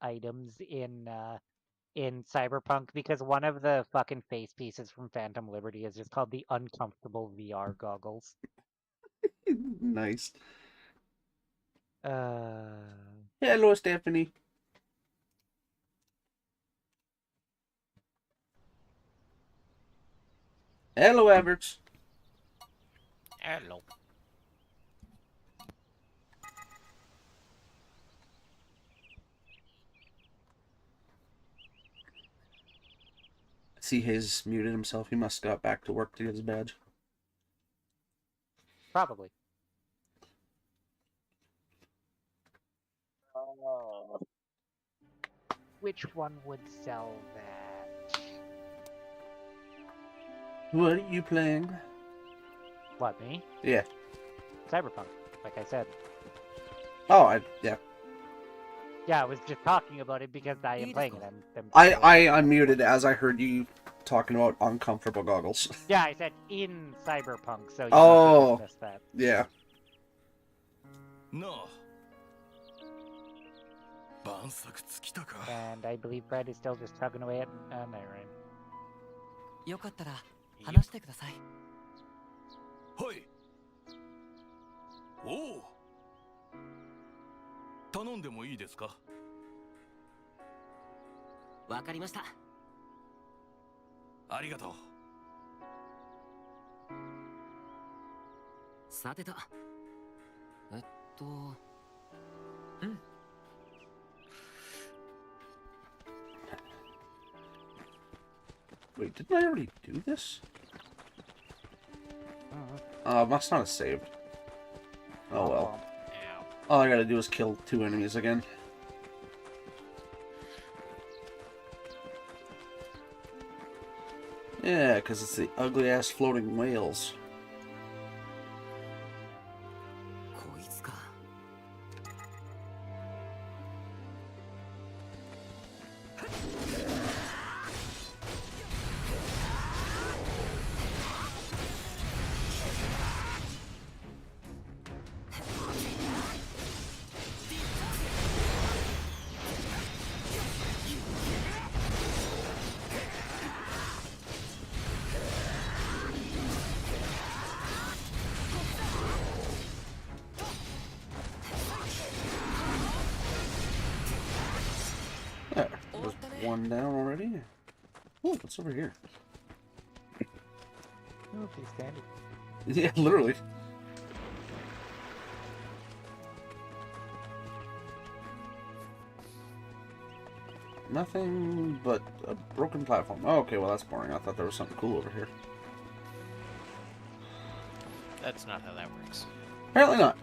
items in Cyberpunk because one of the fucking face pieces from Phantom Liberty is just called the uncomfortable VR goggles. Nice. Uh, Hello, Stephanie. Hello, Everts. hello. See, Hayes muted himself. He must have got back to work to get his badge. Probably. Which one would sell that? What are you playing? What, me? Yeah. Cyberpunk, like I said. Oh, yeah. Yeah, I was just talking about it because I am playing it. I unmuted as I heard you talking about uncomfortable goggles. Yeah, I said in Cyberpunk, so you Oh, missed that. yeah. No. And I believe Fred is still just tugging away at Nightreign. よかったら話してください。はい。おお。頼んでもいいですか。わかりました。ありがとう。さてと。うん。Wait, didn't I already do this? Must not have saved. Oh well. All I gotta do is kill 2 enemies again. Yeah, because it's the ugly-ass floating whales. こいつか。There. There's 1 down already. Oh, what's over here? Oh, he's standing. Yeah, literally. Nothing but a broken platform. Oh, okay, well that's boring. I thought there was something cool over here. That's not how that works. Apparently not.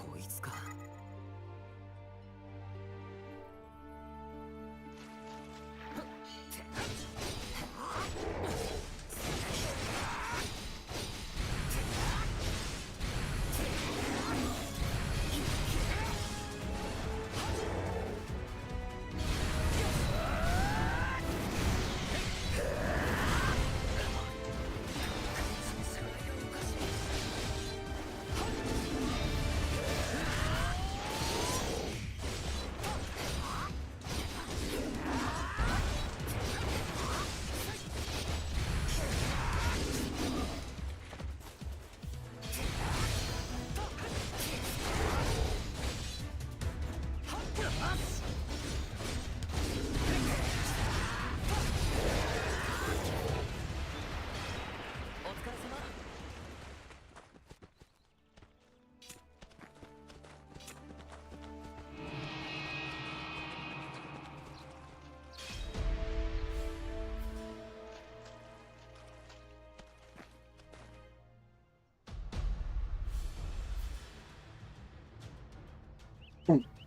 こいつか。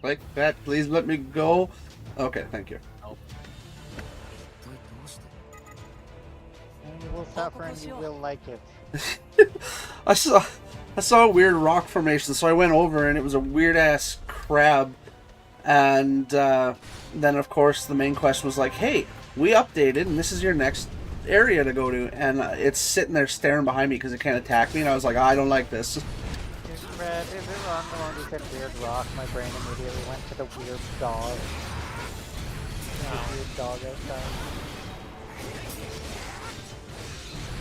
Like that, please let me go. Okay, thank you. And you will suffer and you will like it. I saw a weird rock formation, so I went over and it was a weird ass crab. And then of course the main quest was like, hey, we updated and this is your next area to go to. And it's sitting there staring behind me because it can't attack me. And I was like, I don't like this. Red, is it wrong the one who said weird rock? My brain immediately went to the weird dog. The weird dog outside.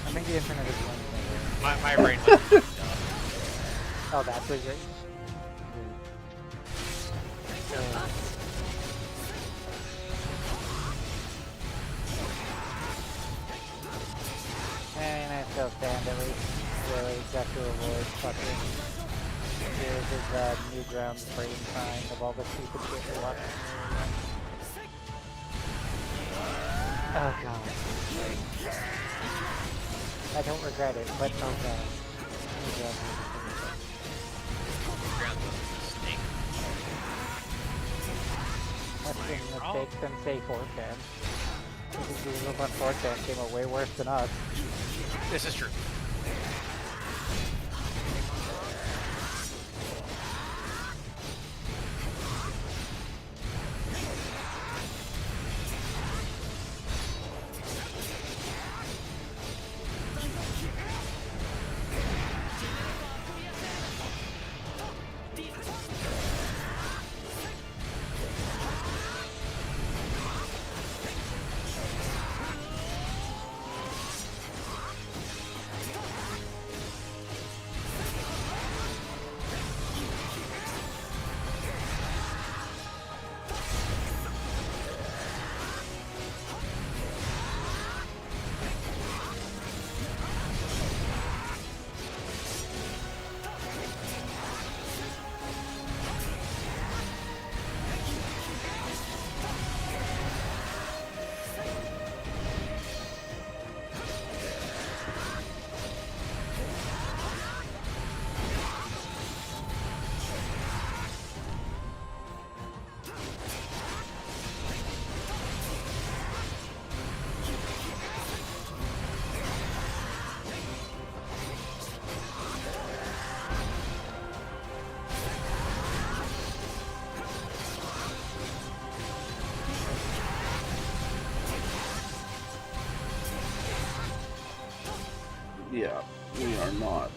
I think the internet is one thing. My brain went to Oh, that's what you're... And I still stand at least. Really, got to avoid fucking... Here's his Newgrounds brain sign of all the stupid shit you're watching. Oh god. I don't regret it, but oh god. Much bigger mistakes than say 4chan. These videos on 4chan came out way worse than us. This is true. Yeah, we are not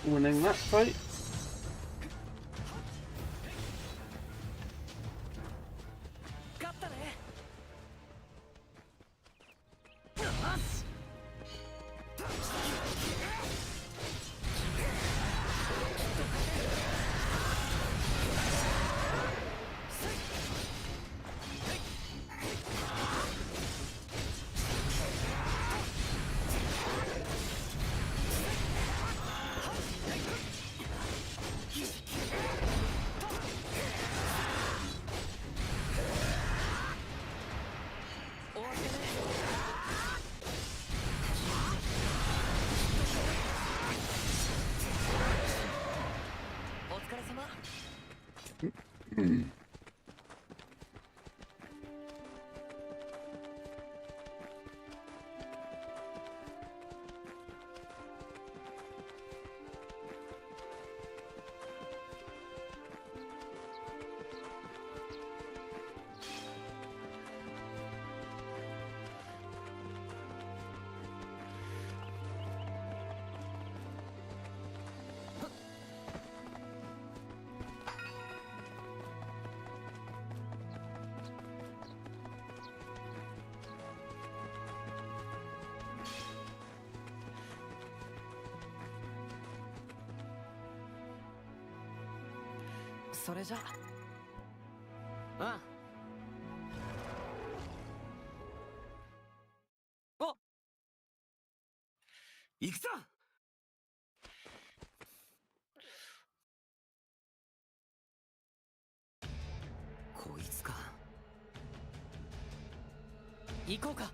winning that fight. それじゃあ。お、行くぞ。こいつか。行こうか。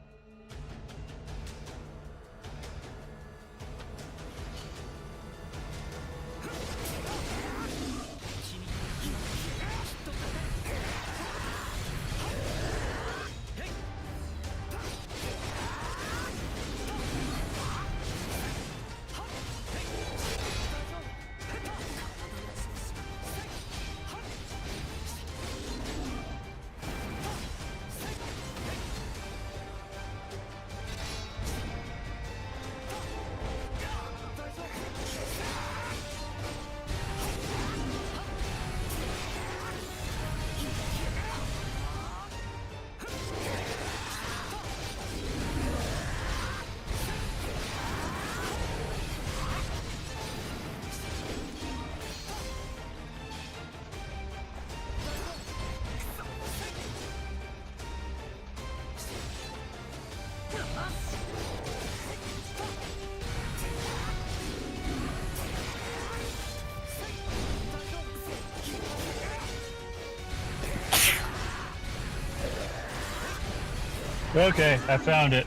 Okay, I found it.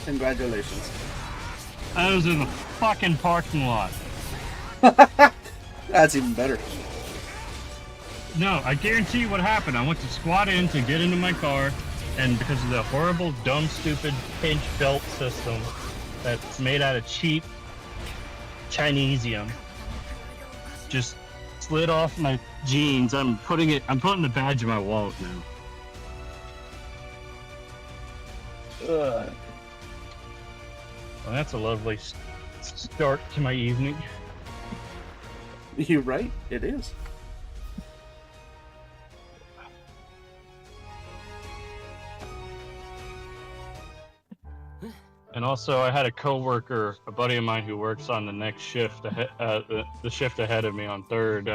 Congratulations. I was in the fucking parking lot. That's even better. No, I guarantee you what happened. I went to squat in to get into my car, and because of the horrible, dumb, stupid pinch belt system that's made out of cheap Chinesium, just slid off my jeans. I'm putting the badge in my wallet now. Ugh. Well, that's a lovely start to my evening. You're right, it is. And also, I had a coworker, a buddy of mine who works on the next shift, the shift ahead of me on third,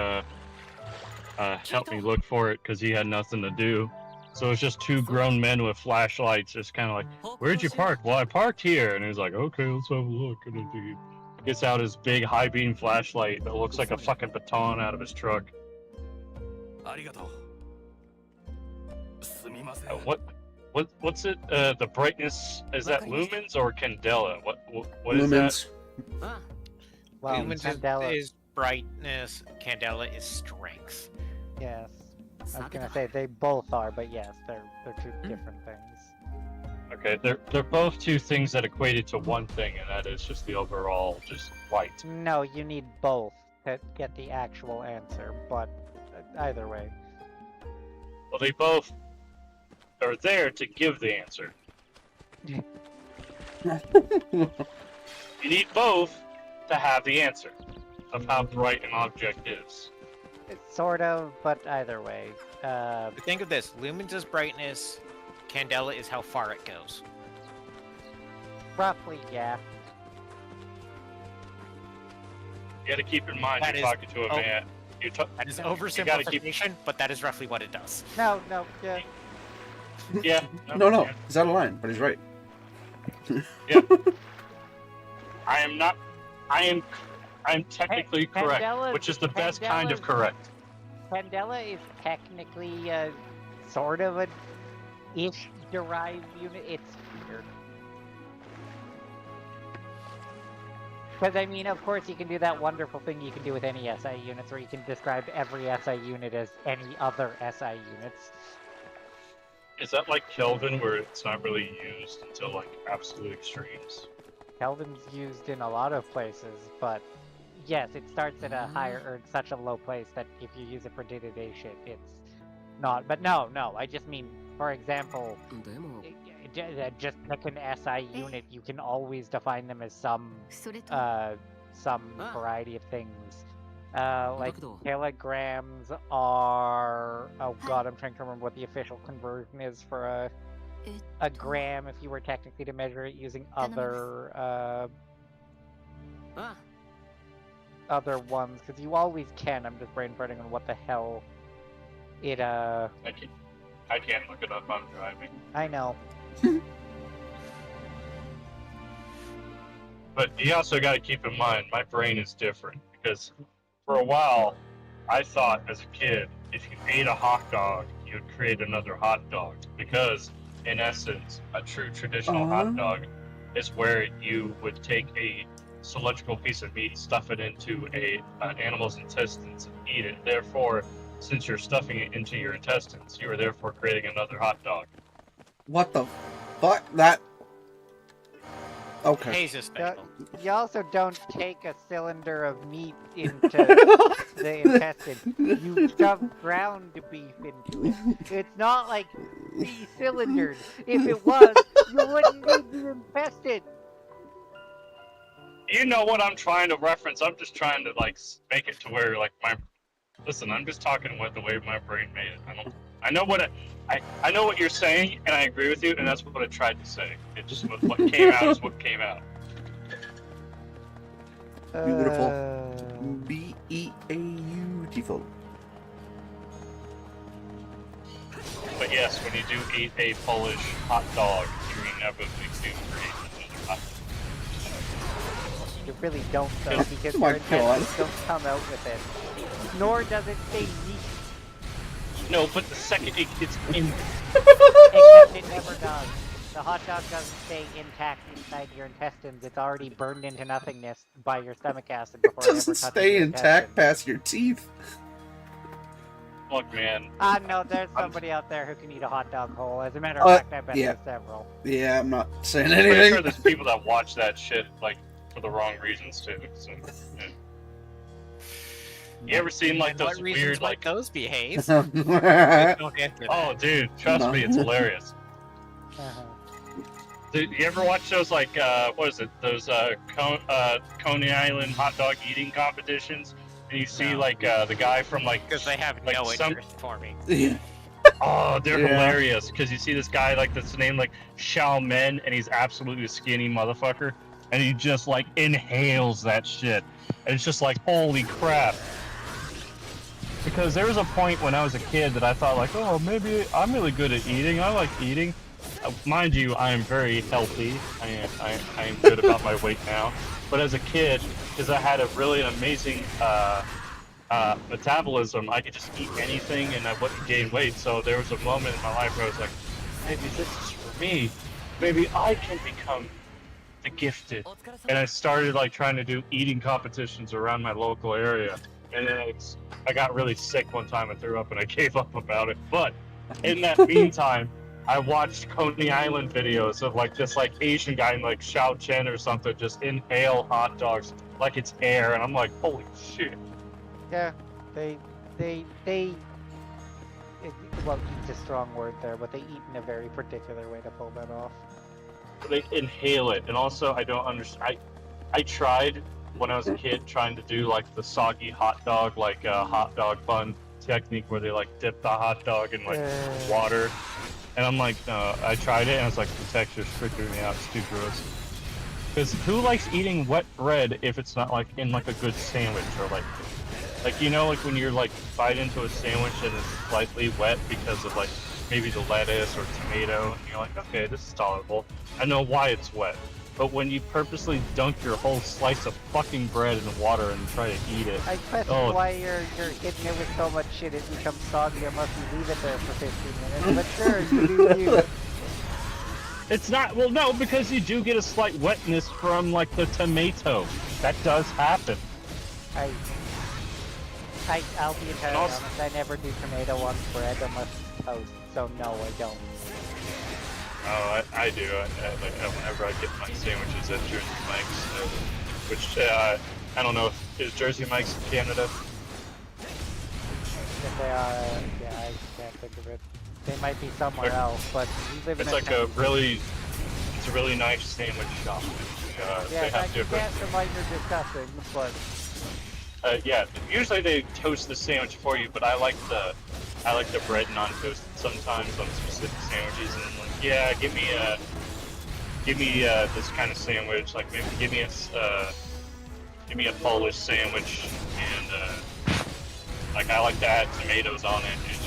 help me look for it because he had nothing to do. So it was just two grown men with flashlights, just kind of like, "Where'd you park?" "Well, I parked here." And he was like, "Okay, let's have a look." And he gets out his big high beam flashlight that looks like a fucking baton out of his truck. ありがとう。すみません。 What's it? The brightness, is that lumens or candela? What is Lumens. Ah, Well, Lumens Candela, is brightness, Candela is strength. yes. I was gonna say they both are, but yes, they're two different things. Okay, they're both two things that equated to one thing, and that is just the overall just light. No, you need both to get the actual answer, but either way. Well, they both are there to give the answer. You need both to have the answer of how bright an object is. It's sort of, but either way. Think of this: lumens is brightness, Candela is how far it goes. Roughly, yeah. You got to keep in mind That you're is- talking to a oh. man. That is You gotta oversimplification, but that is roughly what it does. No, yeah. Yeah. No, he's out of line, but he's right. I am not. I am technically correct, Candela- which is the best kind of Candela's- correct. Candela is technically sort of an ish derived unit. It's weird. Because, I mean, of course, you can do that wonderful thing you can do with any SI units, where you can describe every SI unit as any other SI units. Is that like Kelvin, where it's not really used until like absolute extremes? Kelvin's used in a lot of places, but yes, it starts at a higher, or such a low place that if you use it for day-to-day shit, it's not. But no, I just mean, for example, でも just pick an SI unit, you can always define them as some それと some Ah. variety of things. Like だけど kilograms are... Oh god, I'm trying to remember what the official conversion is for a gram if you were technically to measure it using other あ other ones, because you always can. I'm just brain farting on what the hell it I can't look it up. I'm driving. I know. But you also got to keep in mind, my brain is different because for a while, I thought as a kid, if you ate a hot dog, you'd create another hot dog. Because in essence, a true traditional hot dog is where you would take a cylindrical piece of meat, stuff it into an animal's intestines, and eat it. Therefore, since you're stuffing it into your intestines, you are therefore creating another hot dog. What the fuck? That. Okay. Hayes is special. You also don't take a cylinder of meat into the intestine. You shove ground beef into it. It's not like de-cylindered. If it was, you wouldn't need the intestine. You know what I'm trying to reference. I'm just trying to like make it to where like my. Listen, I'm just talking with the way my brain made it. I know what I know what you're saying, and I agree with you, and that's what I tried to say. It just what came out is what came out. Beautiful. Beautiful. But yes, when you do eat a Polish hot dog, you inevitably do create another hot dog. You really don't, though, because Oh my your intestines don't come out with it. Nor does it stay neat. No, but the second it gets in, Except it never does. The hot dog doesn't stay intact inside your intestines. It's already burned into nothingness by your stomach acid before It it ever doesn't touches stay your intact intestines. past your teeth. look, man. No, there's somebody out there who can eat a hot dog whole. As a matter of fact, I bet yeah. there's several. Yeah, I'm not saying I'm pretty anything. sure there's people that watch that shit like for the wrong reasons too. So, yeah. You ever seen like What those reasons weird might like? those be, Hayes? Yeah. Don't answer that. Oh, dude, trust me, it's hilarious. Did you ever watch those like what is it? Those Coney Island hot dog eating competitions? And you see No. like the guy from like Because they have like no some- interest for me. oh, they're Yeah. hilarious because you see this guy like that's named like Xiao Men, and he's absolutely a skinny motherfucker, and he just like inhales that shit, and it's just like holy crap. Because there was a point when I was a kid that I thought like, oh, maybe I'm really good at eating. I like eating. Mind you, I am very healthy. I am good about my weight now. But as a kid, because I had a really amazing metabolism, I could just eat anything and I wouldn't gain weight. So there was a moment in my life where I was like, maybe this is for me. Maybe I can become the gifted. And I started like trying to do eating competitions around my local area. And then I got really sick one time and threw up and I gave up about it. But in that meantime, I watched Coney Island videos of like this like Asian guy in like Xiao Chen or something just inhale hot dogs like it's air, and I'm like, holy shit. Yeah, they well, eat's a strong word there, but they eat in a very particular way to pull that off. They inhale it, and also I don't understand. I tried when I was a kid trying to do like the soggy hot dog, like hot dog bun technique where they like dip the hot dog in like water. And I'm like, no, I tried it and it's like the texture's freaking me out. It's too gross. Because who likes eating wet bread if it's not like in like a good sandwich or like you know, like when you're like bite into a sandwich and it's slightly wet because of like maybe the lettuce or tomato, and you're like, okay, this is tolerable. I know why it's wet. But when you purposely dunk your whole slice of fucking bread in water and try to eat it, I question why you're hitting it with so much shit it becomes soggy unless you leave it there for 15 minutes. But sure, you do you. It's not. Well, no, because you do get a slight wetness from like the tomato. That does happen. I'll be entirely also- honest, I never do tomato on bread unless it's toast, so no, I don't. Oh, I do. Like whenever I get my sandwiches at Jersey Mike's, which I don't know, is Jersey Mike's in Canada? If they are, yeah, I can't think of it. They might be somewhere else, but we live in It's like it's a really nice sandwich shop. Yeah, they I have can different. guess from what you're discussing, but Yeah, usually they toast the sandwich for you, but I like the bread non-toasted sometimes on specific sandwiches, and I'm like, yeah, give me this kind of sandwich, like maybe give me a Polish sandwich, and like I like to add tomatoes on it, and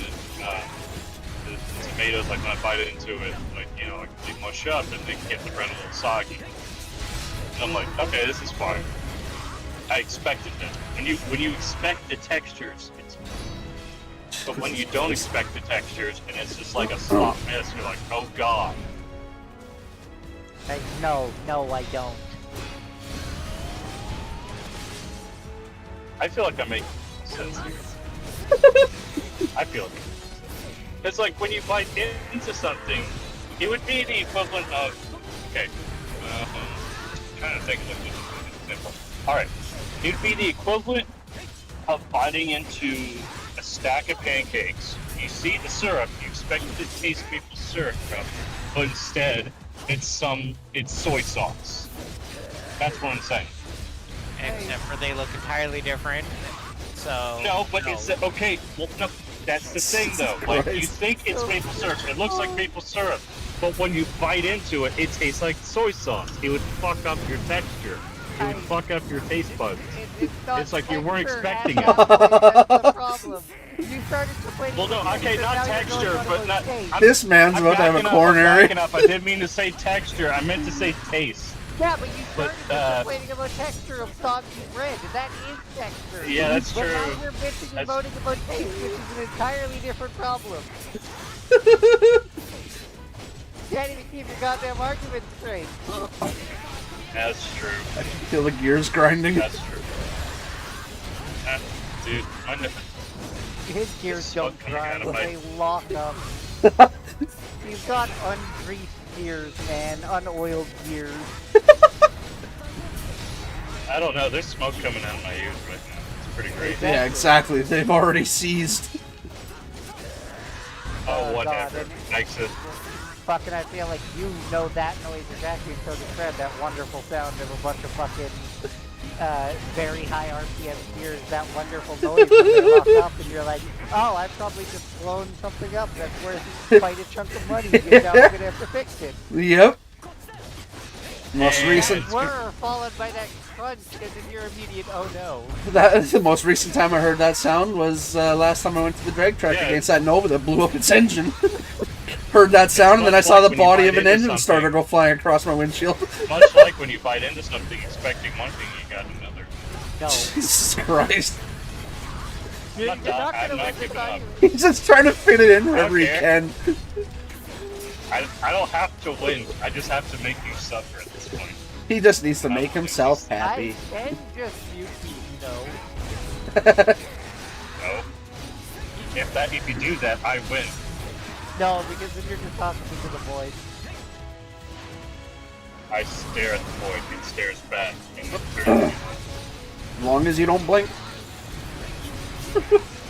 the tomatoes, like when I bite into it, like like they mush up and they get the bread a little soggy. And I'm like, okay, this is fine. I expected that. When you expect the textures, it's. But when you don't expect the textures and it's just like a slop mess, you're like, oh god. no, I don't. I feel like I'm making sense here. I feel like it's like when you bite into something, it would be the equivalent of. Okay. I'm trying to think of an example. Alright. It would be the equivalent of biting into a stack of pancakes. You see the syrup, you expect it to taste maple syrup, but instead, it's soy sauce. That's what I'm saying. Except for they look entirely different. So No, but it's okay. Well, no, that's the thing though. Like you think it's maple syrup, it looks like maple syrup, but when you bite into it, it tastes like soy sauce. It would fuck up your texture. It would fuck up your taste buds. It's like you weren't expecting it. That's the problem. You started complaining. Well, no, okay, not texture, but not. This man's about to have a coronary. I'm backing up. I didn't mean to say texture. I meant to say taste. Yeah, but you started But, complaining about texture of soggy bread, and that is texture. Yeah, that's but true. Now you're bitching and moaning about taste, which is an entirely different problem. You can't even keep your goddamn argument straight. That's true. I can feel the gears grinding. That's true. Dude, His gears don't coming out grind, of my- they lock up. He's got ungreased gears, man, unoiled gears. I don't know. There's smoke coming out of my ears right now. It's pretty great. Yeah, exactly. They've already seized. Oh, God, whatever. and- Makes it. Fucking, I feel like you know that noise exactly, so describe that wonderful sound of a bunch of fucking very high RPM gears, that wonderful noise when they lock up, and you're like, oh, I've probably just blown something up that's worth quite a chunk of money, and now I'm gonna have to fix it. Yep. Most And- recent. Were followed by that crunch, and then your immediate, oh no. That the most recent time I heard that sound was last time I went to the drag track Yeah. against that Nova that blew up its engine. Heard that sound, and then I saw the Much like when you body of bite an into engine starter something. go flying across my windshield. Much like when you bite into something expecting one thing, you got another. No. Jesus Christ. You're I'm not not gonna win this giving up. argument. He's just trying to fit it in wherever he Okay. can. I don't have to win. I just have to make you suffer at this point. He just needs to make himself happy. I can just mute you, though. No. If you do that, I win. No, because then you're just talking to the void. I stare at the void. It stares back. As long as you don't blink.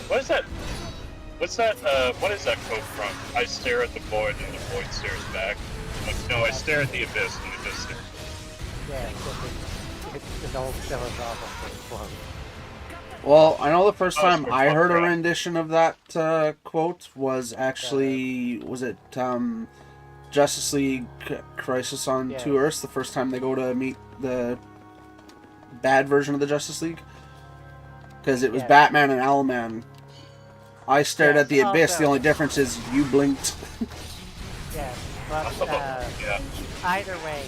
What is that? What's that? What is that quote from? I stare at the void and the void stares back. Like, no, I stare at the abyss and the abyss stares. Yeah, it's an old philosophical quote. Well, I know the first Oh, time it's I heard a right. rendition of that quote was actually, was it Justice League Crisis on Yeah. Two Earths, the first time they go to meet the bad version of the Justice League? Because it was Yeah. Batman and Owlman. I stared Yes, at the abyss, the also- only difference is you blinked. Yeah, but Yeah. either way,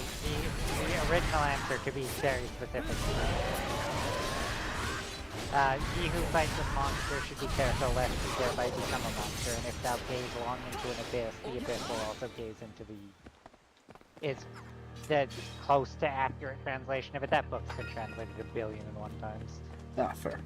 the original answer could be very specific. He who fights a monster should be careful lest he thereby become a monster, and if thou gaze long into an abyss, the abyss will also gaze into thee. is the close to accurate translation of it. That book's been translated 1,000,000,001 times. Ah, fair.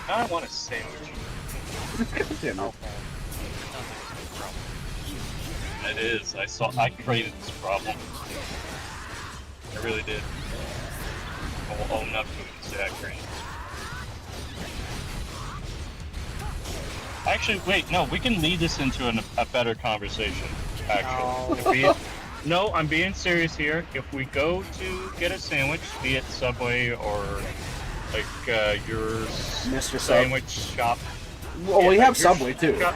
I want a sandwich. You know. Okay. It is. I created this problem. I really did. I will own up to it and say I created it. Actually, wait, no, we can lead this into a better conversation, actually. No, I'm being serious here. If we go to get a sandwich, be it Subway or like your Mr. Sub. sandwich shop. Well, Yeah, we like have your Subway too. shop-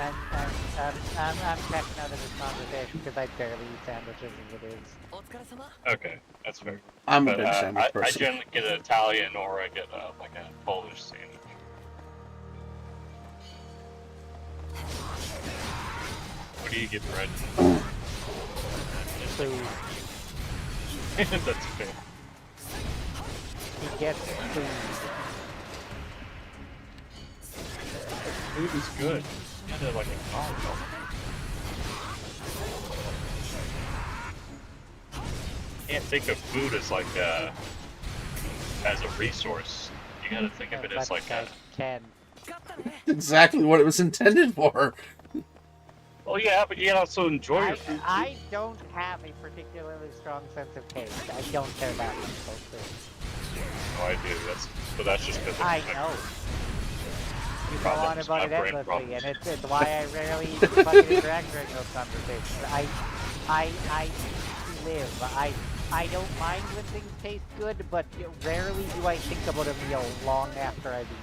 I'm checking out of this conversation because I barely eat sandwiches as it is. お疲れ様 Okay, that's fair. I'm a But big sandwich I person. generally get an Italian or I get like a Polish sandwich. What do you get, Fred? Food. That's fair. He gets food. Food is good. Yeah, they're like a combo. Can't think of food as like as a resource. You gotta think of it as like a. Ken. Exactly what it was intended for. Well, yeah, but you gotta also enjoy your food. I don't have a particularly strong sense of taste. I don't care that much about food. Oh, I do. That's just because I know. You go on Problems, about it my brain endlessly, problems. and it's why I rarely even fucking interact during those conversations. I live. I don't mind when things taste good, but rarely do I think about a meal long after I've eaten it.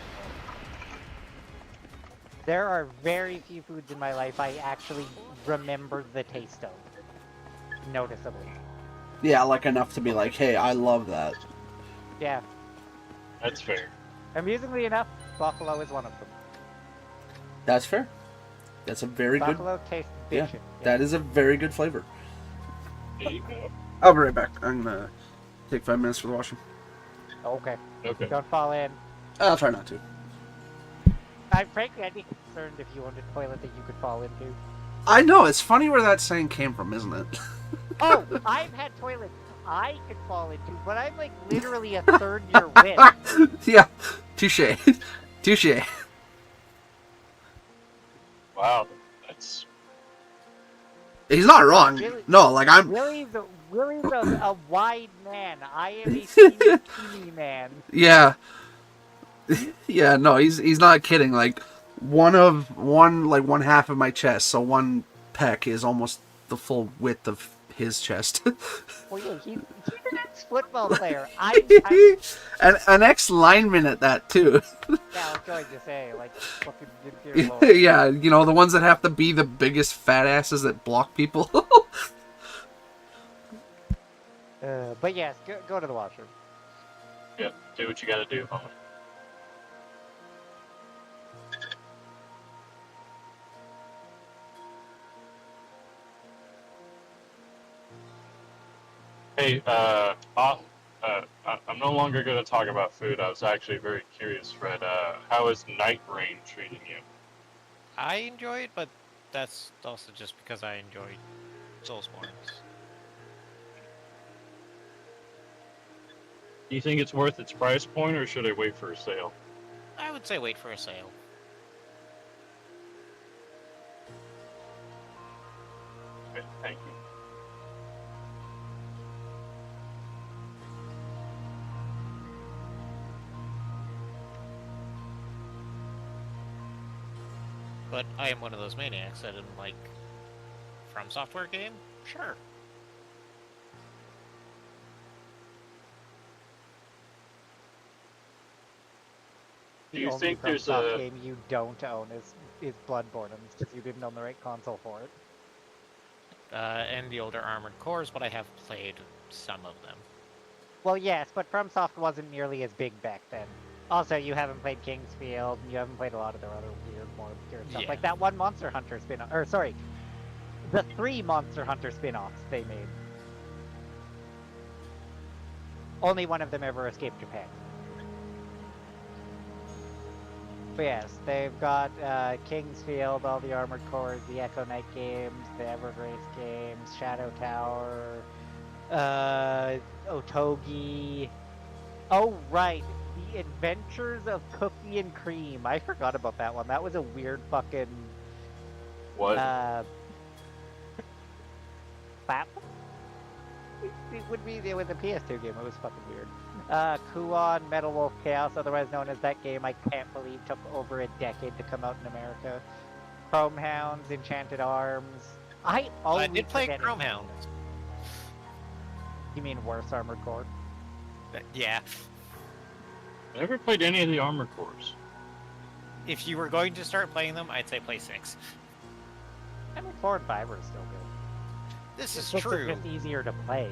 There are very few foods in my life I actually remember the taste of. Noticeably. Yeah, like enough to be like, hey, I love that. Yeah. That's fair. Amusingly enough, buffalo is one of them. That's fair. That's a very good. Buffalo tastes Yeah, bitchin'. that is a very good flavor. There you go. I'll be right back. I'm gonna take 5 minutes for the washroom. Okay. Okay. Don't fall in. I'll try not to. Frankly, I'd be concerned if you owned a toilet that you could fall into. I know, it's funny where that saying came from, isn't it? Oh, I've had toilets I could fall into, but I'm like literally a third your width. Yeah, touche. Touche. Wow, that's He's not wrong. Really? No, like I'm. Willie's a wide man. I am a teeny man. Yeah. Yeah, no, he's not kidding. Like one half of my chest, so one pec is almost the full width of his chest. Well, yeah, he's an ex-football player. An ex-lineman at that too. Yeah, I was going to say, like, fucking dear Lord. Yeah, you know, the ones that have to be the biggest fat asses that block people. But yes, go to the washroom. yeah. Do what you gotta do, homie. Hey, I'm no longer going to talk about food. I was actually very curious, Fred. How is Night Rain treating you? I enjoy it, but that's also just because I enjoy Soulsborne. Do you think it's worth its price point, or should I wait for a sale? I would say wait for a sale. Okay, thank you. But I am one of those maniacs that didn't like From Software game? Sure. Do you The think only there's FromSoft a- game you don't own is Bloodborne, and it's because you didn't own the right console for it. And the older Armored Cores, but I have played some of them. Well, yes, but FromSoft wasn't nearly as big back then. Also, you haven't played Kingsfield, and you haven't played a lot of their other weird, more obscure stuff. Yeah. Like that one Monster Hunter spin-off, or sorry, the 3 Monster Hunter spin-offs they made. Only one of them ever escaped Japan. But yes, they've got Kingsfield, all the Armored Cores, the Echo Knight games, the Evergrace games, Shadow Tower, Otogi. Oh, right. The Adventures of Cookie and Cream. I forgot about that one. That was a weird fucking What? platform? It was a PS2 game. It was fucking weird. Kuon, Metal Wolf Chaos, otherwise known as that game I can't believe took over a decade to come out in America. Chrome Hounds, Enchanted Arms. I always did play forget Chrome Enchanted Hounds. You mean worse Armored Core? Yeah. I never played any of the Armor Cores. If you were going to start playing them, I'd say play 6. I mean, 4 and 5 are still good. This is 6 true. is just easier to play.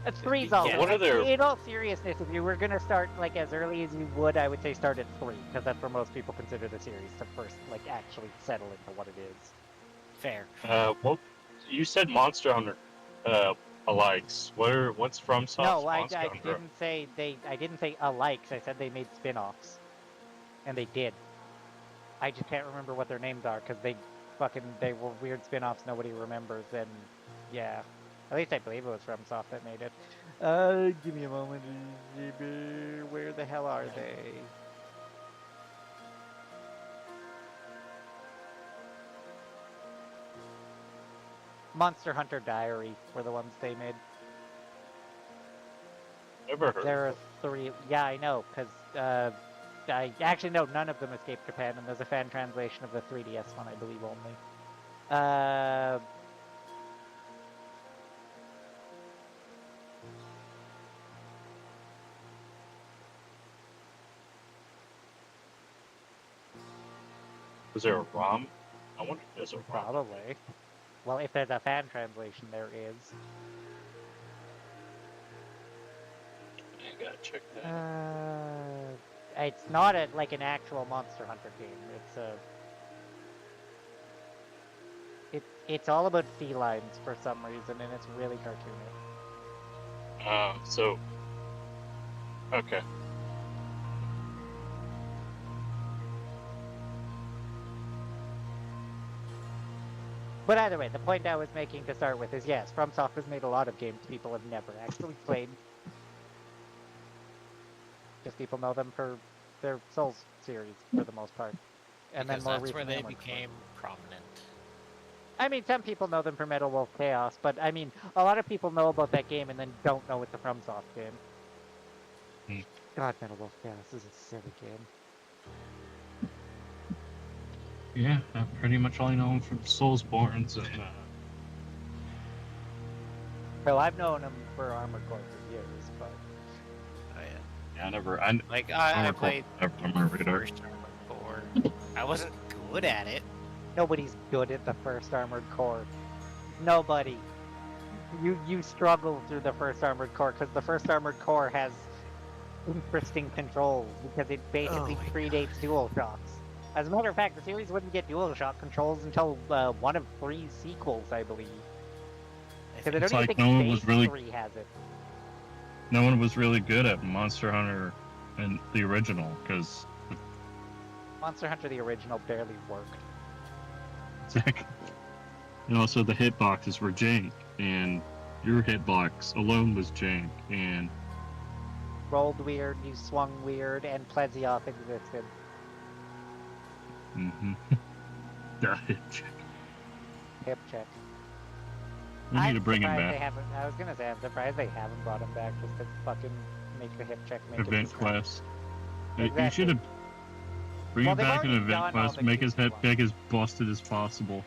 3's all Yeah. What are their- In all seriousness, if you were gonna start like as early as you would, I would say start at 3, because that's where most people consider the series to first like actually settle into what it is. Fair. Well, you said Monster Hunter alikes. What's FromSoft's No, Monster I Hunter? didn't say I didn't say alikes. I said they made spin-offs, and they did. I just can't remember what their names are because they were weird spin-offs nobody remembers. And yeah, at least I believe it was FromSoft that made it. Give me a moment. Where the hell are they? Monster Hunter Diary were the ones they made. Never heard. There are of 3. Yeah, I know, because I actually no, none of them escaped Japan, and there's a fan translation of the 3DS one, I believe only. Was there a ROM? I wonder if there's a ROM. Probably. Well, if there's a fan translation, there is. I gotta check that. It's not like an actual Monster Hunter game. It's all about felines for some reason, and it's really cartoony. So. Okay. But either way, the point I was making to start with is yes, FromSoft has made a lot of games people have never actually played. Just people know them for their Souls series for the most part, and Because then more that's where recently they Armored Core. became prominent. I mean, some people know them for Metal Wolf Chaos, but I mean, a lot of people know about that game and then don't know it's a FromSoft game. Hmm. God, Metal Wolf Chaos is a silly game. Yeah, I pretty much only know him from Soulsborns and. Well, I've known them for Armored Core for years, but Oh yeah. Yeah, I never. I Armored Core played never on my radar. first Armored Core. I wasn't good at it. nobody's good at the first Armored Core. Nobody. You struggle through the first Armored Core because the first Armored Core has interesting controls because it basically predates DualShocks. As a matter of fact, the series wouldn't get DualShock controls until one of 3 sequels, I believe. Because I don't It's even like think no one was Phase really- 3 has it. No one was really good at Monster Hunter and the original because Monster Hunter the original barely worked. and also the hitboxes were jank, and your hitbox alone was jank, and Rolled weird, you swung weird, and Plesioth existed. the hit check. Hip check. We need I'm to bring him surprised back. They haven't, I was gonna say, I'm surprised they haven't brought him back just to fucking make the hip check make Event it different. quest. You Exactly. should have bring Well, him they've back in already event done all quest. the Make his goofy head ones. back as busted as possible.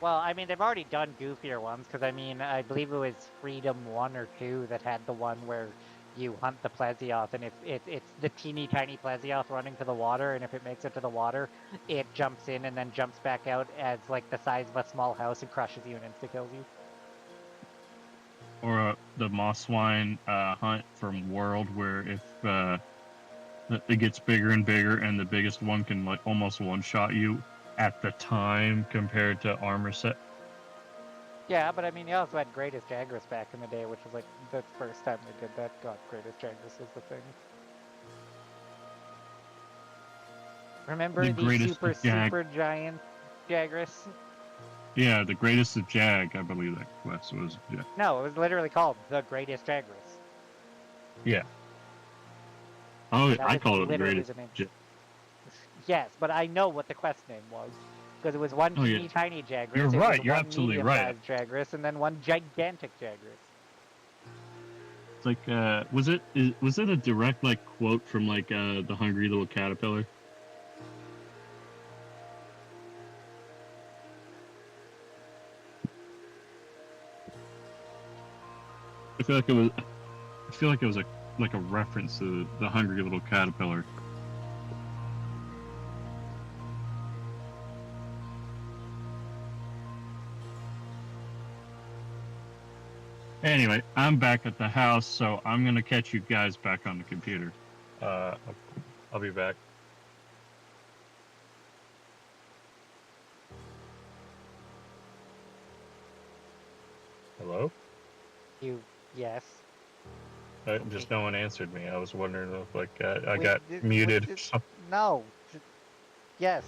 Well, I mean, they've already done goofier ones, because I mean, I believe it was Freedom 1 or 2 that had the one where you hunt the Plesioth, and it's the teeny tiny Plesioth running to the water, and if it makes it to the water, it jumps in and then jumps back out as like the size of a small house and crushes you and insta-kills you. Or the Mosswine hunt from World, where if it gets bigger and bigger, and the biggest one can like almost one-shot you at the time compared to armor set. Yeah, but I mean, you also had Greatest Jagras back in the day, which was like the first time they did that. God, Greatest Jagras was the thing. Remember The the greatest super, of Jag. super giant Jagras? Yeah, the greatest of Jag, I believe that quest was. Yeah. No, it was literally called the Greatest Jagras. Yeah. Oh, That I was call it the literally greatest. the name. Yes, but I know what the quest name was. Because it was one Oh yeah, teeny tiny Jagras, you're it was right. You're one absolutely right. medium-sized Jagras, and then one gigantic Jagras. It's like, was it a direct like quote from like the Hungry Little Caterpillar? I feel like it was. I feel like it was a reference to the Hungry Little Caterpillar. Anyway, I'm back at the house, so I'm gonna catch you guys back on the computer. I'll be back. Hello? Yes. Just no one answered me. I was wondering if like I Wait, got muted. No. Yes.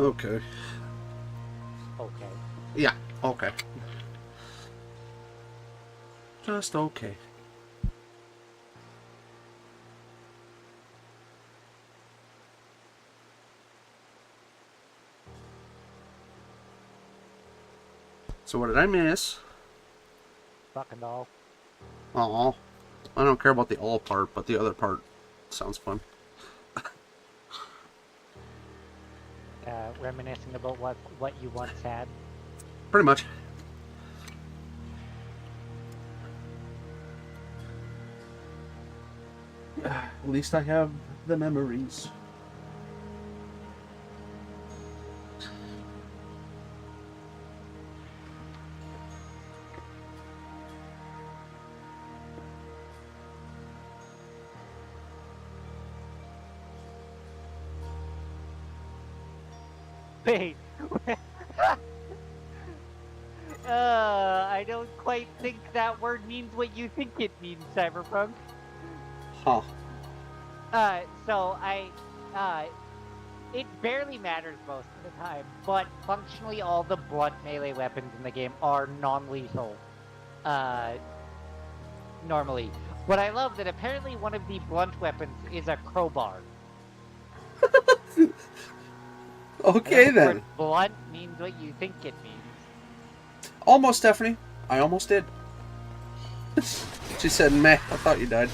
Okay. Okay. Yeah, okay. Just okay. So what did I miss? Fucking all. Oh, I don't care about the all part, but the other part sounds fun. Reminiscing about what you once had. Pretty much. At least I have the memories. Wait. I don't quite think that word means what you think it means, Cyberpunk. Huh. It barely matters most of the time, but functionally all the blunt melee weapons in the game are non-lethal. Normally. But I love that apparently one of the blunt weapons is a crowbar. Okay The then. word blunt means what you think it means. Almost, Stephanie. I almost did. She said, meh, I thought you died.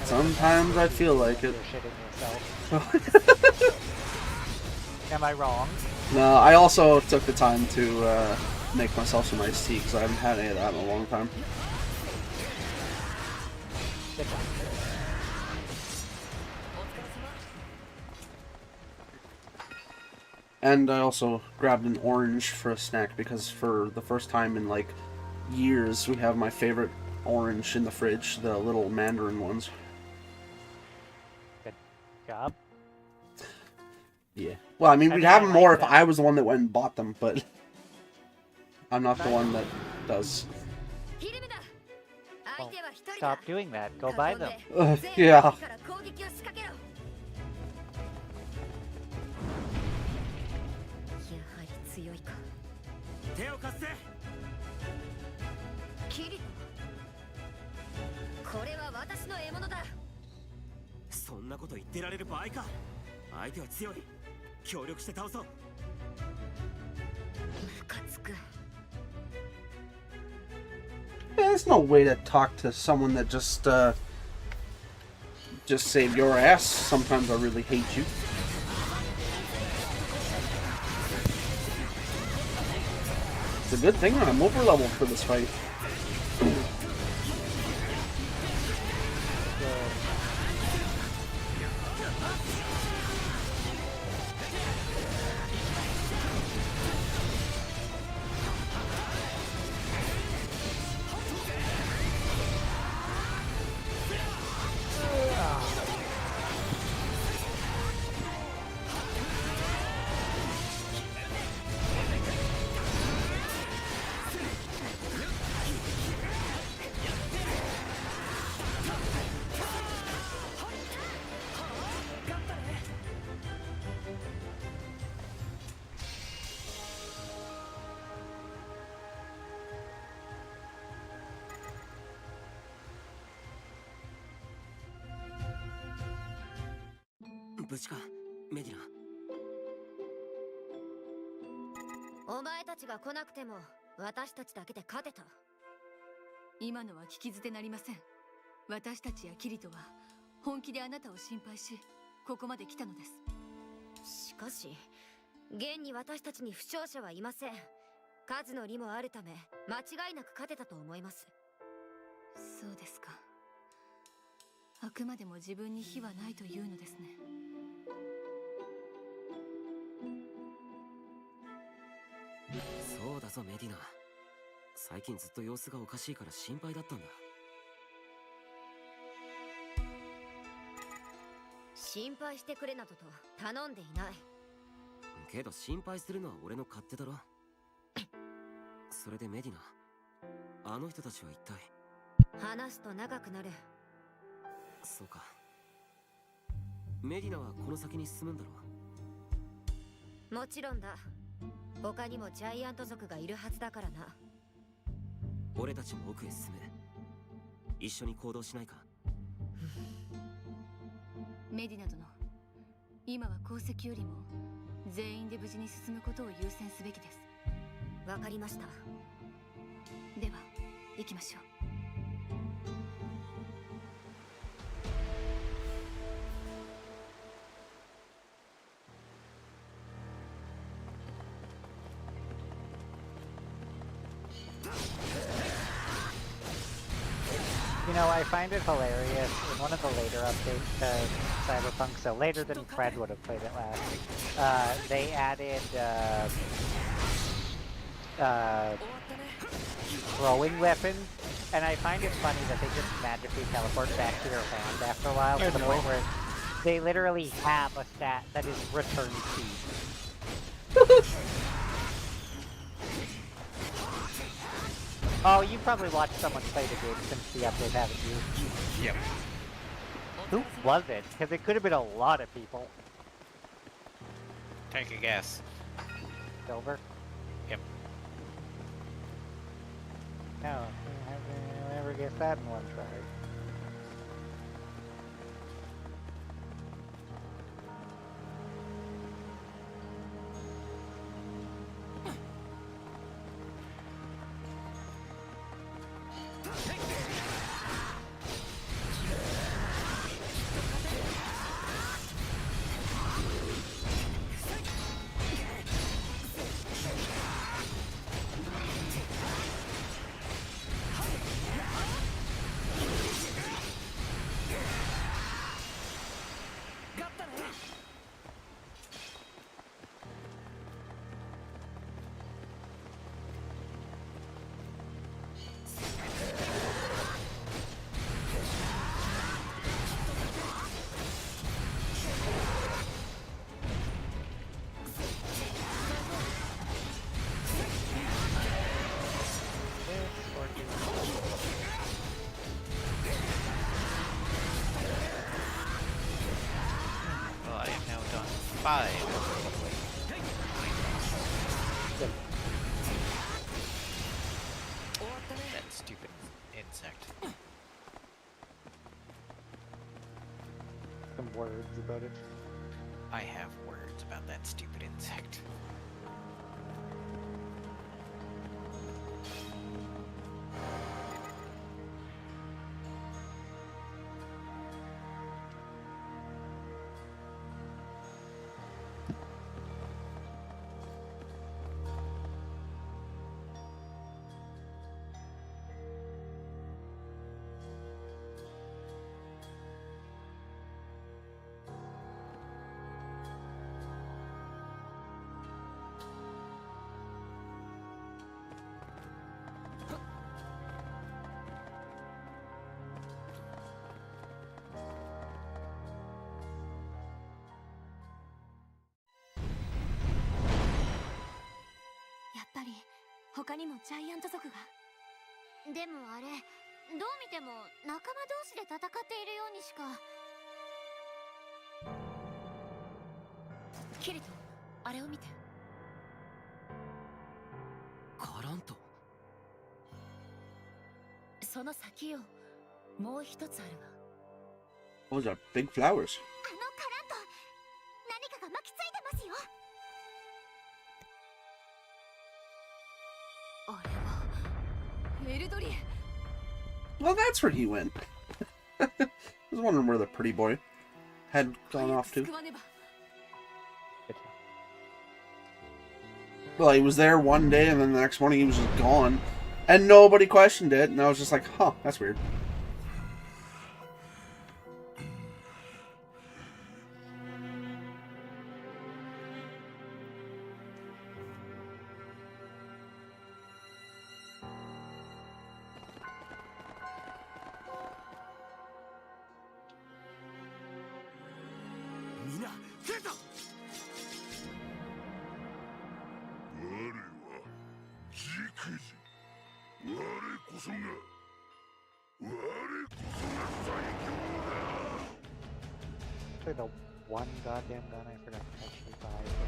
Sometimes I feel like it. You're shitting yourself. Am I wrong? No, I also took the time to make myself some iced tea because I haven't had any of that in a long time. Good job. And I also grabbed an orange for a snack because for the first time in like years we have my favorite orange in the fridge, the little mandarin ones. Good job. Yeah. Well, I mean, I we'd mean, have I them like more if them. I was the one that went and bought them, but I'm not the one that does. Well, stop doing that. Go buy them. Yeah. There's no way to talk to someone that just saved your ass. Sometimes I really hate you. It's a good thing that I'm over leveled for this fight. メディナはこの先に進むんだろう。もちろんだ。他にもジャイアント族がいるはずだからな。俺たちも奥へ進め。一緒に行動しないか。メディナ殿、今は功績よりも全員で無事に進むことを優先すべきです。わかりました。では行きましょう。You know, I find it hilarious in one of the later updates to Cyberpunk, so later than Fred would have played it last. They added throwing weapons, and I find it funny that they just magically teleport back to your hand after a while, to the point where they literally have a stat that is return speed. Oh, you probably watched someone play the game since the update, haven't you? Yep. Who was it? Because it could have been a lot of people. Take a guess. Silver? Yep. No, I never guessed that in one try. Well, I have now done 5. That stupid insect. Some words about it. I have words about that stupid insect.やっぱり他にもジャイアント族が。でもあれ、どう見ても仲間同士で戦っているようにしか。キリト、あれを見て。カラント。その先よ、もう一つあるわ。 Those are big flowers. あのカラント、何かが巻きついてますよ。あれはエルドリエ。 Well, that's where he went. I was wondering where the pretty boy had gone off to. 救わねば。 Well, he was there one day, and then the next morning he was just gone. And nobody questioned it, and I was just like, huh, that's weird. Mina, get up! 我こそが最強だ。 Play the one goddamn gun I forgot to actually buy.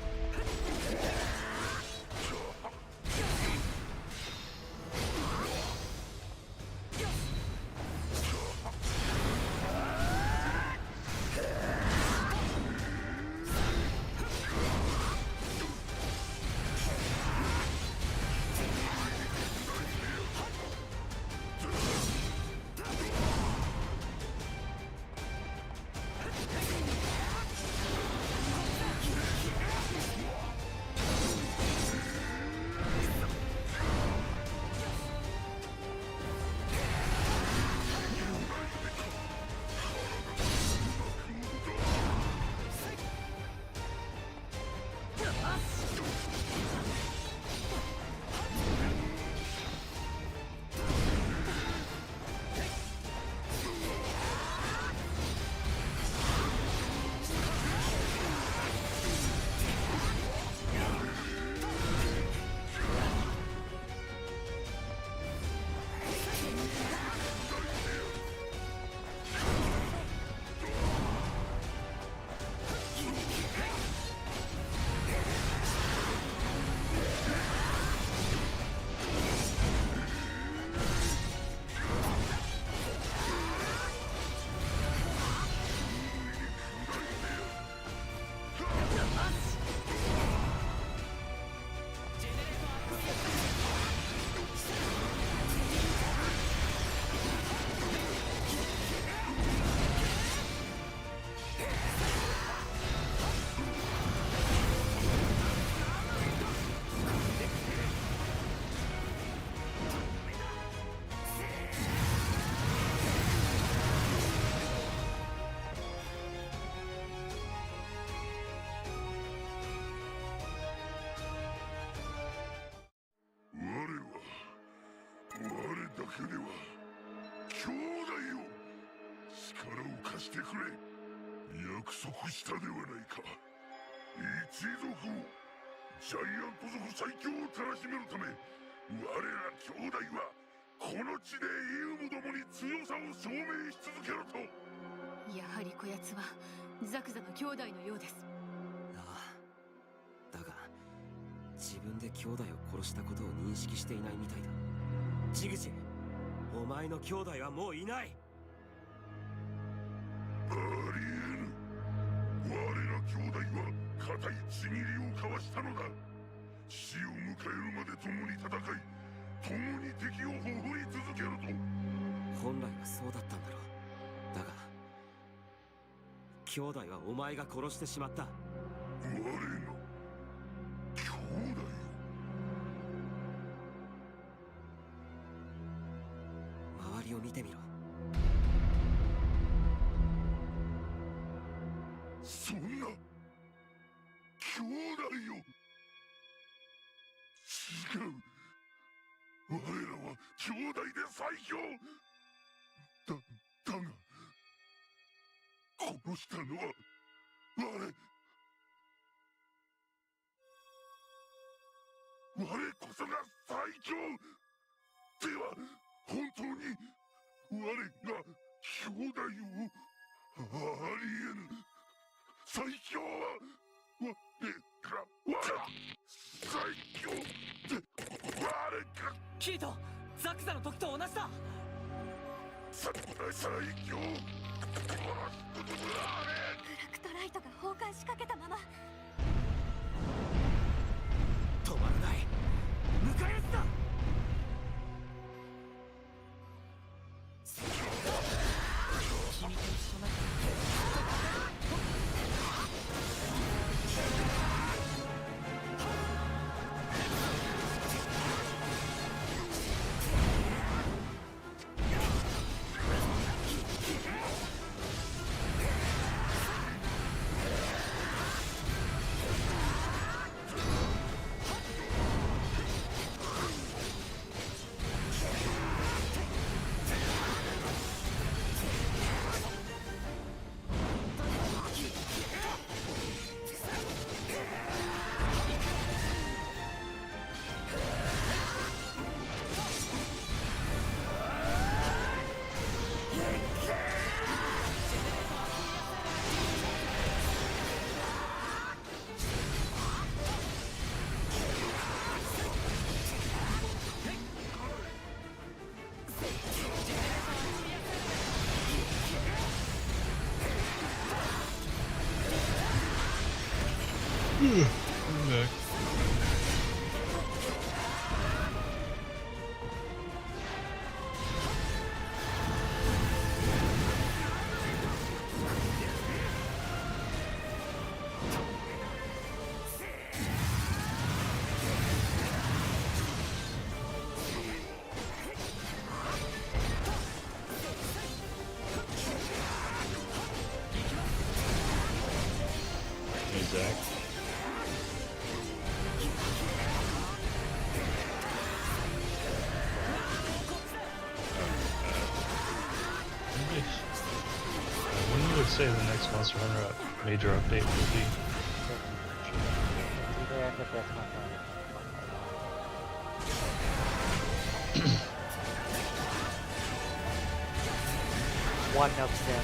say the next Monster Hunter major update will be? Either end of this month or the next one of them.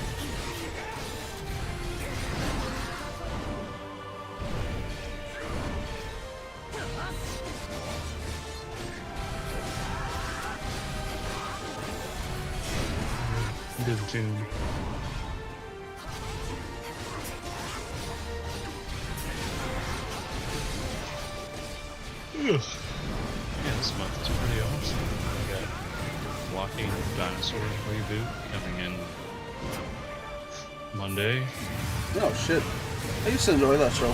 Into the tune. Ugh. Yeah, this month is pretty awesome. We got Walking Dinosaurs reboot coming in Monday. Oh shit! I used to enjoy that show.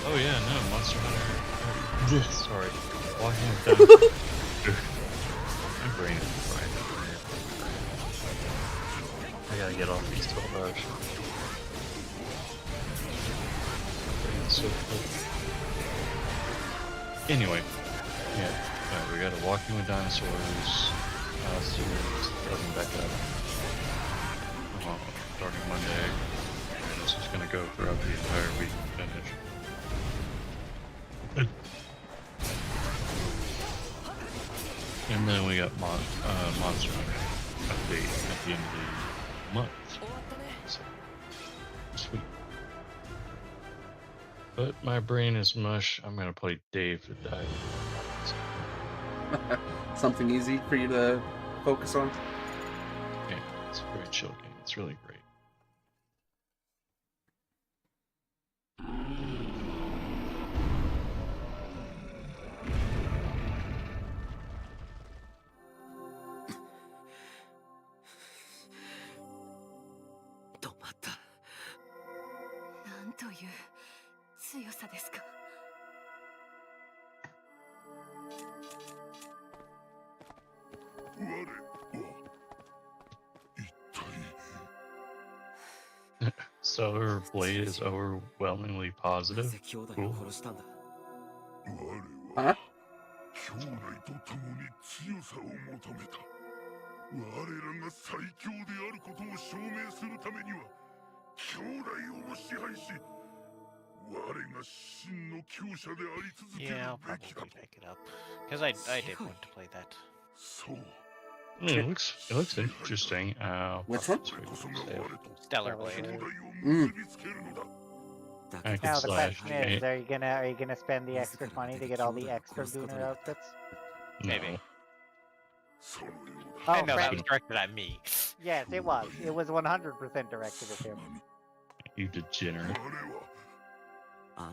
Oh yeah, no, Monster Hunter. Sorry, Walking Dinosaurs. My brain is fried. I gotta get off these 12-hour shifts. Brain's so full. Anyway, yeah, we got a Walking with Dinosaurs series starting back up starting Monday, and this is gonna go throughout the entire week and finish. And then we got Monster Hunter update at the end of the month. So, sweet. But my brain is mush. I'm gonna play Dave the Diver. Something easy for you to focus on. Yeah, it's a very chill game. It's really great. What? なんという強さですか。我は一体 So her blade is overwhelmingly positive. Cool. 我あは兄弟と共に強さを求めた。我らが最強であることを証明するためには兄弟を支配し我が真の強者であり続ける Yeah, I'll べき probably だと。 pick it up. Because I did want to play that. そう。 It looks interesting. Which one? これこそが我と Stellar 兄 Blade. 弟を結びつけるのだ。 I could Now the slash question is, are you gonna spend the extra money to get all the extra Gunner outfits? Maybe. そのよう Oh, だ。 I know that Frank. was directed at me. Yes, it was. It was 100% directed at him. You degenerate. 我は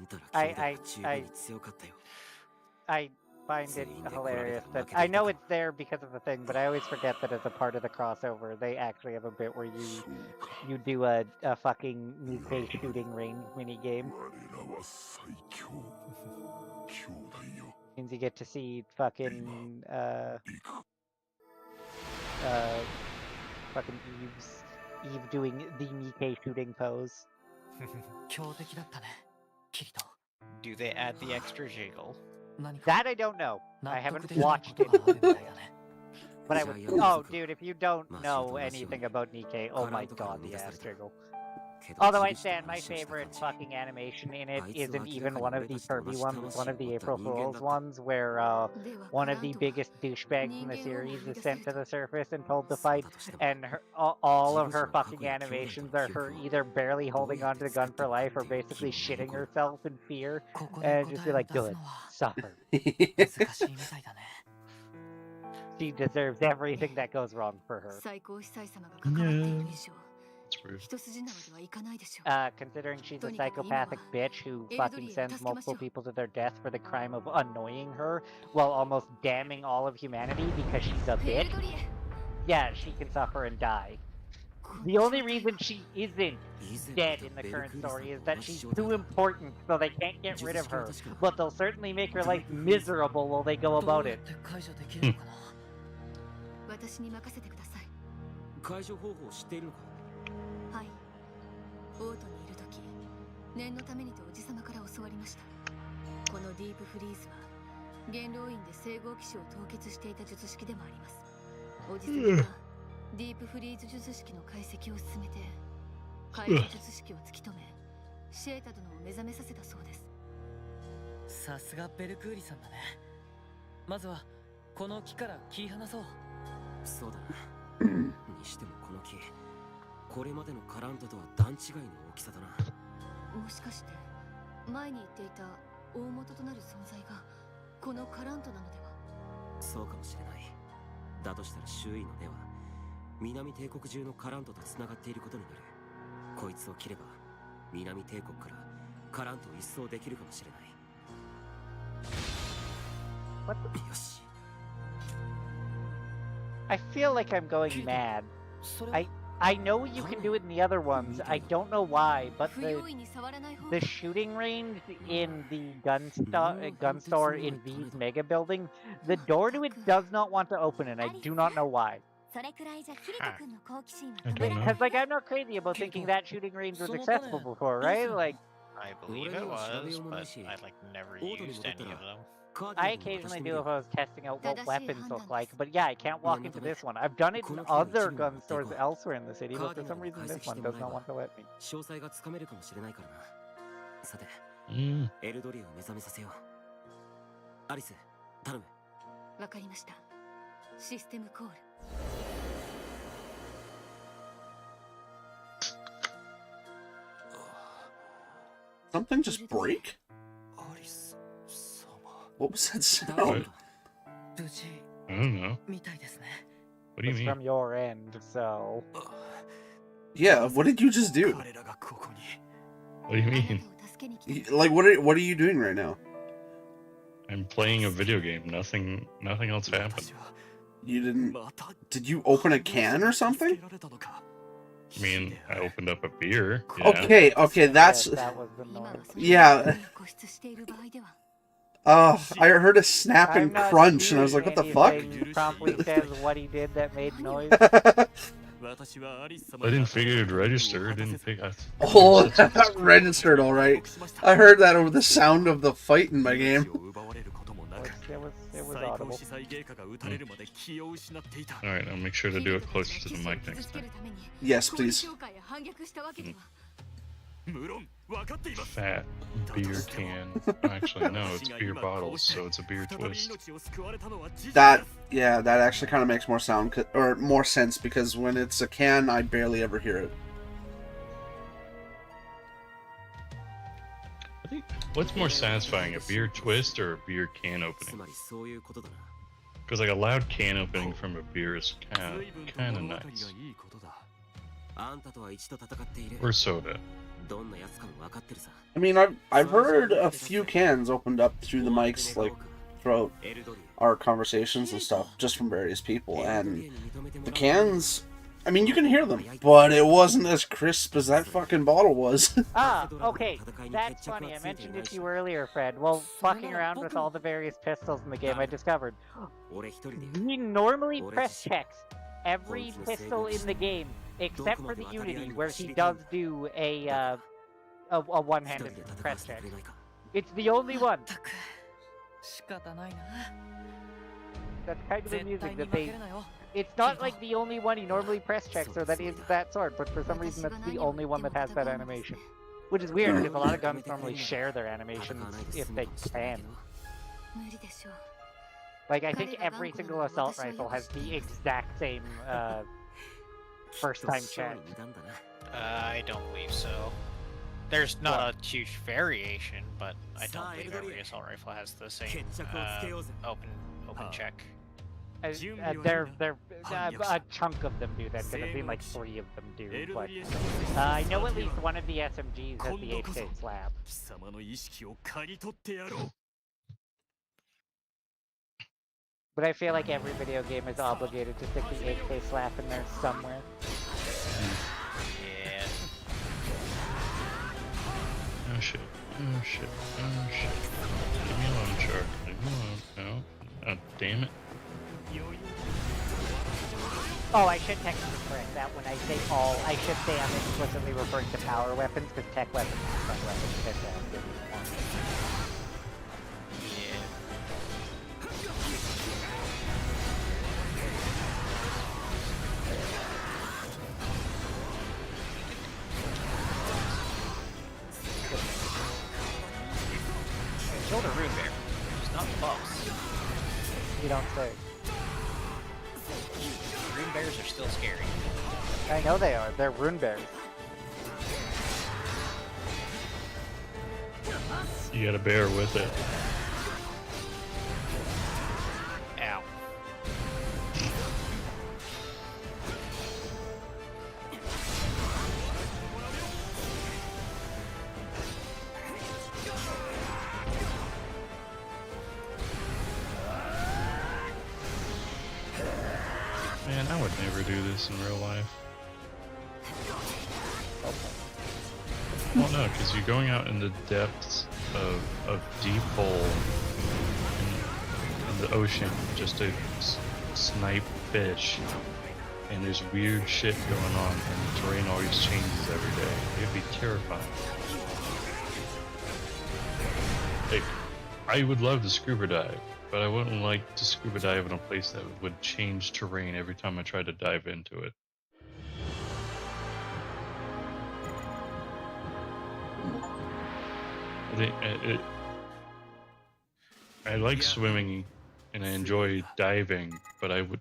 I find it hilarious that I know it's there because of the thing, but I always forget that as a part of the crossover, they actually have a bit where そうか。 you do a fucking Nikkei shooting range mini game. 我らは最強。兄弟よ。 Means you get to see fucking 行く。 fucking Eve doing the Nikkei shooting pose. 強敵だったね、キリト。 Do they add the extra jiggle? 何か That I don't know. I 納得 haven't できない watched こと it. があるみたいだね。 But I would. Oh, dude, if you don't know anything about Nikkei, oh my god, the ass jiggle. Although I stand, my favorite fucking animation in it isn't even one of the Kirby ones, it's one of the April Fool's ones, where one of the biggest douchebags in the series is sent to the surface and told to fight, and all of her fucking animations are her either barely holding onto the gun for life or basically shitting herself in fear, ここで and 答 just え be を like, 出す good, のは suffer. 難しいみたいだね。 She deserves everything that goes wrong for her. 最高司祭様が関わっている以上、 It's rude. 一筋縄ではいかないでしょう。 Considering she's a psychopathic bitch who fucking sends multiple people to their death for the crime of annoying her while almost damning all of humanity because she's a エ bitch, ルドリエ、 yeah, she can suffer and die. The only reason she isn't dead in the current story is that she's too important, so they can't get rid of her. But they'll certainly make her life miserable while they go どう about や it. って解除できるのかな。私に任せてください。解除方法を知っているのか。はい。オートにいるとき、念のためにとおじさまから教わりました。このディープフリーズは、元老院で整合機種を凍結していた術式でもあります。おじさまがディープフリーズ術式の解析を進めて、怪物術式を突き止めシエタ殿を目覚めさせたそうです。さすがベルクーリさんだね。まずはこの木から切り離そう。そうだな。にしてもこの木、これまでのカラントとは段違いの大きさだな。もしかして前に言っていた大元となる存在がこのカラントなのでは。そうかもしれない。だとしたら周囲の根は南帝国中のカラントと繋がっていることになる。こいつを切れば南帝国からカラントを一掃できるかもしれない。よし。 I feel like I'm going mad. それは I know you can do it in the other ones. I don't know why, but 不用意に触らない方 the shooting range in the gun store in these mega buildings, the door to it does not want to open, and I do not know why. それくらいじゃキリト君の好奇心は I 止め don't られ know. Because like I'm not crazy about thinking that shooting range was accessible before, right? Like I believe it was, but I like never used any of them. I occasionally do if I was testing out what weapons look like, but yeah, I can't walk into this one. I've done it in other gun stores elsewhere in the city, but for some reason this one does not want to let me. 詳細がつかめるかもしれないからな。さて、Mm. エルドリアを目覚めさせよう。アリス、頼む。わかりました。システムコール。 Something just break? アリス様。 What was that 大丈夫 sound? だ。無事 I don't know. みたいですね。 What do you It's mean? from your end, so Yeah, what did you just do? 彼らがここに。 What do you あな mean? たを助けに来た。 Like, what are you doing right now? I'm playing a video game. Nothing else happened. 私は You didn't. また Did you open a can or something? 助けられたのか。 I mean, I opened up a beer. Yeah. Okay, okay, that's. yes, that was the 今は noise. それ Yeah. に固執している場合では。 I heard a snap I'm and not crunch, and I was doing like, what the fuck? anything promptly says what he did that made noise. I didn't figure it'd register. It didn't think I. Oh, that registered alright. I heard that over the sound of the fight in my game. It was audible. Alright, I'll make sure to do it closer to the mic next time. Yes, please. Fat beer can. Actually, no, it's beer bottles, so it's a beer twist. That actually kind of makes more more sense, because when it's a can, I barely ever hear it. I think what's more satisfying, a beer twist or a beer can つ opening? まりそういうことだな。 Because like a loud can opening from a beer is kind of nice. あんたとは一度戦っている。 Or soda. どんなやつかも分かってるさ。 I mean, I've heard a few cans opened up through the mics, like, throughout エルドリ our conversations and stuff, just from various people, and the cans, I mean, you can hear them, but it wasn't as crisp as that fucking bottle was. Ah, okay, that's funny. I mentioned it to you earlier, Fred. Well, fucking around with all the various pistols in the game, I discovered 俺一人でやる。 he normally press checks every pistol in the game, except for the Unity, where he does do a one-handed 一人で戦わ press せて check. くれないか。 It's the only one. たく仕方ないな。 That's kind of 絶 amusing 対に that 負け they. るなよ。 It's not like the only one he normally press checks, or that is that sword, but for some reason that's the only one that has that animation. Which is weird, because a lot of guns normally share their animations if they can. 無理でしょう。 Like, I think every single assault rifle has the exact same first time 勝 check. 利になんだな。 I don't believe so. There's not a huge variation, but I don't believe every assault rifle has the same open check. A chunk of them do that, because I've seen like 3 of them do, but I know at least one of the SMGs has the 8K slab. 貴様の意識を嗅ぎ取ってやろう。 But I feel like every video game is obligated to stick the 8K slap in there somewhere. Yeah. Oh shit. Oh shit. Oh shit. Leave me alone, Shark. Leave me alone. No. Oh, damn it. Oh, I should technically correct that. When I say all, I should say I'm explicitly referring to power weapons, because tech weapons and stun weapons tend to have different ones. Yeah. bear. It's not the boss. You don't say. Rune bears are still scary. I know they are. They're rune bears. You gotta bear with it. Ow. Man, I would never do this in real life. Well, no, because you're going out in the depths of deep hole in the ocean just to snipe fish, and there's weird shit going on, and the terrain always changes every day. It'd be terrifying. Like, I would love to scuba dive, but I wouldn't like to scuba dive in a place that would change terrain every time I tried to dive into it. I like swimming and I enjoy diving, but I would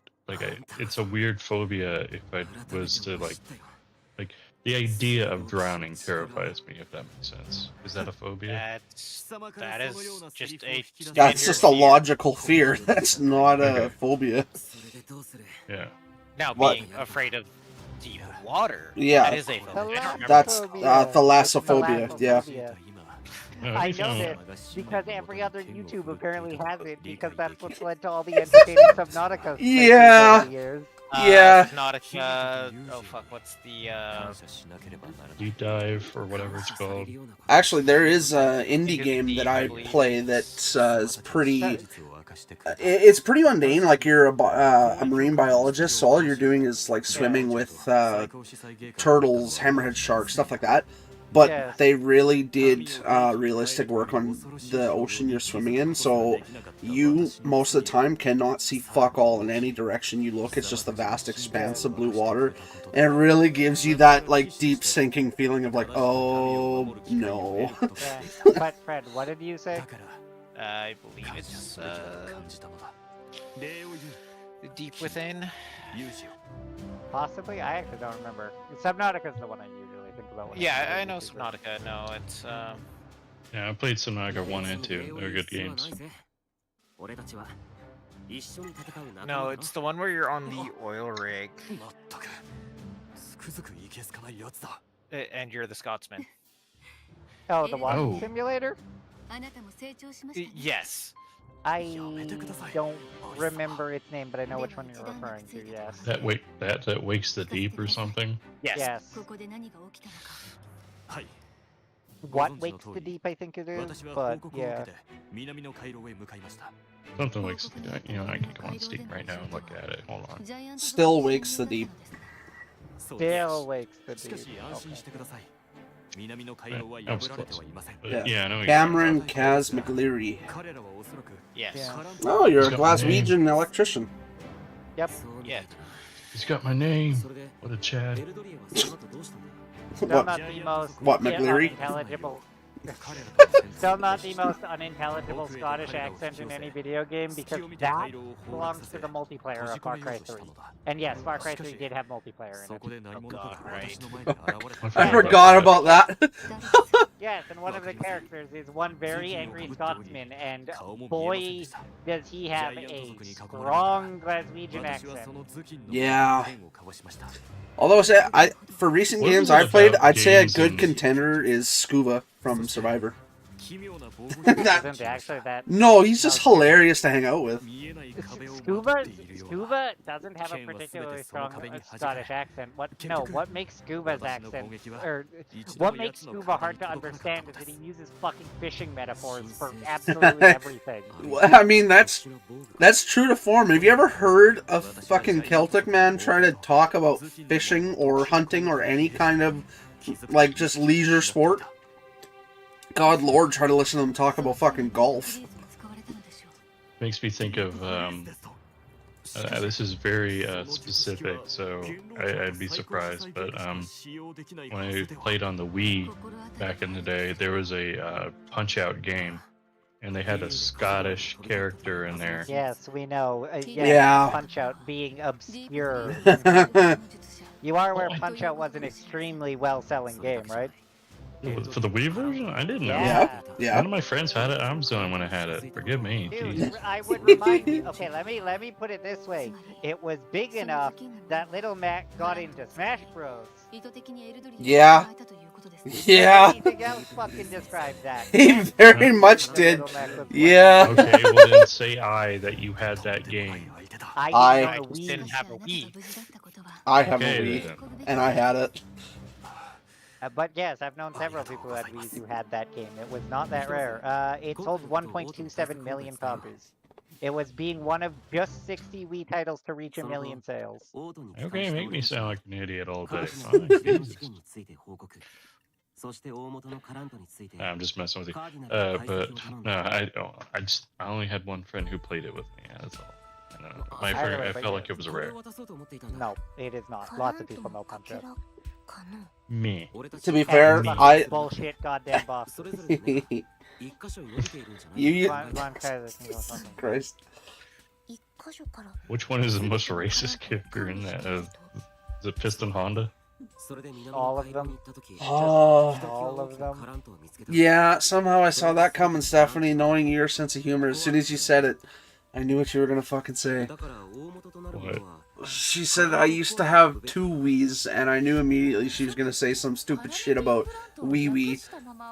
it's a weird phobia if I was to like the idea of drowning terrifies me, if that makes sense. Is that a phobia? That is just a That's just a standard fear. logical fear. That's not a phobia. Yeah. Now, What? being afraid of deep water, Yeah. that is a phobia. I don't remember That's Thalassophobia. thalassophobia, yeah. Thalassophobia. No, I he's know not- this because every other YouTube apparently has it because that's what's led to all the entertaining Subnautica Yeah. over the years. Yeah. Subnautica. Oh fuck, what's the Deep dive or whatever it's called. Actually, there is an indie game that I play that is pretty. It's pretty mundane. Like you're a marine biologist, so all you're doing is like swimming with turtles, hammerhead sharks, stuff like that. But Yes. they really did realistic work on the ocean you're swimming in, so you most of the time cannot see fuck all in any direction you look. It's just the vast expanse of blue water, and it really gives you that like deep sinking feeling of like, oh no. Yeah. But Fred, what did you say? I believe it's Deep Within. Possibly? I actually don't remember. Subnautica's the one I usually think about. When Yeah, I I know Subnautica. No, it's Yeah, I played Subnautica 1 and 2. They're good games. no, it's the one where you're on the oil rig and you're the Scotsman. Oh, the walking Oh. simulator? Yes. I don't remember its name, but I know which one you're referring to, yes. That wakes the deep or something. Yes. Yes. What wakes the deep, I think it is, but yeah. Something wakes the deep. You know, I can go on Steam right now and look at it. Hold on. Still wakes the deep. Still wakes the deep. That was close. But Yeah. yeah, I know. Cameron Kaz McLeary. Yes. Yeah. Oh, you're He's a got my name. Glaswegian electrician. Yep. Yeah. He's got my name. What a Chad. Still What? not the most What, McLeary? unintelligible. Still not the most unintelligible Scottish accent in any video game because that belongs to the multiplayer of Far Cry 3. And yes, Far Cry 3 did have multiplayer in it. Oh god, right. I forgot about that. Yes, and one of the characters is one very angry Scotsman, and boy, does he have a strong Glaswegian accent. Yeah. Although for recent What games is it I've played, about I'd say a games good and- contender is Scuba from Survivor. Isn't actually that No, he's just hilarious to hang out with. Scuba doesn't have a particularly strong Scottish accent. What makes Scuba's accent, or what makes Scuba hard to understand is that he uses fucking fishing metaphors for absolutely everything. I mean, that's true to form. Have you ever heard a fucking Celtic man try to talk about fishing or hunting or any kind of like just leisure sport? God Lord, try to listen to them talk about fucking golf. Makes me think of this is very specific, so I'd be surprised. But when I played on the Wii back in the day, there was a Punch-Out game, and they had a Scottish character in there. Yes, we know. Yeah. Punch-Out being obscure. You are aware Punch-Out was an extremely well-selling game, right? For the Wii version? I didn't know. Yeah. Yeah. One of my friends had it. I'm the only one who had it. Forgive me. Dude, Jesus. I would remind you. Okay, let me put it this way. It was big enough that Little Mac got into Smash Bros. Yeah. Yeah. Anything else fucking describe that? He very much did. Little Mac was Yeah. Okay, well then say that you had that game. I didn't have a Wii. I have a Okay, Wii, then. and I had it. But yes, I've known several people who had Wiis who had that game. It was not that rare. It sold 1.27 million copies. It was being one of just 60 Wii titles to reach 1 million sales. Okay, make me sound like an idiot all day. Fine, Jesus. I'm just messing with you. But no, I only had one friend who played it with me. That's all. I don't know. My friend, I felt like it was rare. No, it is not. Lots of people know Punch-Out. Me. To be fair, I bullshit goddamn boss. you Ron Kaiser can go fucking. Christ. Which one is the most racist character in that? Is it Piston Honda? All of them. Oh. All of them. Yeah, somehow I saw that coming, Stephanie, knowing your sense of humor. As soon as you said it, I knew what you were gonna fucking say. What? She said I used to have 2 Wiis, and I knew immediately she was gonna say some stupid shit about Wee Wee,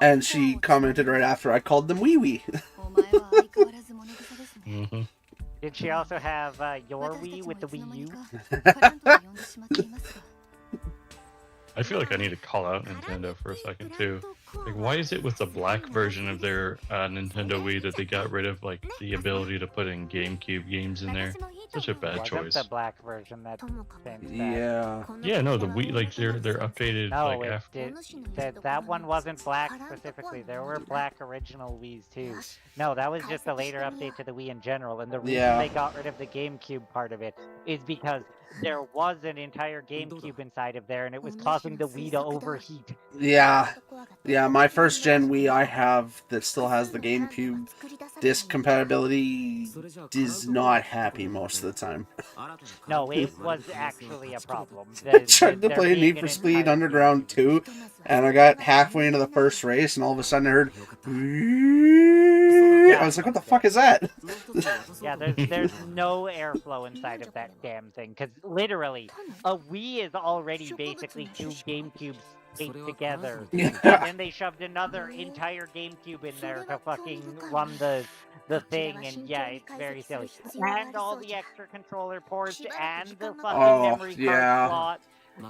and she commented right after I called them Wee Wee. Mm-hmm. Did she also have your Wii with the Wii U? I feel like I need to call out Nintendo for a second too. Like, why is it with the black version of their Nintendo Wii that they got rid of like the ability to put in GameCube games in there? Such a bad choice. The black version that changed that. Yeah. Yeah, no, the Wii, like they're updated No, like after. that one wasn't black specifically. There were black original Wiis too. No, that was just a later update to the Wii in general. And the reason they got rid of the GameCube part of it is because there was an entire GameCube inside of there, and it was causing the Wii to overheat. Yeah. Yeah, my first gen Wii I have that still has the GameCube disc compatibility is not happy most of the time. No, it was actually a problem. I tried to play Need for Speed Underground 2, and I got halfway into the first race, and all of a sudden I heard... I was like, what the fuck is that? Yeah, there's no airflow inside of that damn thing, because literally, a Wii is already basically 2 GameCubes taped together. Yeah. And then they shoved another entire GameCube in there to fucking run the thing, and yeah, it's very silly. And all the extra controller ports, and the fucking memory card slot.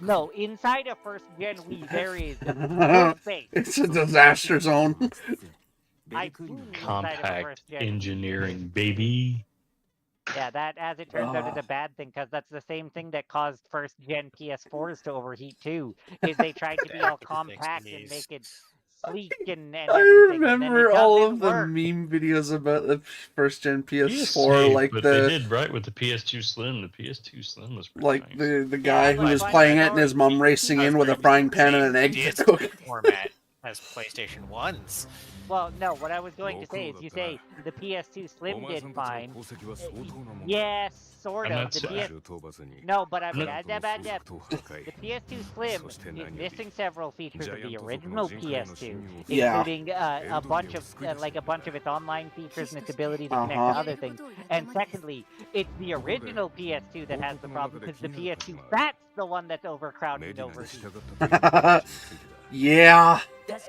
No, inside a first-gen Wii, there is no space. It's a disaster zone. Compact engineering, baby. Yeah, that, as it turns out, is a bad thing, because that's the same thing that caused first-gen PS4s to overheat, too, is they tried to be all compact and make it sleek and everything. I remember and all of the meme videos about the first-gen PS4, like but the... they did right with the PS2 Slim. The PS2 Slim was pretty Like, nice. the guy who was playing it and his mum racing in with a frying pan and an egg to cook. Format as PlayStation 1's. Well, no, what I was going to say is you say the PS2 Slim did fine. Yes, sort of. No, but I mean, the PS2 Slim is missing several features of the original PS2, including a bunch of its online features and its ability to connect to other things. And secondly, it's the original PS2 that has the problem, because the PS2, that's the one that's overcrowded and overheated. Yeah.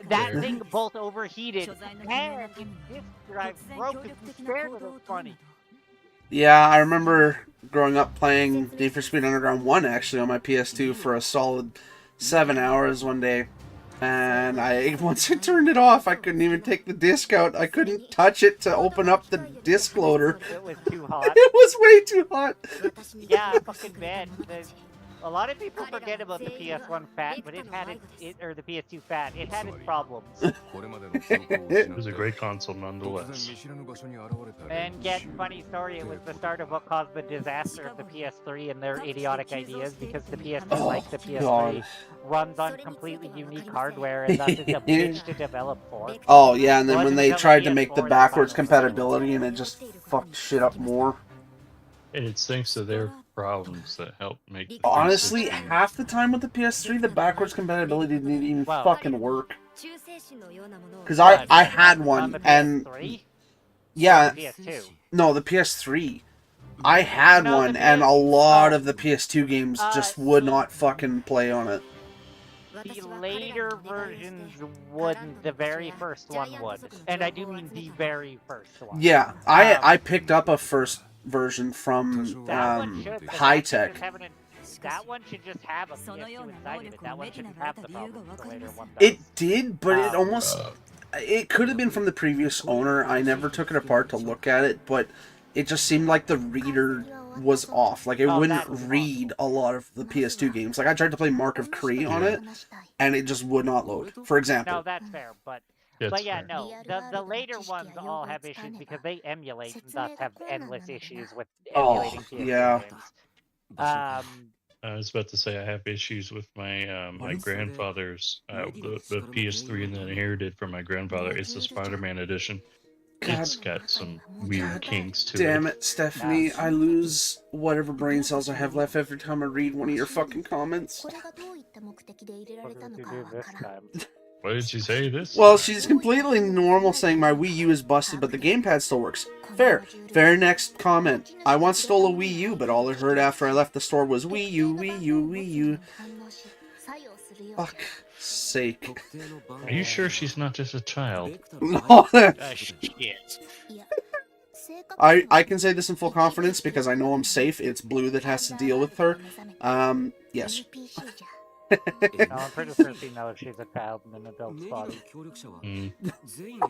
That thing both overheated and its disk drive broke. It's scared it was funny. Yeah, I remember growing up playing Need for Speed Underground 1 actually on my PS2 for a solid 7 hours one day. And once I turned it off, I couldn't even take the disc out. I couldn't touch it to open up the disc loader. It was too hot. It was way too hot. Yeah, fucking bad. A lot of people forget about the PS1 fat, but it had or the PS2 fat. It had its problems. It was a great console nonetheless. And get funny story, it was the start of what caused the disaster of the PS3 and their idiotic ideas, because the PS2, like the PS3, runs on completely unique hardware and thus is a bitch to develop for. Oh yeah, and then when Wasn't they until tried to PS4 make the they backwards finally compatibility, and it just fucked shit up more. It's thanks to their problems that helped make the Honestly, 360. half the time with the PS3, the backwards compatibility didn't even Wow. fucking work. Because What? I had On one, the and PS3? yeah, The PS2. no, the PS3. I had No, the one, and a PS lot of the PS2 games just would see- not fucking play on it. The later versions wouldn't. The very first one would, and I do mean the very first one. Yeah, I picked up a first version from That one should. but High that should Tech. just have that one should just have a PS2 inside of it. That one shouldn't have the problems the later one does. It did, but it almost... It could have been from the previous owner. I never took it apart to look at it, but it just seemed like the reader was off. Like, it wouldn't read a lot of the PS2 games. Like, I tried to play Mark of Kree on it, and it just would not load, for example. No, that's fair, but yeah, no, the later ones all have issues because they emulate and thus have endless issues with emulating PS2 yeah. games. I was about to say I have issues with my my grandfather's the PS3 and then inherited from my grandfather. It's the Spider-Man edition. It's got some weird kinks to it. Damn it, Stephanie. I lose whatever brain cells I have left every time I read one of your fucking comments. What did you do this time? What did she say this? Well, she's completely normal saying my Wii U is busted, but the gamepad still works. Fair. Very next comment. I once stole a Wii U, but all I heard after I left the store was Wii U, Wii U, Wii U. Fuck sake. Are you sure she's not just a child? No. Shit. I can say this in full confidence because I know I'm safe. It's Blue that has to deal with her. Yes. No, I'm pretty sure she knows she's a child in an adult's body.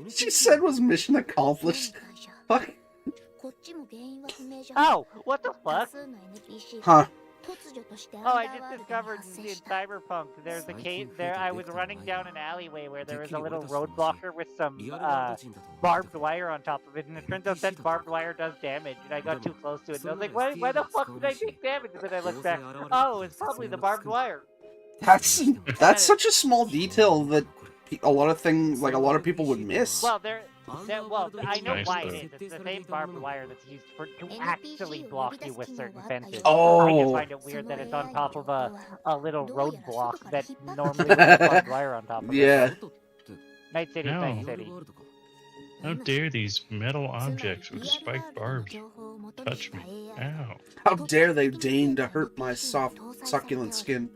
She said was mission accomplished. Fuck. Oh, what the fuck? Huh. Oh, I just discovered in Cyberpunk there's a case there. I was running down an alleyway where there was a little roadblocker with some barbed wire on top of it, and it turns out that barbed wire does damage. And I got too close to it, and I was like, "Why the fuck did I take damage?" And then I looked back. Oh, it's probably the barbed wire. That's such a small detail that a lot of people would miss. Well, I know why it is. It's the same barbed wire that's used to actually block you with certain fences. Oh. I just find it weird that it's on top of a little roadblock that normally would have barbed wire on top of it. Yeah. Night City, No. Night City. How dare these metal objects with spiked barbs touch me? Ow. How dare they deign to hurt my soft, succulent skin?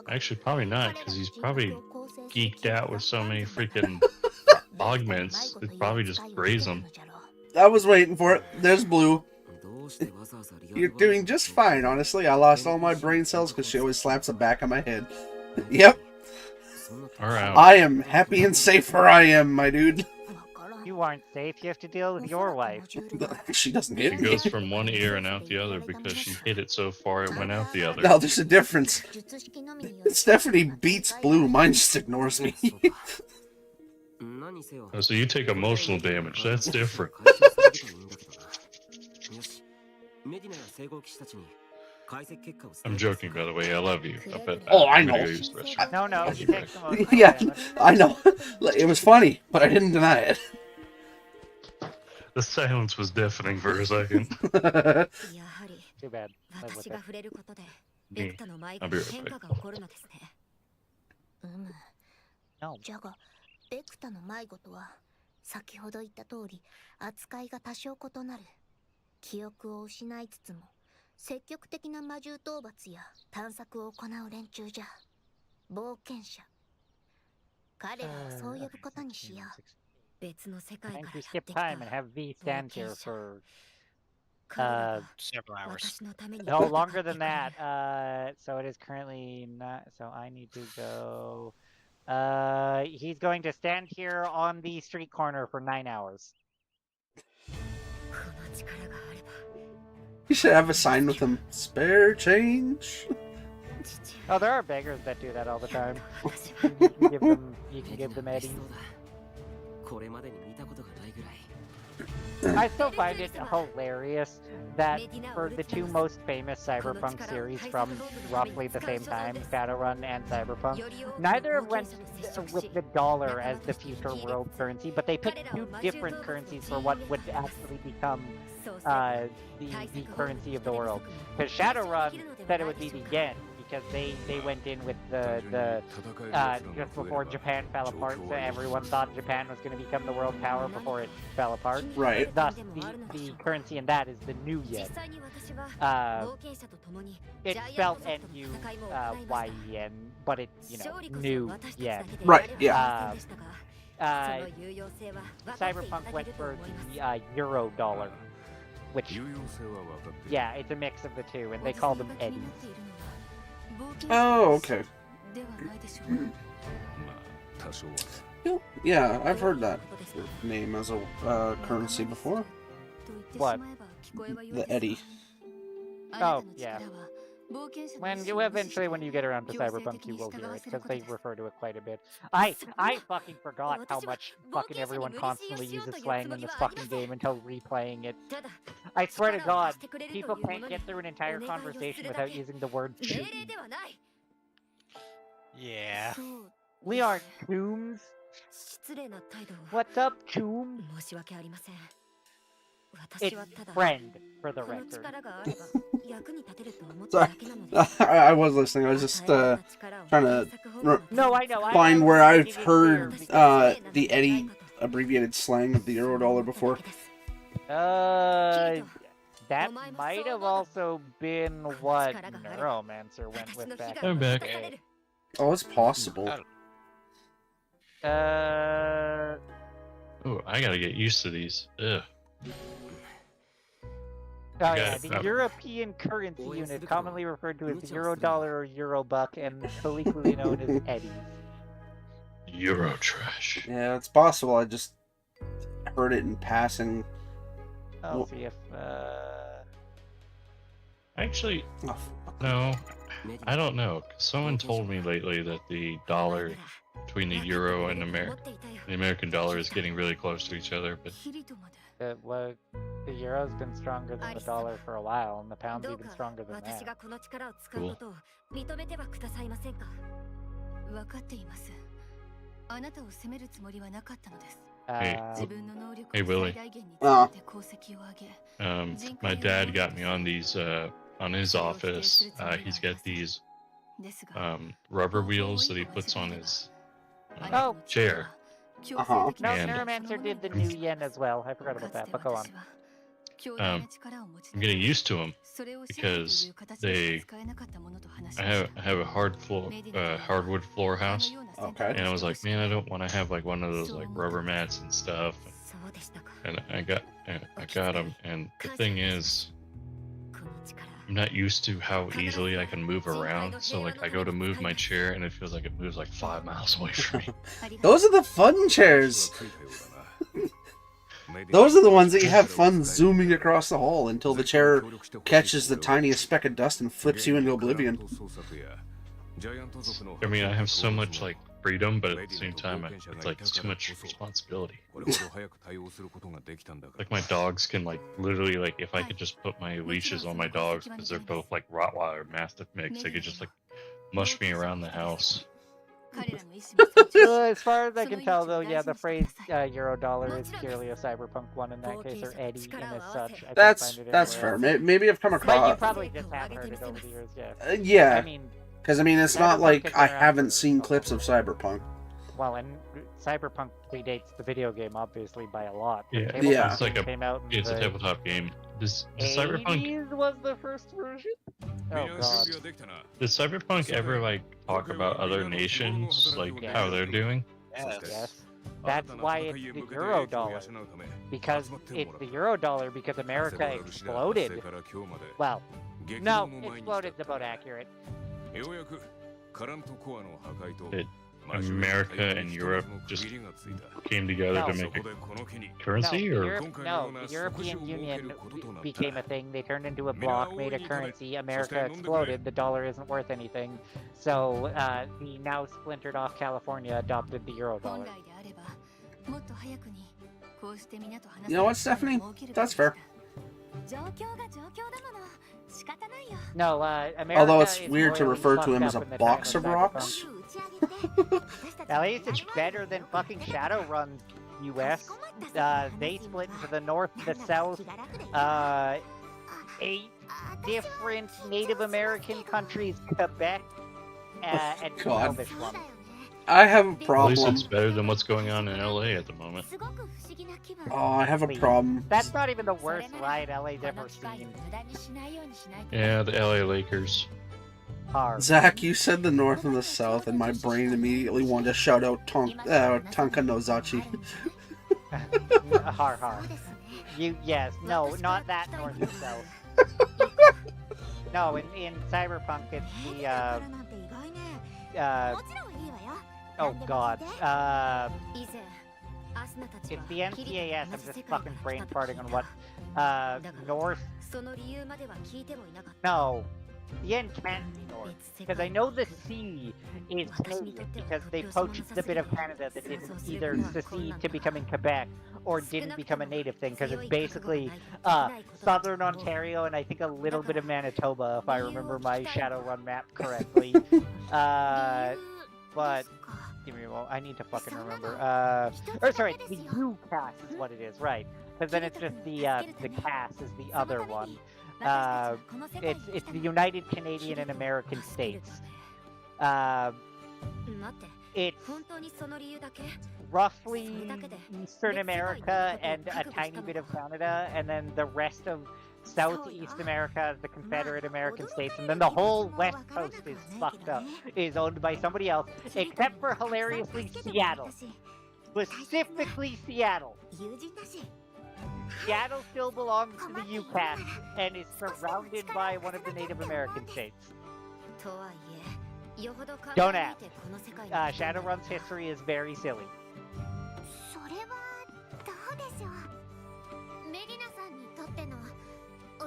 Actually, probably not, because he's probably geeked out with so many freaking augments. It'd probably just graze him. I was waiting for it. There's Blue. You're doing just fine, honestly. I lost all my brain cells because she always slaps the back of my head. Yep. Alright. I am happy and safe where I am, my dude. You aren't safe. You have to deal with your wife. She doesn't She hit me. goes from one ear and out the other because she hit it so far it went out the other. No, there's a difference. Stephanie beats Blue. Mine just ignores me. Oh, so you take emotional damage. That's different. I'm joking, by the way. I love you. Oh, I I'm gonna know. go use the restroom. No, she takes the most Yeah, damage. I know. It was funny, but I didn't deny it. The silence was deafening for a second. Too bad. Live with it. Me. I'll be right back. No. じゃがベクタの迷子とは先ほど言った通り扱いが多少異なる。記憶を失いつつも積極的な魔獣討伐や探索を行う連中じゃ。冒険者。彼らをそう呼ぶことにしよう。別の世界から Time や to って skip きた time and have V stand here for Several hours. 私のために no longer than that. So it is currently not. So I need to go. He's going to stand here on the street corner for 9 hours. この力があれば You should have a sign with him. Spare change. Oh, there are beggars that do that all the time. 私は You can give them Eddie. これまでに見たことがないぐらい I still find it hilarious that for the two most famous Cyberpunk series from roughly the same time, Shadowrun and Cyberpunk, neither went with the dollar as the future world currency, but they picked two different currencies for what would actually become the currency of the world. Because Shadowrun said it would be the yen, because they went in with the just before Japan fell apart, so everyone thought Japan was going to become the world power before it fell apart. Right. Thus, the currency in that is the new yen. It's spelled N-U-Y-E-N, but it's, new yen. Right, yeah. Cyberpunk went for the euro dollar, which, yeah, it's a mix of the two, and they call them eddies. Oh, okay. Yeah, I've heard that name as a currency before. What? The eddy. Oh, yeah. When you get around to Cyberpunk, you will hear it, because they refer to it quite a bit. I fucking forgot how much fucking everyone constantly uses slang in this fucking game until replaying it. I swear to God, people can't get through an entire conversation without using the word tomb. Yeah. We are tombs? What's up, tomb? It's friend, for the record. Sorry. I was listening. I was just trying to No, I know. find where I've heard the eddy abbreviated slang of the Eurodollar before. That might have also been what Neuromancer went with back I'm in the back. day. Oh, it's possible. Oh, I gotta get used to these. Ugh. Oh yeah, the European currency unit, commonly referred to as the Eurodollar or Eurobuck, and colloquially known as eddies. Euro trash. Yeah, it's possible. I just heard it in passing. I'll see if Actually, Oh, no. I don't know. Someone told me lately that the dollar between the euro and the American dollar is getting really close to each other, but the euro's been stronger than the dollar for a while, and the pound's even stronger than that. cool. 分かっています。あなたを責めるつもりはなかったのです。 Hey, 自分の能力 hey を Willie. 最大限に使って功績を上げ、 My dad got me on these on his office. He's got these ですが、 rubber wheels that he puts on his Oh. chair. Uh-huh. No, And- Neuromancer did the new yen as well. I forgot about that, but go on. I'm getting used to them because I have a hardwood floor house, Okay. and I was like, man, I don't want to have like one of those like rubber mats and stuff. And I got them, and the thing is, I'm not used to how easily I can move around. So like, I go to move my chair, and it feels like it moves like 5 miles away from me. Those are the fun chairs. Those are the ones that you have fun zooming across the hall until the chair catches the tiniest speck of dust and flips you into oblivion. I mean, I have so much like freedom, but at the same time, it's like it's too much responsibility. Like my dogs can like literally like if I could just put my leashes on my dogs because they're both like Rottweiler Mastiff mix, they could just like mush me around the house. As far as I can tell, though, yeah, the phrase Eurodollar is purely a cyberpunk one in that case, or Eddie, and as such. I can't find it That's anywhere fair. else. Maybe I've come But you across. probably just have heard it over the years, yeah. Yeah, I mean, because it's not Cyberpunk like has I been around haven't for seen a clips of Cyberpunk. well, and Cyberpunk predates the video game, obviously, by a lot. The Yeah, tabletop Yeah. it's like game a came out in it's a the tabletop game. Does Cyberpunk 80s was the first version? Oh, God. does Cyberpunk ever like talk about other nations like how they're doing? Yes. That's why it's the Eurodollar. Because it's the Eurodollar because America exploded. Well, no, exploded's about accurate. America and Europe just came together to make a currency, no, or the European Union became a thing. They turned into a bloc, made a currency. America exploded. The dollar isn't worth anything. So the now splintered off California adopted the euro dollar. You know what, Stephanie? That's fair. No, America. Although it's is weird to royally refer to fucked him as up a in the box time of rocks. At least it's better than fucking Shadowrun US. They split into the north, the south, 8 different Native American countries, Quebec, and God. Elvish one. I have a at least problem. it's better than what's going on in LA at the moment. Oh, I have a problem. That's not even the worst ride LA's ever seen. Yeah, the LA Lakers. Hard. Zach, you said the north and the south, and my brain immediately wanted to shout out Tonka Nozachi. Har har. Yes, no, not that north and south. No, in Cyberpunk it's the oh god. It's the NCAS, I'm just fucking brain farting on what north. No. The end can't be north. Because I know the sea is Canadian because they poached the bit of Canada that didn't either secede to becoming Quebec or didn't become a native thing, because it's basically southern Ontario and I think a little bit of Manitoba, if I remember my Shadowrun map correctly. But give me a moment, I need to fucking remember. Or sorry, the UCAS is what it is, right? Because then it's just the CAS is the other one. It's the United Canadian and American States. It's roughly Eastern America and a tiny bit of Canada, and then the rest of Southeast America is the Confederate American States, and then the whole West Coast is fucked up, is owned by somebody else, except for hilariously Seattle. Specifically Seattle. Seattle still belongs to the UCAS and is surrounded by one of the Native American states. Don't ask. Shadowrun's history is very silly.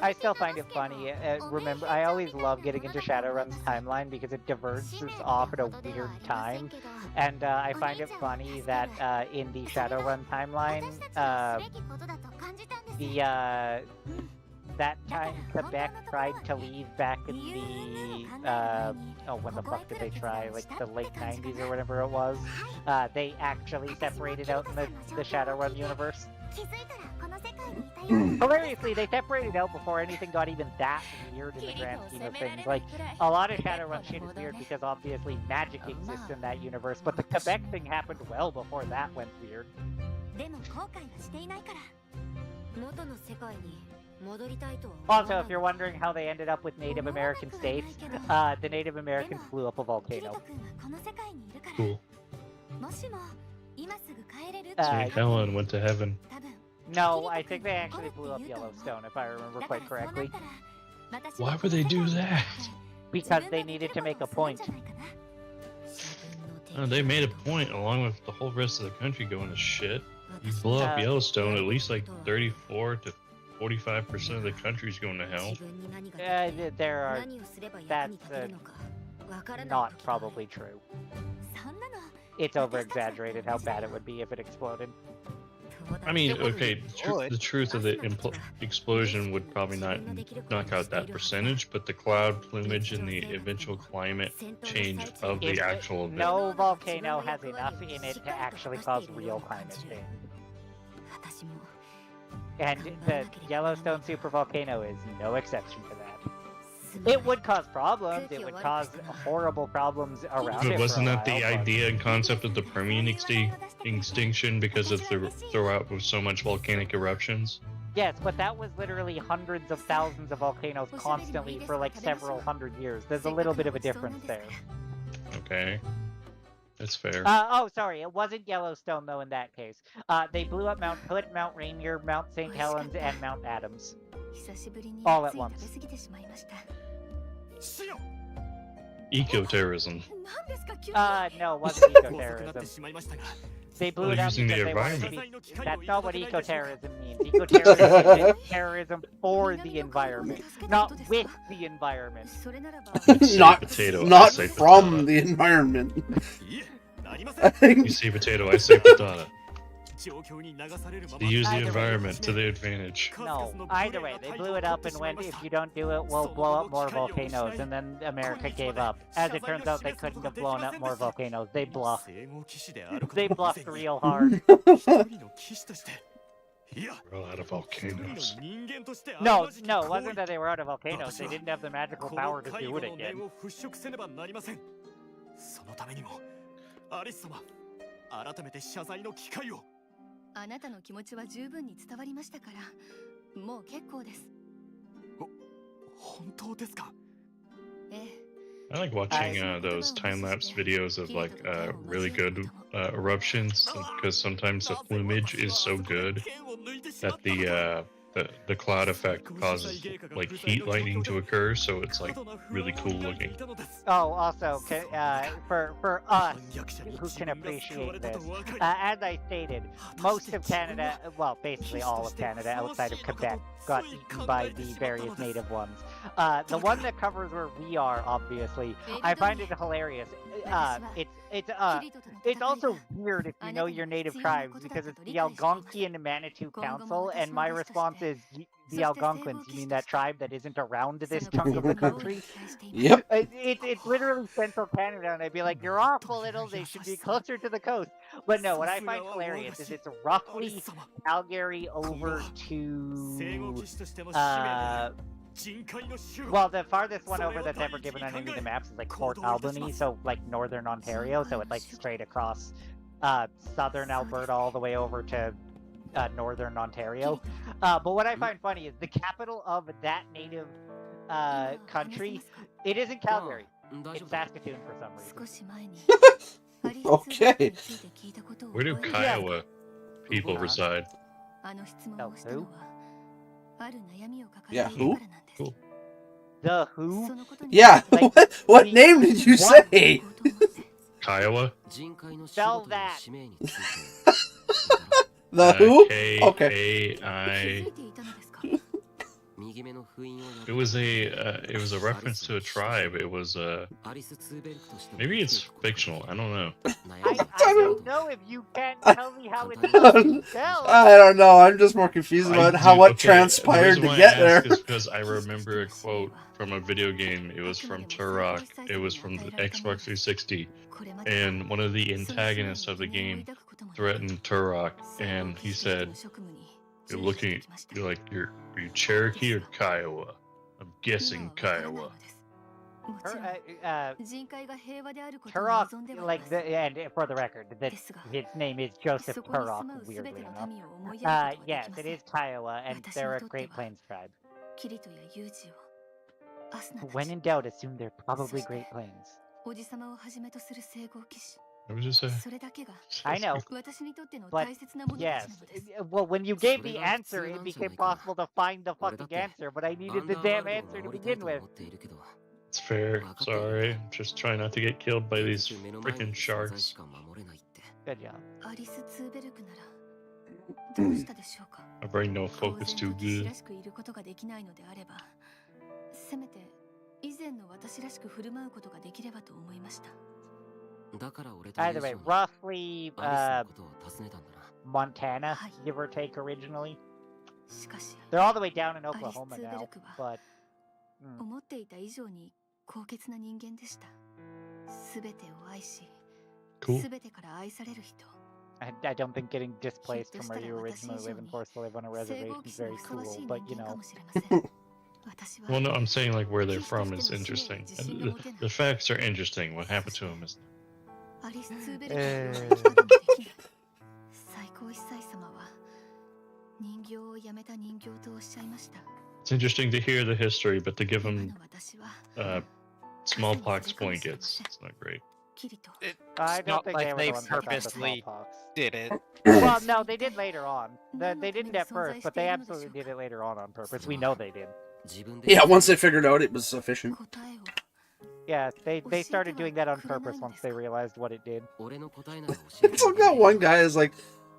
I still find it funny. Remember, I always love getting into Shadowrun's timeline because it diverges off at a weird time. And I find it funny that in the Shadowrun timeline, that time Quebec tried to leave back in the, when the fuck did they try? Like the late 90s or whatever it was. They actually separated out in the Shadowrun universe. Hilariously, they separated out before anything got even that weird in the grand scheme of things. Like, a lot of Shadowrun shit is weird because obviously magic exists in that universe, but the Quebec thing happened well before that went weird. Also, if you're wondering how they ended up with Native American states, the Native Americans blew up a volcano. Cool. Uh, Helen went to heaven. No, I think they actually blew up Yellowstone, if I remember quite correctly. Why would they do that? Because they needed to make a point. They made a point along with the whole rest of the country going to shit. You blow up Yellowstone, at least like 34 to 45% of the country's going to hell. There are... That's not probably true. It's over-exaggerated how bad it would be if it exploded. I mean, okay, the truth of the explosion would probably not knock out that percentage, but the cloud plumage and the eventual climate change of the actual event. No volcano has enough in it to actually cause real climate change. And the Yellowstone supervolcano is no exception to that. It would cause problems, it would cause horrible problems around it. But wasn't that the but... idea and concept of the Permian extinction because of the throughout with so much volcanic eruptions? Yes, but that was literally hundreds of thousands of volcanoes constantly for like several hundred years. There's a little bit of a difference there. Okay. That's fair. Oh, sorry, it wasn't Yellowstone though in that case. They blew up Mount Hood, Mount Rainier, Mount St. Helens, and Mount Adams. All at once. eco-terrorism. No, it wasn't eco-terrorism. They blew it up using the because they wanted to environment. be... That's not what eco-terrorism means. Eco-terrorism is terrorism for the environment, not with the environment. not potato, I not say from patata. the environment. You say potato, I say patata. They use the Either way. environment to their advantage. No, either way, they blew it up and went, if you don't do it, we'll blow up more volcanoes, and then America gave up. As it turns out, they couldn't have blown up more volcanoes. They bluffed. They bluffed real hard. We're all out of volcanoes. No, it wasn't that they were out of volcanoes. They didn't have the magical power to do it again. そのためにもアリス様改めて謝罪の機会を。あなたの気持ちは十分に伝わりましたから、もう結構です。本当ですか？ええ。 I like watching those time-lapse videos of like really good eruptions because sometimes the plumage is so good that the cloud effect causes like heat lightning to occur, so it's like really cool looking. Oh, also, for us who can appreciate this, as I stated, most of Canada, well, basically all of Canada outside of Quebec, got eaten by the various native ones. The one that covers where we are, obviously, I find it hilarious. It's also weird if you know your native tribes because it's the Algonquian Manitou Council, and my response is the Algonquins. You mean that tribe that isn't around this chunk of the country? Yep. It's literally central Canada, and I'd be like, you're awful little. They should be closer to the coast. But no, what I find hilarious is it's roughly Calgary over to well, the farthest one over that's ever given on any of the maps is like Port Albany, so like northern Ontario, so it's like straight across southern Alberta all the way over to northern Ontario. But what I find funny is the capital of that native country, it isn't Calgary. It's Saskatoon for some reason. Okay. Where do Kiowa people reside? No, who? Yeah, who? Cool. The who? Yeah, Like, what name did you say? Kiowa? Spell that. The who? K Okay. A I. It was a reference to a tribe. It was maybe it's fictional. I don't know. I don't know if you can't tell me how it's spelled. I don't know. I'm just more confused about what transpired to The reason why get I there. ask is because I remember a quote from a video game. It was from Turok. It was from the Xbox 360, and one of the antagonists of the game threatened Turok, and he said, "You're looking. Are you Cherokee or Kiowa? I'm guessing Kiowa." Turok, like, and for the record, that his name is Joseph Turok, weirdly enough. Yes, it is Kiowa, and they're a Great Plains tribe. When in doubt, assume they're probably Great Plains. It was just a. I know, but yes. Well, when you gave the answer, it became possible to find the fucking answer, but I needed the damn answer to begin with. It's fair. Sorry. I'm just trying not to get killed by these freaking sharks. Good job. My brain don't focus too good. Either way, roughly Montana, give or take, originally. They're all the way down in Oklahoma now, but... 思っていた以上に高潔な人間でした。すべてを愛し、 Cool. すべてから愛される人。 I don't think getting displaced from where you originally live and forced to live on a reservation is very cool, but you know. Well, no, I'm saying like where they're from is interesting. The facts are interesting. What happened to them is. アリス・ツーベルクの生き方もできない。最高司祭様は人形をやめた人形とおっしゃいました。 It's interesting to hear the history, but to give them smallpox blankets, it's not great. I don't Not think like they were they the ones that found the purposely smallpox. did it. Well, no, they did later on. They didn't at first, but they absolutely did it later on purpose. We know they did. Yeah, once they figured out it was sufficient. Yeah, they started doing that on purpose once they realized what it did. It's like that one guy is like,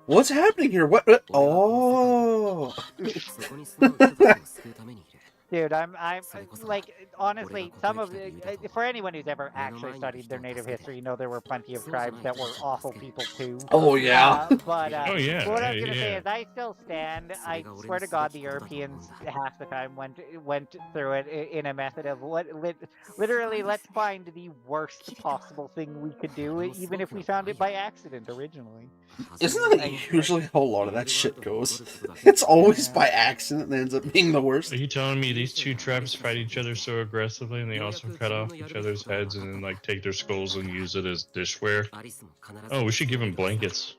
"What's happening here? What? Oh." Dude, I'm like honestly, some of for anyone who's ever actually studied their native history, you know there were plenty of tribes that were awful people too. Oh yeah. But Oh yeah, what I was gonna say yeah. is, I still stand. I swear to God, the Europeans half the time went through it in a method of literally let's find the worst possible thing we could do, even if we found it by accident originally. Isn't that usually how a lot of that shit goes? It's always by accident that ends up being the worst. Are you telling me these two tribes fight each other so aggressively, and they also cut off each other's heads and then like take their skulls and use it as dishware? Oh, we should give them blankets.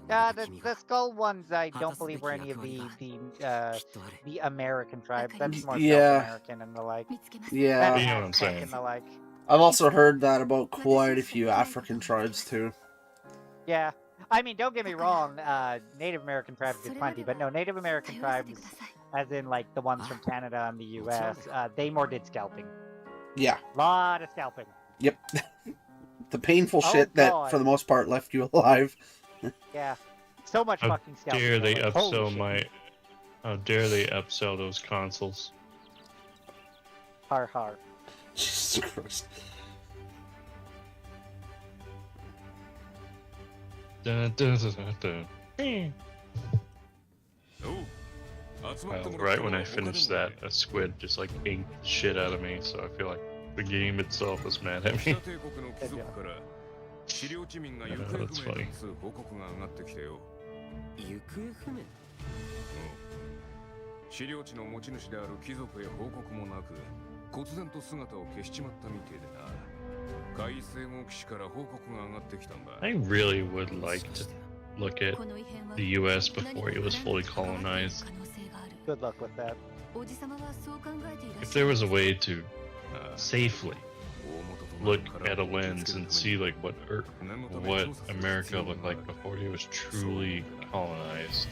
The skull ones, I don't believe were any of the American tribes. That's more Yeah. South American and the like. Yeah. You know what I'm Aztec saying. and the like. I've also heard that about quite a few African tribes too. Yeah. I mean, don't get me wrong, Native American tribes did plenty, but no, Native American tribes, as in like the ones from Canada and the US, they more did scalping. Yeah. Lot of scalping. Yep. The painful Oh, shit that, God. for the most part, left you alive. Yeah. So much How fucking scalping. dare they though, like, holy upsell shit. my? How dare they upsell those consoles? Har har. Jesus Christ. Dun, dun, dun, dun, dun. Well, right when I finished that, a squid just like ate the shit out of me, so I feel like the game itself was mad at me. That's funny. 資料地の持ち主である貴族へ報告もなく、忽然と姿を消しちまったみてえでな。海星号機士から報告が上がってきたんだ。 I really would like to look at the U.S. before it was fully colonized. Good luck with that. If there was a way to safely look at a lens and see like what America looked like before it was truly colonized,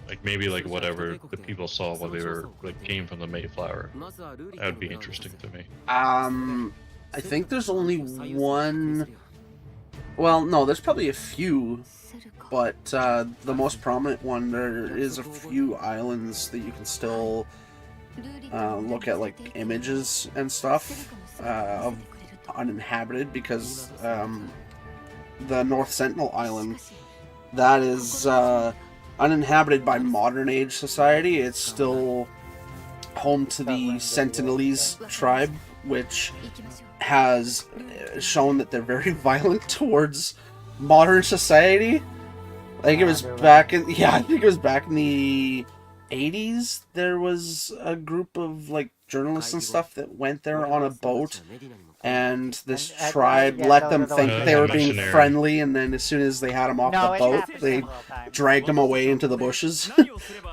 like maybe like whatever the people saw while they were like came from the Mayflower, that would be interesting to me. I think there's only one. Well, no, there's probably a few, but the most prominent one, there is a few islands that you can still look at, like images and stuff of uninhabited, because the North Sentinel Island, that is uninhabited by modern age society. It's still home to the Sentinelese tribe, which has shown that they're very violent towards modern society. I think it was back in, I think it was back in the 80s. There was a group of like journalists and stuff that went there on a boat, and this tribe let them think they were being friendly, and then as soon as they had them off the boat, they dragged them away into the bushes.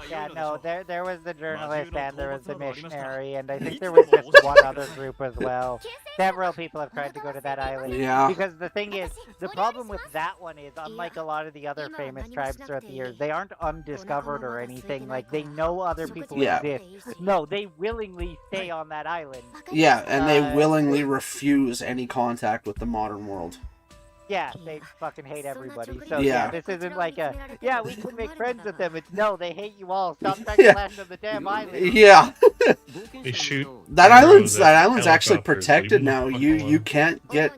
Yeah, no, there was the journalist and there was the missionary, and I think there was just one other group as well. Several people have tried to go to that island. Yeah. Because the thing is, the problem with that one is, unlike a lot of the other famous tribes throughout the years, they aren't undiscovered or anything. Like, they know other people exist. No, they willingly stay on that island. Yeah, and they willingly refuse any contact with the modern world. Yeah, they fucking hate everybody. So yeah, this isn't like a, yeah, we can make friends with them. It's no, they hate you all. Stop trying to land on the damn island. Yeah. They shoot that island's actually protected now. You can't get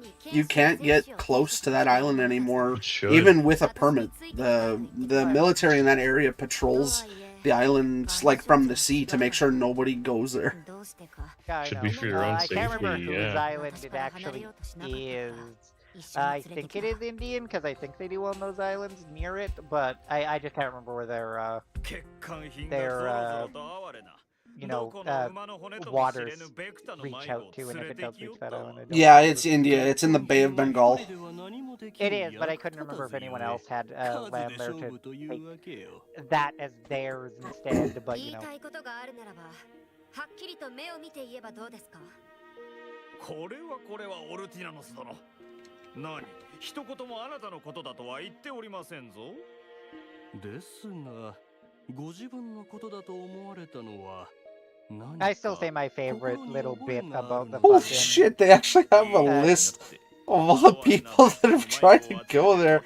close to that island anymore, even with a permit. The military in that area patrols the island like from the sea to make sure nobody goes there. Should be for your own safety. I can't remember whose island it actually is. I think it is Indian, because I think they do own those islands near it, but I just can't remember where their waters reach out to, and if it does reach that island. Yeah, it's India. It's in the Bay of Bengal. It is, but I couldn't remember if anyone else had land there to take that as theirs instead, but you know. 何一言もあなたのことだとは言っておりませんぞ。ですが、ご自分のことだと思われたのは I still say my favorite little bit about the Holy fucking... shit, they actually have a list of all the people that have tried to go there.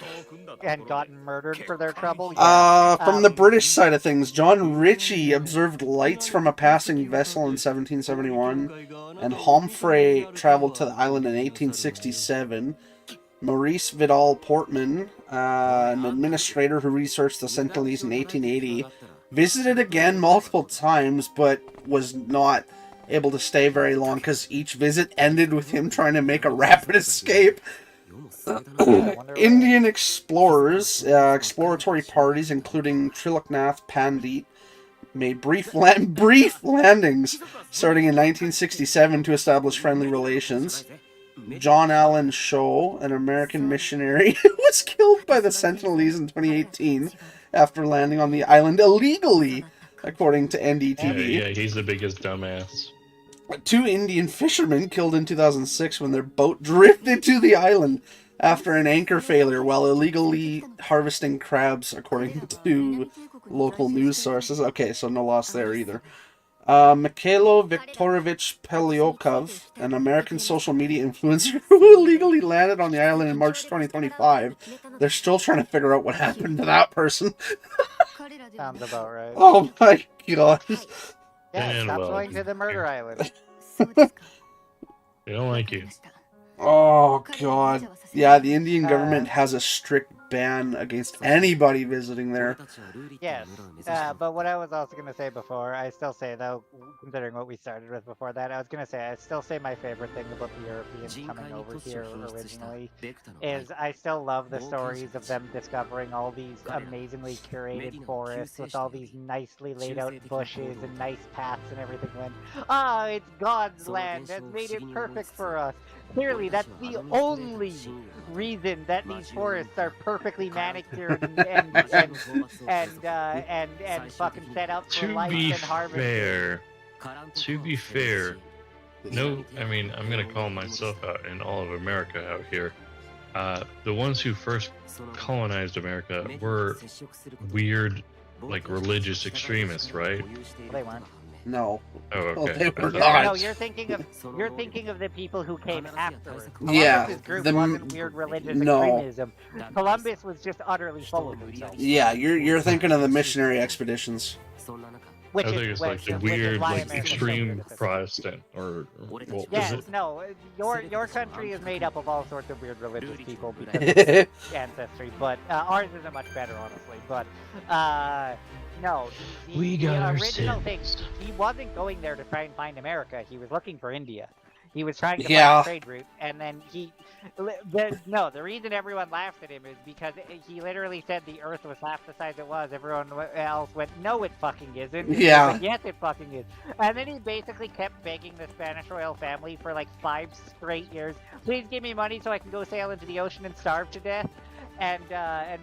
And gotten murdered for their trouble? Yeah. From the British side of things, John Ritchie observed lights from a passing vessel in 1771, and Humphrey traveled to the island in 1867. Maurice Vidal Portman, an administrator who researched the Sentinelese in 1880, visited again multiple times, but was not able to stay very long because each visit ended with him trying to make a rapid escape. Indian explorers, exploratory parties including Triloknath Pandit, made brief landings starting in 1967 to establish friendly relations. John Allen Shaw, an American missionary, was killed by the Sentinelese in 2018 after landing on the island illegally, according to NDTV. Yeah, he's the biggest dumbass. 2 Indian fishermen killed in 2006 when their boat drifted to the island after an anchor failure while illegally harvesting crabs, according to local news sources. Okay, so no loss there either. Mikhailo Viktorovich Pelyokov, an American social media influencer who illegally landed on the island in March 2025. They're still trying to figure out what happened to that person. Sounds about right. Oh my god. Yeah, stop going to the murder island. They don't like you. Oh god. Yeah, the Indian government has a strict ban against anybody visiting there. Yes, but what I was also going to say before, I still say though, considering what we started with before that, I was going to say, I still say my favorite thing about the Europeans coming over here originally is I still love the stories of them discovering all these amazingly curated forests with all these nicely laid out bushes and nice paths and everything. When, it's God's land, has made it perfect for us. Clearly, that's the only reason that these forests are perfectly manicured and fucking set up for life and harvest. To be fair, no, I mean, I'm gonna call myself out in all of America out here. The ones who first colonized America were weird, like religious extremists, right? They weren't. No. Oh, okay. They were No, not. you're thinking of the people who came afterwards. Yeah, Columbus's group wasn't weird religious no. extremism. Columbus was just utterly full of himself. Yeah, you're thinking of the missionary expeditions. I think it's like the weird, like extreme Protestant, or what is Yes, it? no, your country is made up of all sorts of weird religious people because of its ancestry, but ours isn't much better, honestly. But no, the original thing, he wasn't going there to try and find America. He was looking for India. He was trying to find a trade route, and then the reason everyone laughed at him is because he literally said the Earth was half the size it was. Everyone else went, no, it fucking isn't. Yeah. Like, yes, it fucking is. And then he basically kept begging the Spanish royal family for like 5 straight years, please give me money so I can go sail into the ocean and starve to death. And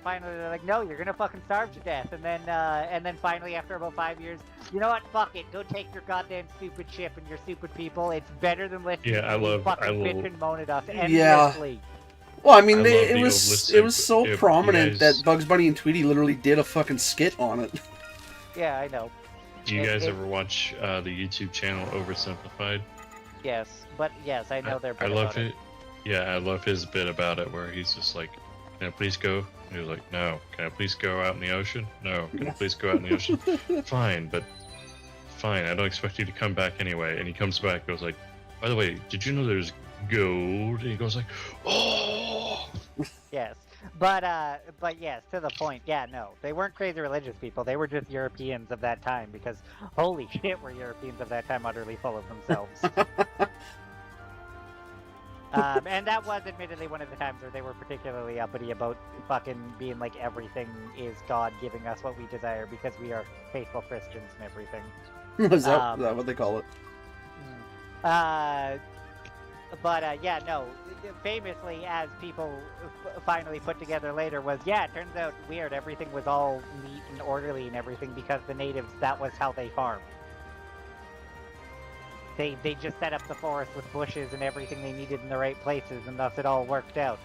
finally they're like, no, you're gonna fucking starve to death. And then finally after about 5 years, you know what? Fuck it. Go take your goddamn stupid ship and your stupid people. It's better than listening to you fucking bitch and moan at us endlessly. Well, I mean, it was so prominent that Bugs Bunny and Tweety literally did a fucking skit on it. Yeah, I know. Do you guys ever watch the YouTube channel Oversimplified? Yes, but yes, I know they're. I love it. Yeah, I love his bit about it where he's just like, can I please go? And he was like, no. Can I please go out in the ocean? No. Can I please go out in the ocean? Fine, I don't expect you to come back anyway. And he comes back, goes like, by the way, did you know there's gold? And he goes like, oh. Yes, but yes, to the point. Yeah, no, they weren't crazy religious people. They were just Europeans of that time because holy shit, were Europeans of that time utterly full of themselves. And that was admittedly one of the times where they were particularly uppity about fucking being like everything is God giving us what we desire because we are faithful Christians and everything. Is that what they call it? Yeah, no. Famously, as people finally put together later, was it turns out weird. Everything was all neat and orderly and everything because the natives, that was how they farmed. They just set up the forest with bushes and everything they needed in the right places, and thus it all worked out.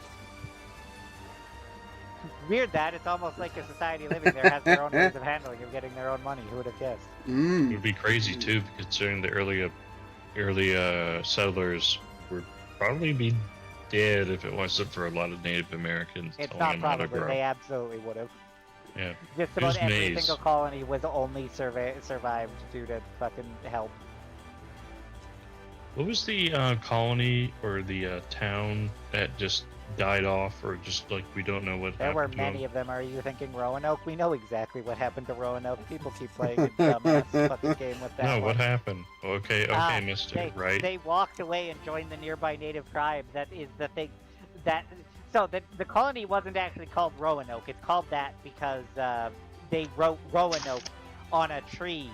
weird that it's almost like a society living there has their own ways of handling of getting their own money. Who would have guessed? It would be crazy too, considering the early settlers would probably be dead if it wasn't for a lot of Native Americans It's telling not them how to probably. grow. They absolutely would have. Yeah. Just about Here's every maize. single colony was only survived due to fucking help. What was the colony or the town that just died off, or just like we don't know what There were happened to many them? of them. Are you thinking Roanoke? We know exactly what happened to Roanoke. People keep playing a dumbass fucking game with that No, one. what happened? Okay, mister, they, right? They walked away and joined the nearby native tribe. That is the thing. So the colony wasn't actually called Roanoke. It's called that because they wrote Roanoke on a tree.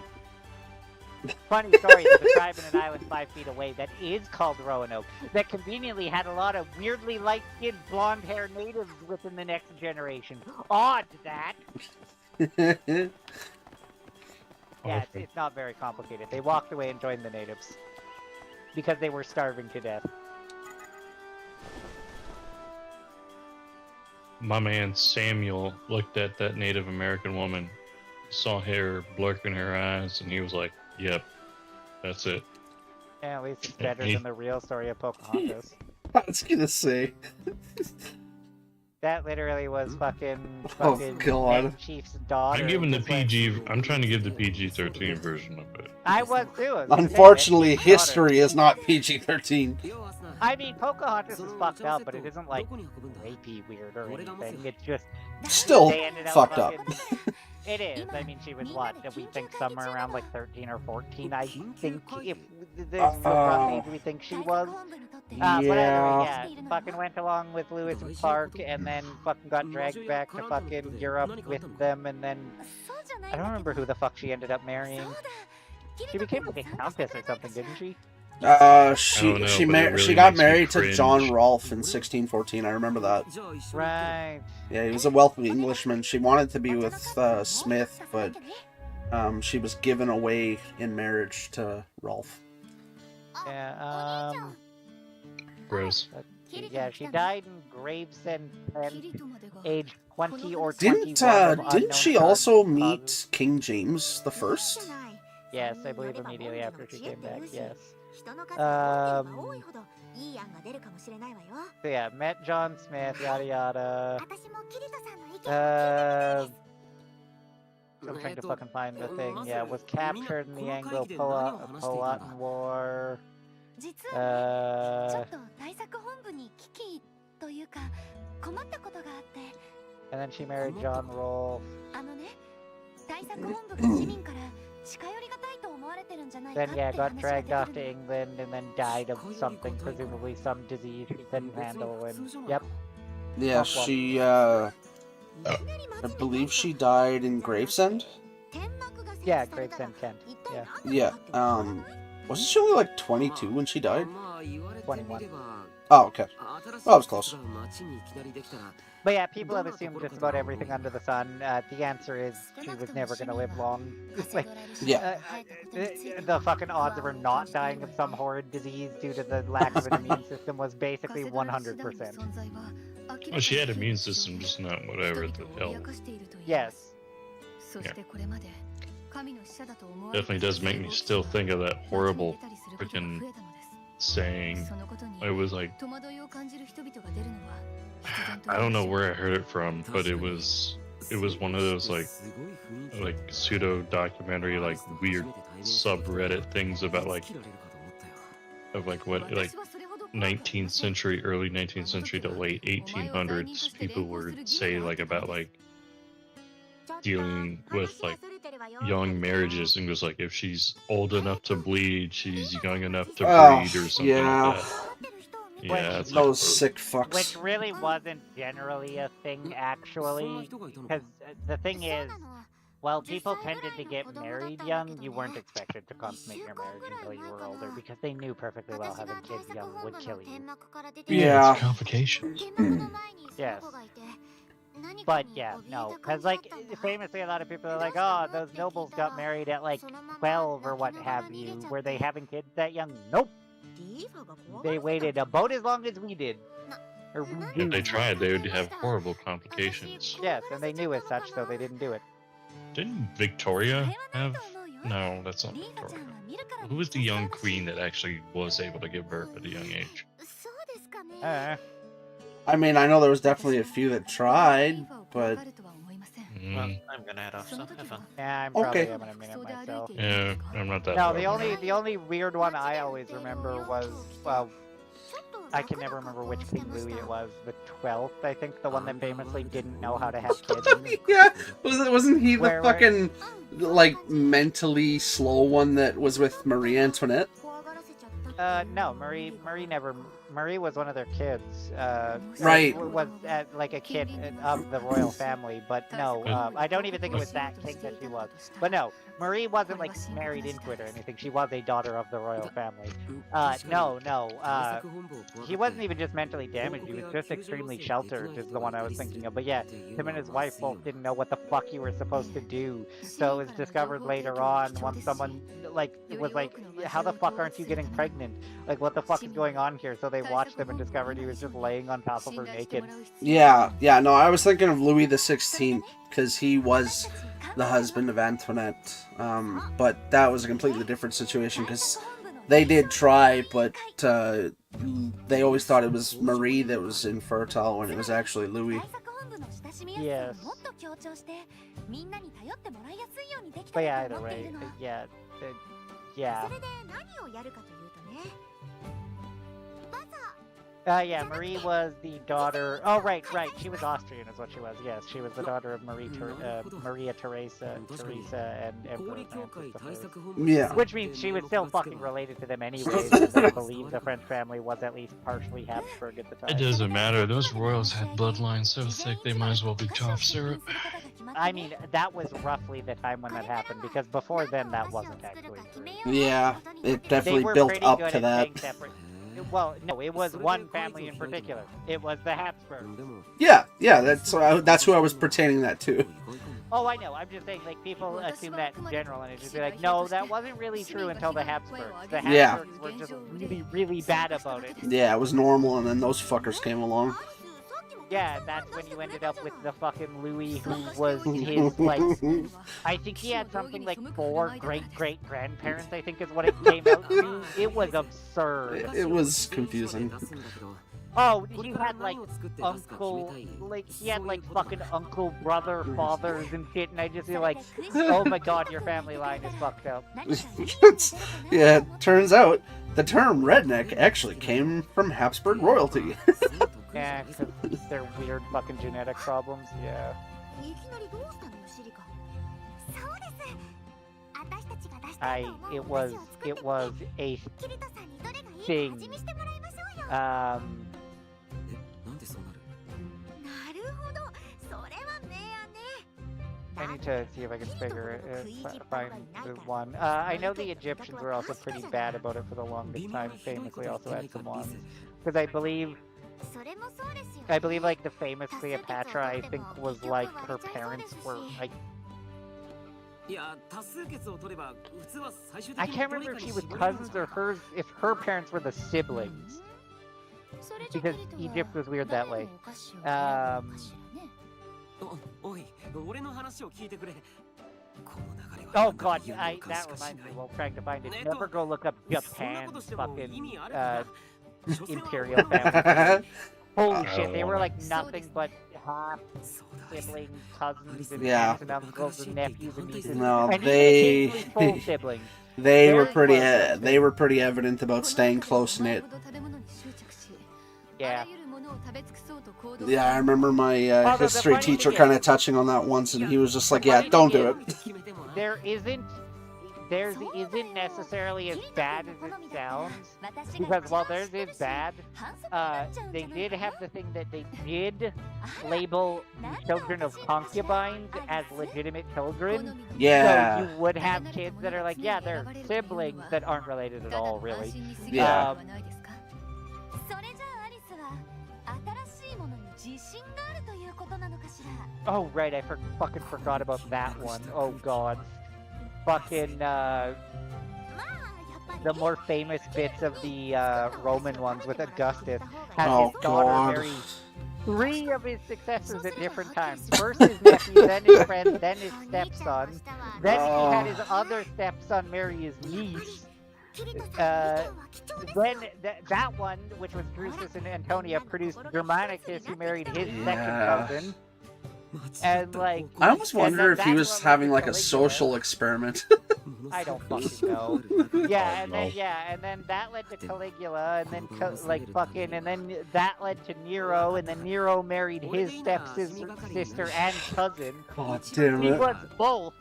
Funny story, there's a tribe in an island 5 feet away that is called Roanoke that conveniently had a lot of weirdly light-skinned, blonde-haired natives within the next generation. Odd, that. Yeah, it's not very complicated. They walked away and joined the natives because they were starving to death. My man Samuel looked at that Native American woman, saw her blurk in her eyes, and he was like, "Yep, that's it." Yeah, at least it's better than the real story of Pocahontas. I was gonna say. That literally was fucking Oh, God. Ned Chief's daughter. I'm giving the just like- PG. I'm trying to give the PG-13 version of it. I was too. I was gonna say, Unfortunately, Ned Chief's daughter. history is not PG-13. I mean, Pocahontas is fucked up, but it isn't like rapey weird or anything. It's just Still they ended up fucked up. fucking- It is. I mean, she was what? We think somewhere around like 13 or 14. I think if the rough age we think she was. But anyway, yeah, fucking went along with Lewis and Clark, and then fucking got dragged back to fucking Europe with them, and then I don't remember who the fuck she ended up marrying. She became like a countess or something, didn't she? I don't know, She but it really got makes me married to cringe. John Rolfe in 1614. I remember that. Right. Yeah, he was a wealthy Englishman. She wanted to be with Smith, but she was given away in marriage to Rolfe. Yeah. Gross. Yeah, she died in Gravesend, age 20 or 21. Didn't she also meet King James the First? Yes, I believe immediately after she came back. Yes. So yeah, met John Smith, yada yada. I'm trying to fucking find the thing. Yeah, was captured in the Anglo-Powhatan War. And then she married John Rolfe. Then yeah, got dragged off to England and then died of something, presumably some disease she couldn't handle. And yep. Yeah, she. I believe she died in Gravesend. Yeah, Gravesend, Kent. Yeah. Yeah. Wasn't she only like 22 when she died? 21. Oh, okay. Oh, I was close. But yeah, people have assumed just about everything under the sun. The answer is she was never going to live long. Like, Yeah. the fucking odds of her not dying of some horrid disease due to the lack of an immune system was basically 100%. Well, she had an immune system, just not whatever the hell. Yes. Yeah. Definitely does make me still think of that horrible freaking saying. It was like, I don't know where I heard it from, but it was one of those like pseudo documentary, like weird subreddit things about what 19th century, early 19th century to late 1800s people would say about dealing with young marriages, and goes if she's old enough to bleed, she's young enough to breed or something like that. Yeah, it's Those sick fucks. Which really wasn't generally a thing, actually. Because the thing is, while people tended to get married young, you weren't expected to consummate your marriage until you were older, because they knew perfectly well having kids young would kill you. Yeah. It's complications. Yes. But yeah, no, because famously a lot of people are like, oh, those nobles got married at 12 or what have you. Were they having kids that young? Nope. They waited about as long as we did. Or If they redo. tried, they would have horrible complications. Yes, and they knew as such, so they didn't do it. Didn't Victoria have? No, that's not Victoria. Who was the young queen that actually was able to give birth at a young age? I mean, I know there was definitely a few that tried, but Well, I'm gonna head off, so have fun. Yeah, I'm probably Okay. gonna minute myself. Yeah, I'm not that. No, far the only weird one I always remember was, well, I can never remember which King Louis it was. The 12th, I think, the one that famously didn't know how to have kids. yeah, wasn't he the Where- fucking like mentally slow one that was with Marie Antoinette? No, Marie was one of their kids. Right. Was like a kid of the royal family, but no, I don't even think it was that king that she was. But no, Marie wasn't like married into it or anything. She was a daughter of the royal family. He wasn't even just mentally damaged. He was just extremely sheltered, is the one I was thinking of. But yeah, him and his wife both didn't know what the fuck you were supposed to do. So it was discovered later on when someone was like, "How the fuck aren't you getting pregnant? Like, what the fuck is going on here?" So they watched him and discovered he was just laying on top of her naked. Yeah, no, I was thinking of Louis the 16th because he was the husband of Antoinette. But that was a completely different situation because they did try, but they always thought it was Marie that was infertile when it was actually Louis. Yes. But yeah, either way, yeah. Yeah, Marie was the daughter. Oh, right. She was Austrian, is what she was. Yes, she was the daughter of Maria Theresa, and Emperor Francis I. Yeah. Which means she was still fucking related to them anyway, because I believe the French family was at least partially Habsburg at the time. It doesn't matter. Those royals had bloodlines so thick they might as well be cough syrup. I mean, that was roughly the time when that happened, because before then that wasn't actually true. Yeah, it They definitely were built pretty up good to at that. staying separate. Well, no, it was one family in particular. It was the Habsburgs. Yeah, that's who I was pertaining that to. Oh, I know. I'm just saying, like, people assume that in general, and it's just be like, no, that wasn't really true until the Habsburgs. The Yeah. Habsburgs were just really, really bad about it. Yeah, it was normal, and then those fuckers came along. Yeah, that's when you ended up with the fucking Louis, who was his, like, I think he had something like 4 great-great-grandparents, I think is what it came out to. It was absurd. It was confusing. Oh, he had like he had like fucking uncle, brother, fathers and shit, and I just feel like, oh my god, your family line is fucked up. Yeah, turns out the term redneck actually came from Habsburg royalty. Yeah, because they're weird fucking genetic problems, yeah. It was a thing. I need to see if I can find the one. I know the Egyptians were also pretty bad about it for the longest time. Famously, also had some ones, because I believe like the famous Cleopatra, I think was like her parents were like. I can't remember if she was cousins or if her parents were the siblings. Because Egypt was weird that way. Oh god, that reminds me, while trying to find it, never go look up Japan's fucking imperial family. Holy shit, they were like nothing but half siblings, cousins, and aunts and uncles and nephews and nieces. No, and they full siblings. they were pretty evident about staying close knit. Yeah. Yeah, I remember my history teacher kind of touching on that once, and he was just like, "Yeah, don't do it." There isn't necessarily as bad as it sounds, because while theirs is bad, they did have the thing that they did label children of concubines as legitimate children. Yeah. So you would have kids that are like, yeah, they're siblings that aren't related at all, really. Yeah. Oh, right, I fucking forgot about that one. Oh, God. Fucking, the more famous bits of the Roman ones with Augustus has Oh, his daughter God. marry 3 of his successors at different times. First his nephew, then his friend, then his stepson. Then he had his other stepson marry his niece. Then that one, which was Drusus and Antonia, produced Germanicus, who married his second cousin. And like, I almost wonder if he was that's having what like a led to Caligula. social experiment. I don't fucking know. Yeah, and then that led to Caligula, and then and then that led to Nero, and then Nero married his stepsister and cousin. God damn He it. was both.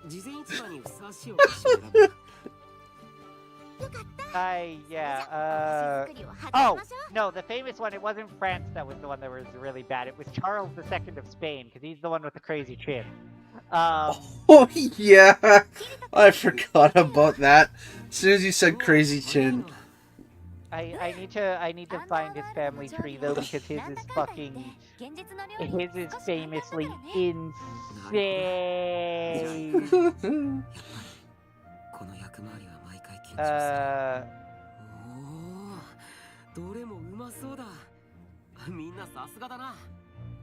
Oh, no, the famous one, it wasn't France that was the one that was really bad. It was Charles II of Spain, because he's the one with the crazy chin. Oh, yeah. I forgot about that. As soon as you said crazy chin. I need to find his family tree, though, because his is famously insane.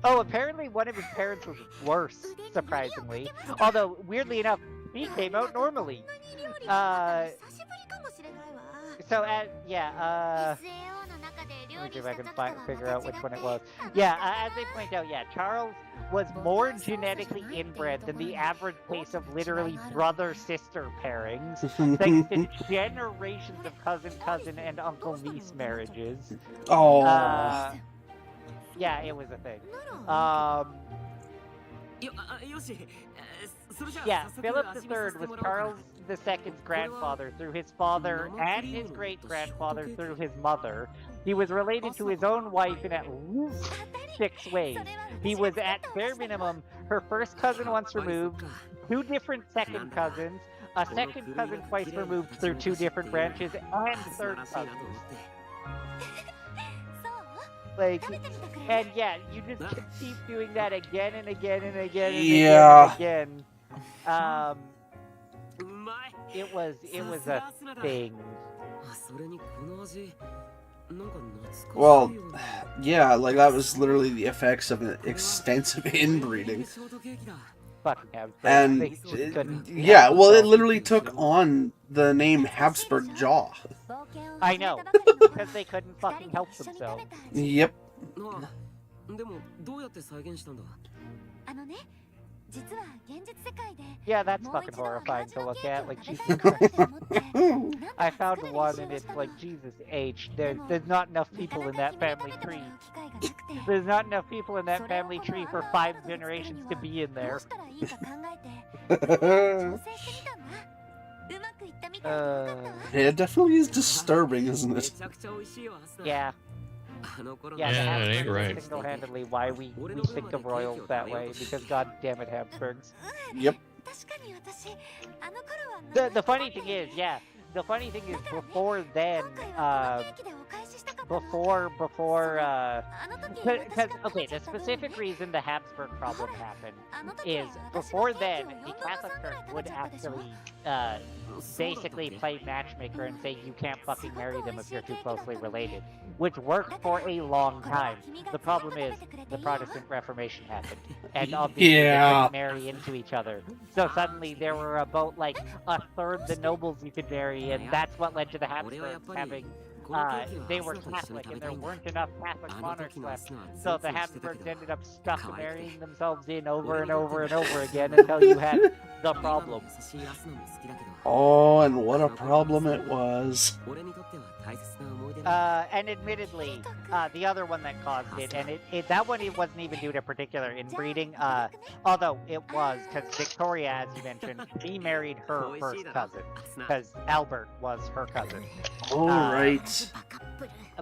Oh, apparently one of his parents was worse, surprisingly. Although, weirdly enough, he came out normally. Let me see if I can figure out which one it was. Yeah, as they point out, yeah, Charles was more genetically inbred than the average case of literally brother-sister pairings, thanks to generations of cousin-cousin and uncle-niece marriages. Oh. Yeah, it was a thing. Yeah, Philip III was Charles II's grandfather through his father and his great-grandfather through his mother. He was related to his own wife in at least 6 ways. He was at bare minimum her first cousin once removed, 2 different second cousins, a second cousin twice removed through 2 different branches, and third cousins. Like, and yeah, you just keep doing that again and again and again and again and again. It was a thing. Well, yeah, like that was literally the effects of an extensive inbreeding. Fucking Habsburg. And yeah, well, it literally took on the name Habsburg Jaw. I know, because they couldn't fucking help themselves. Yep. Yeah, that's fucking horrifying to look at. Like, Jesus Christ. I found one and it's like, Jesus H. There's not enough people in that family tree. There's not enough people in that family tree for 5 generations to be in there. It definitely is disturbing, isn't it? Yeah. Yeah, it ain't right. Single-handedly why we think of royals that way, because god damn it, Habsburgs. Yep. The funny thing is, before then, okay, the specific reason the Habsburg problem happened is, before then, the Catholic Church would actually, basically play matchmaker and say you can't fucking marry them if you're too closely related, which worked for a long time. The problem is, the Protestant Reformation happened, and obviously they couldn't marry into each other. So suddenly there were about like a third the nobles you could marry, and that's what led to the Habsburgs having they were Catholic, and there weren't enough Catholic monarchs left. So the Habsburgs ended up stuck marrying themselves in over and over and over again until you had the problem. Oh, and what a problem it was. And admittedly, the other one that caused it, and that one it wasn't even due to particular inbreeding, although it was, because Victoria, as you mentioned, she married her first cousin, because Albert was her cousin. Alright.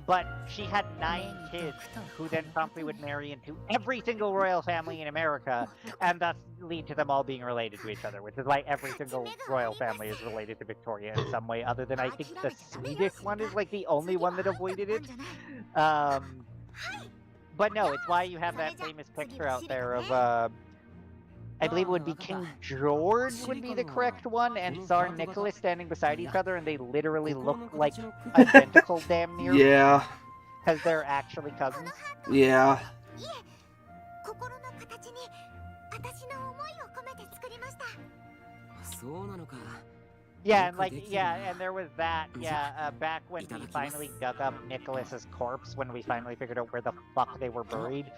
But she had 9 kids, who then promptly would marry into every single royal family in America, and thus lead to them all being related to each other, which is why every single royal family is related to Victoria in some way, other than I think the Swedish one is like the only one that avoided it. But no, it's why you have that famous picture out there of I believe it would be King George would be the correct one, and Tsar Nicholas standing beside each other, and they literally look like identical damn near. Yeah. Because they're actually cousins. Yeah. 心の形に私の思いを込めて作りました。そうなのか。 Yeah, and and there was that, back when we finally dug up Nicholas's corpse, when we finally figured out where the fuck they were buried,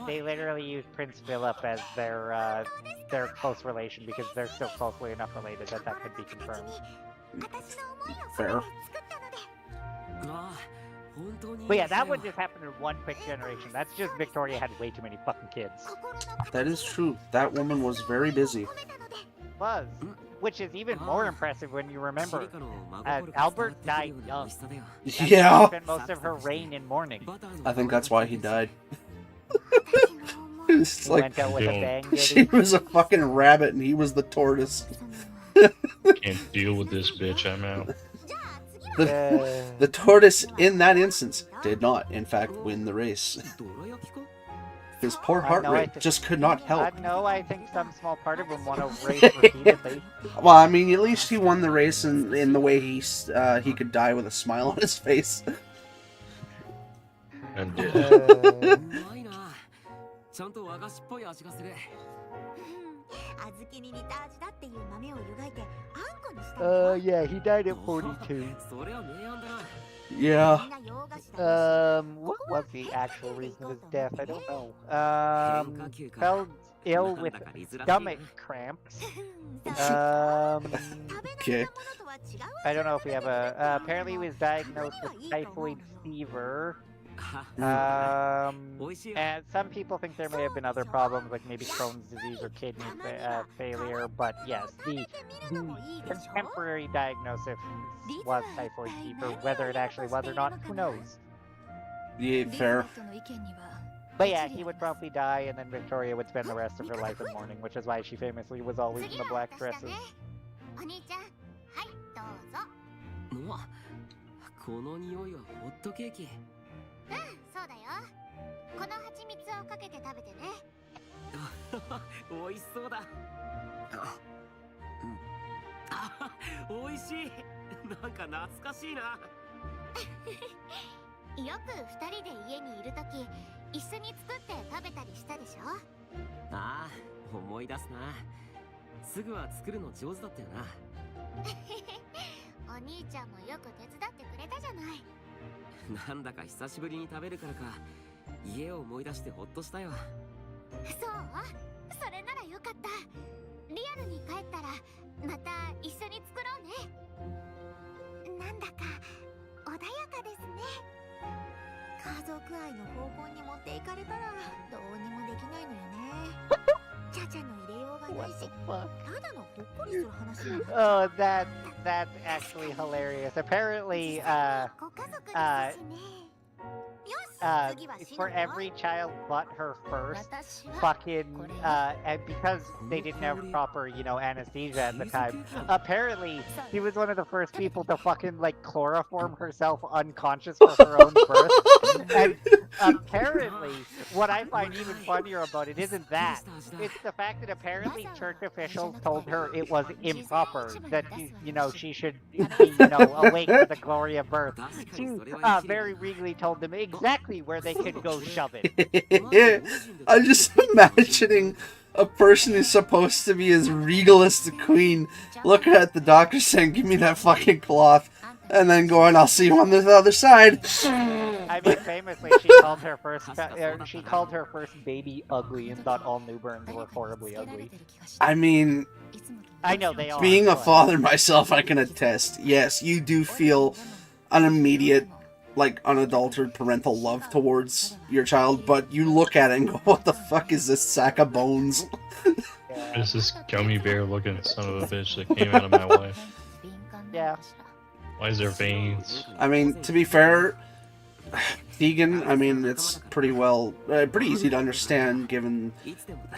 they literally used Prince Philip as their close relation because they're still closely enough related that that could be confirmed. Fair. But yeah, that would just happen in one quick generation. That's just Victoria had way too many fucking kids. That is true. That woman was very busy. Was. Which is even more impressive when you remember, Albert died young. Yeah. She spent most of her reign in mourning. I think that's why he died. It's He like went out with a bang, did she he? was a fucking rabbit and he was the tortoise. Can't deal with this bitch, I'm out. The tortoise in that instance did not, in fact, win the race. His poor heart rate just could not help. No, I think some small part of him won a race repeatedly. Well, I mean, at least he won the race in the way he could die with a smile on his face. And did. Yeah, he died at 42. Yeah. What was the actual reason of his death? I don't know. Fell ill with stomach cramps. Okay. I don't know if we have a. Apparently, he was diagnosed with typhoid fever. And some people think there may have been other problems, like maybe Crohn's disease or kidney failure. But yes, the contemporary diagnosis was typhoid fever. Whether it actually was or not, who knows? Yeah, fair. But yeah, he would probably die, and then Victoria would spend the rest of her life in mourning, which is why she famously was always in the black dresses. そうだよ。この蜂蜜をかけて食べてね。美味しそうだ。美味しい。なんか懐かしいな。よく二人で家にいるとき、一緒に作って食べたりしたでしょ。ああ、思い出すな。すぐは作るの上手だったよな。お兄ちゃんもよく手伝ってくれたじゃない。なんだか久しぶりに食べるからか家を思い出してほっとしたよ。そう、それならよかった。リアルに帰ったらまた一緒に作ろうね。なんだか穏やかですね。家族愛の方向に持っていかれたらどうにもできないのよね。チャチャの入れようがないし、ただのほっこりする話なんだ。Oh, that's actually hilarious. Apparently, for every child but her first, fucking, and because they didn't have proper, anesthesia at the time, apparently she was one of the first people to fucking, like, chloroform herself unconscious for her own birth. And apparently, what I find even funnier about it isn't that. It's the fact that apparently church officials told her it was improper, that, she should be, awake for the glory of birth. She very regally told them exactly where they could go shove it. I'm just imagining a person who's supposed to be as regal as the queen looking at the doctor saying, "Give me that fucking cloth," and then going, "I'll see you on the other side." I mean, famously, she called her first baby ugly and thought all newborns were horribly ugly. I mean, I know they are. being a father myself, I can attest. Yes, you do feel an immediate, like, unadulterated parental love towards your child, but you look at it and go, "What the fuck is this sack of bones?" It's this gummy bear looking son of a bitch that came out of my wife. Yeah. Why is there veins? I mean, to be fair, Tegan, I mean, it's pretty easy to understand given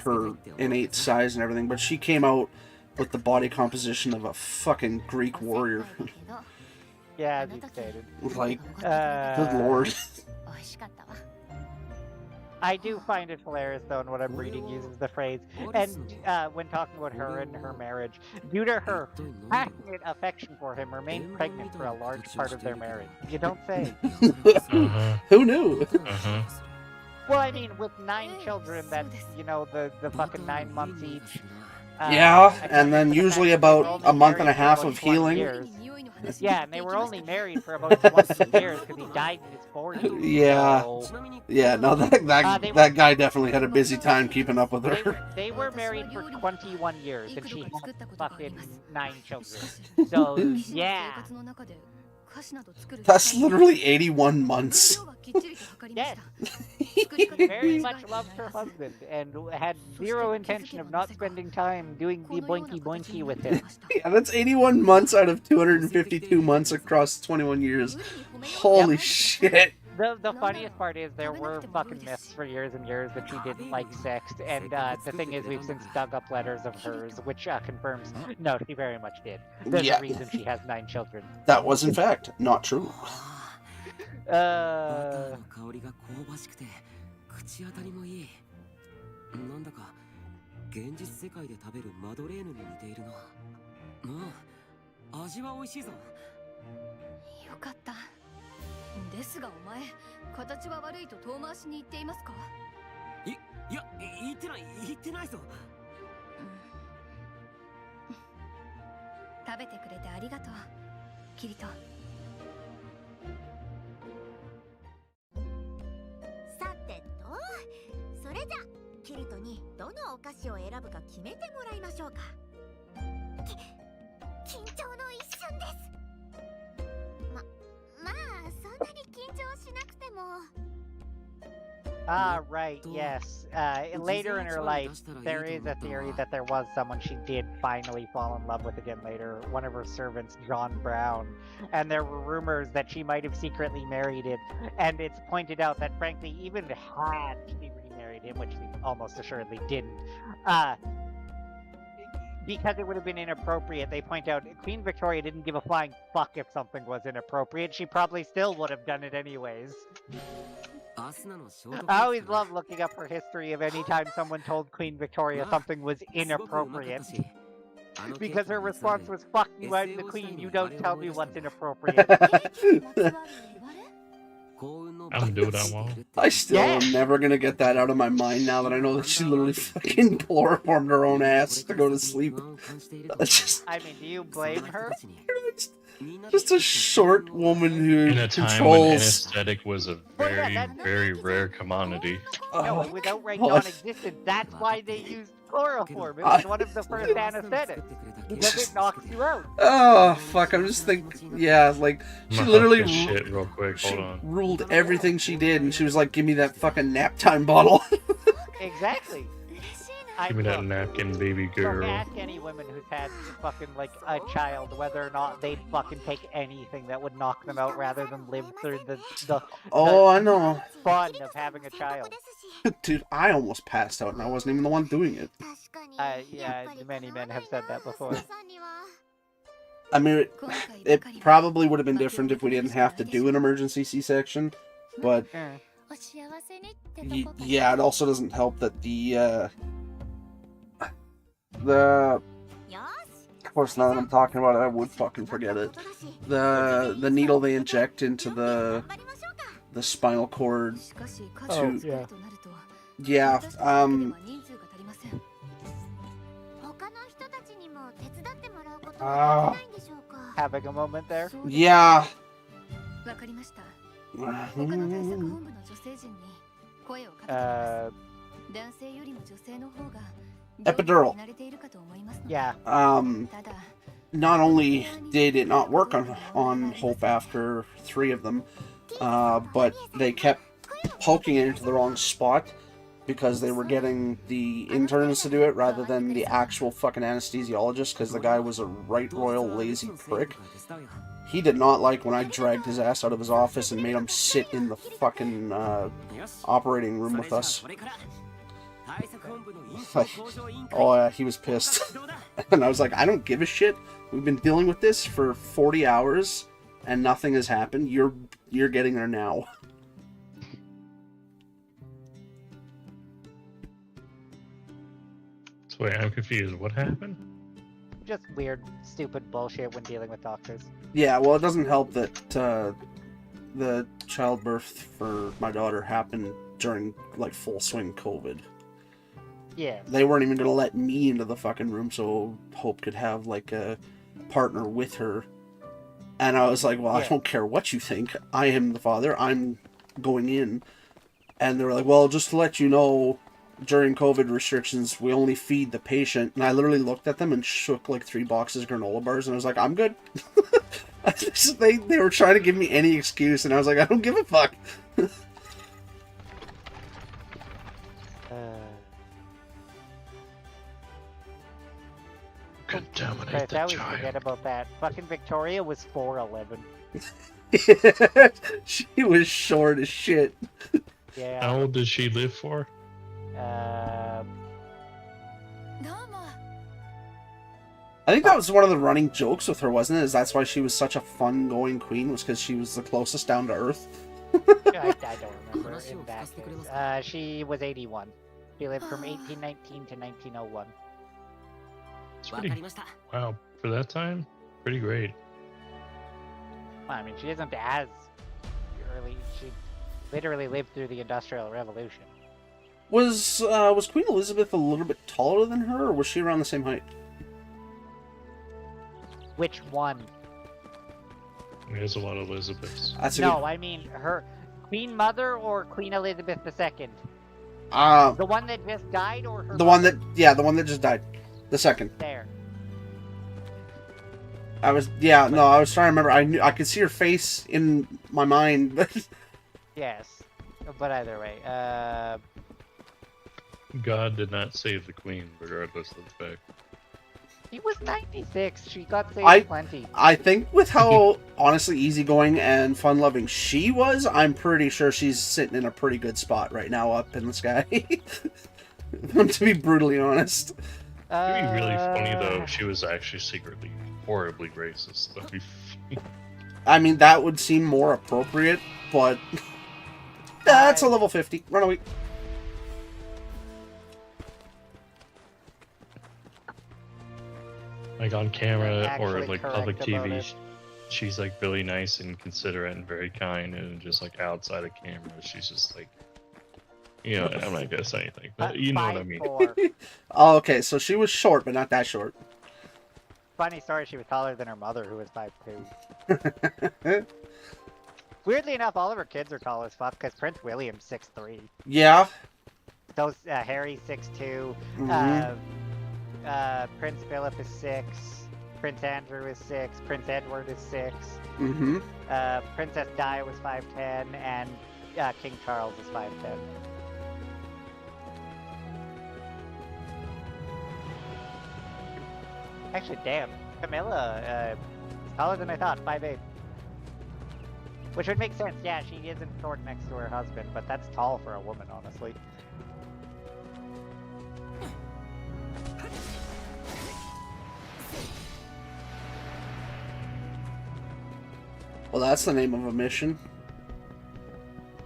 her innate size and everything, but she came out with the body composition of a fucking Greek warrior. Yeah, as you stated. Like, good lord. I do find it hilarious, though, and what I'm reading uses the phrase, and when talking about her and her marriage, due to her passionate affection for him, remained pregnant for a large part of their marriage. You don't say. Who knew? Well, I mean, with 9 children, that's, you know, the fucking 9 months each. Yeah, I and then for the usually fact that they were about only a month and a married for half about of 20 healing. years. Yeah, and they were only married for about 20 years because he died in his 40s. Yeah. So, Yeah, no, that guy definitely had a busy time keeping up with her. they were married for 21 years, and she had fucking 9 children. So, yeah. That's literally 81 months. Yes. She very much loved her husband and had zero intention of not spending time doing the boinky boinky with him. Yeah, that's 81 months out of 252 months across 21 years. Holy shit. The funniest part is there were fucking myths for years and years that she didn't like sex, and the thing is we've since dug up letters of hers, which confirms, no, she very much did. There's a reason she has 9 children. That was in fact not true. なんだか現実世界で食べるマドレーヌに似ているな。まあ、味は美味しいぞ。よかった。ですがお前、形は悪いと遠回しに言っていますか？いや、言ってないぞ。食べてくれてありがとう、キリト。さてと、それじゃキリトにどのお菓子を選ぶか決めてもらいましょうか。緊張の一瞬です。まあそんなに緊張しなくても。Ah, right, yes. Later in her life, there is a theory that there was someone she did finally fall in love with again later, one of her servants, John Brown, and there were rumors that she might have secretly married him, and it's pointed out that frankly, even had she remarried him, which she almost assuredly didn't, because it would have been inappropriate, they point out Queen Victoria didn't give a flying fuck if something was inappropriate, she probably still would have done it anyways. I always love looking up her history of any time someone told Queen Victoria something was inappropriate. Because her response was, fuck you, I'm the queen, you don't tell me what's inappropriate. I'm doing that well. I still am never gonna get that out of my mind now that I know that she literally fucking chloroformed her own ass to go to sleep. Just... I mean, do you blame her? Just a short woman who in a time when anesthetic was a very rare commodity. No, it was outright non-existent. That's why they used chloroform. It was one of the first anesthetics. Because it knocks you out. Oh, fuck, I'm just thinking, yeah, like, she literally shit real quick. Hold on. Ruled everything she did, and she was like, give me that fucking nap time bottle. Exactly. Give me that napkin, baby girl. So ask any woman who's had fucking, like, a child whether or not they'd fucking take anything that would knock them out rather than live through the I know. Fun of having a child. Dude, I almost passed out, and I wasn't even the one doing it. Yeah, many men have said that before. I mean, it probably would have been different if we didn't have to do an emergency C-section, but... yeah, it also doesn't help that of course, now that I'm talking about it, I would fucking forget it. The needle they inject into the spinal cord. Yeah. Having a moment there. Yeah. Epidural. Yeah. Not only did it not work on Hope after 3 of them, but they kept poking it into the wrong spot because they were getting the interns to do it rather than the actual fucking anesthesiologist, because the guy was a right royal lazy prick. He did not like when I dragged his ass out of his office and made him sit in the fucking operating room with us. Like, oh yeah, he was pissed. And I was like, I don't give a shit. We've been dealing with this for 40 hours and nothing has happened. You're getting there now. Wait, I'm confused. What happened? Just weird, stupid bullshit when dealing with doctors. Yeah, well, it doesn't help that the childbirth for my daughter happened during, like, full swing COVID. Yeah. They weren't even going to let me into the fucking room so Hope could have, like, a partner with her. And I was like, well, I don't care what you think. I am the father. I'm going in. And they were like, well, just to let you know, during COVID restrictions, we only feed the patient. And I literally looked at them and shook, like, 3 boxes of granola bars. And I was like, I'm good. They were trying to give me any excuse. And I was like, I don't give a fuck. Contaminate I always forget about that. Fucking Victoria was 4'11". She was short as shit. Yeah. How old does she live for? I think that was one of the running jokes with her, wasn't it? Is that's why she was such a fun-going queen, was because she was the closest down to Earth. I don't remember in that case. She was 81. She lived from 1819 to 1901. Wow, for that time, pretty great. Well, I mean, she isn't as early. She literally lived through the Industrial Revolution. Was Queen Elizabeth a little bit taller than her, or was she around the same height? Which one? There's a lot of Elizabeths. I mean her Queen Mother or Queen Elizabeth II. The one that just died, or her? The one that just died. The second. There. I was trying to remember. I could see her face in my mind, but yes, but either way, God did not save the queen, regardless of the fact. She was 96. She got saved plenty. I think with how honestly easygoing and fun-loving she was, I'm pretty sure she's sitting in a pretty good spot right now up in the sky. To be brutally honest. It'd be really funny though if she was actually secretly horribly racist. That'd be funny. I mean, that would seem more appropriate, but that's a level 50. Run away. Like on camera or like public correct about TV, it. she's like really nice and considerate and very kind, and just like outside of camera, she's just like, you know, I'm not gonna say anything, but you know what I mean. 5'4". Oh, okay, so she was short, but not that short. Funny story, she was taller than her mother, who was 5'2". Weirdly enough, all of her kids are tall as fuck, because Prince William's 6'3". Yeah. Those Harry's 6'2". Prince Philip is 6. Prince Andrew is 6. Prince Edward is 6. Mm-hmm. Princess Di was 5'10", and King Charles is 5'10". Actually, damn, Camilla is taller than I thought, 5'8". Which would make sense, yeah, she isn't short next to her husband, but that's tall for a woman, honestly. Well, that's the name of a mission.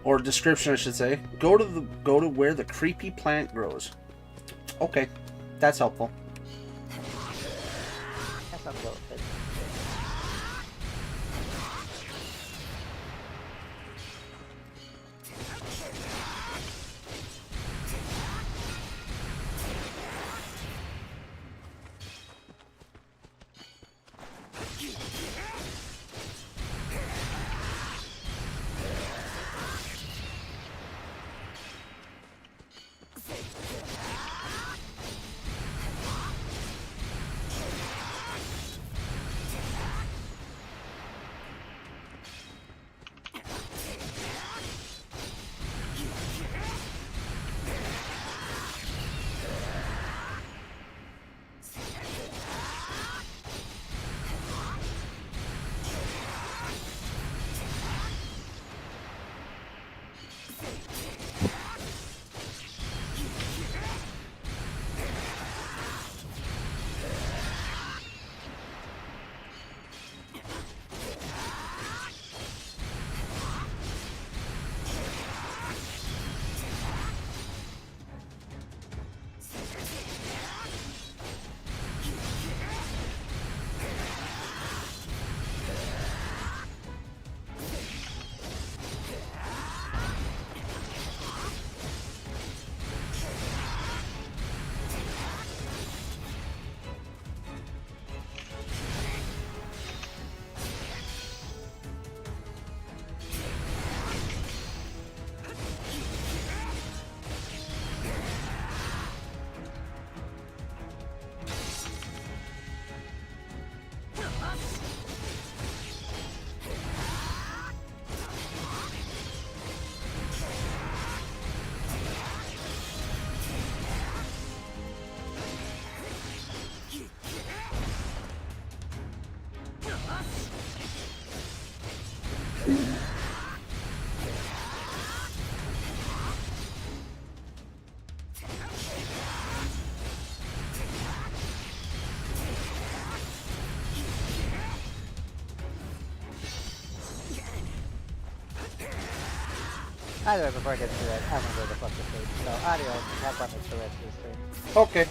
Or description, I should say. Go to where the creepy plant grows. Okay, that's helpful. That's not good. Anyway, before I get to that, I'm gonna go to fuck the stage. So, adios. Have fun with the rest of the stream. Okay.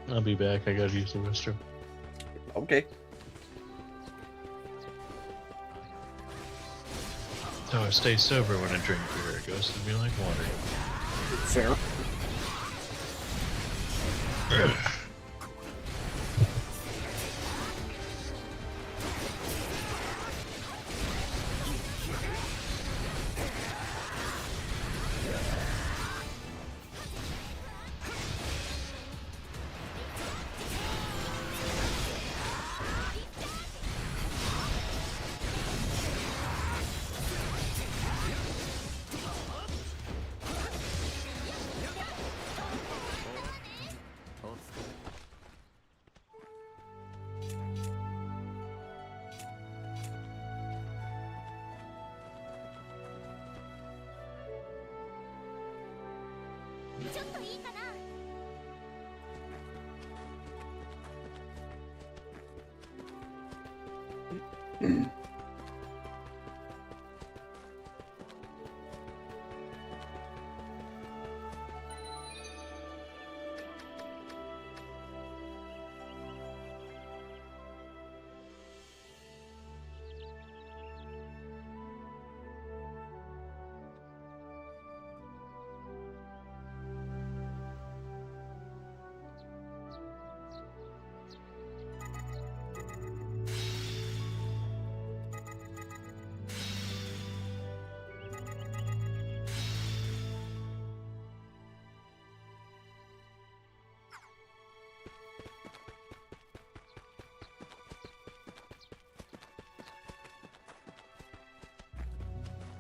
I'll be back. I gotta use the restroom. Okay. So I stay sober when I drink beer. It goes to me like water. Fair.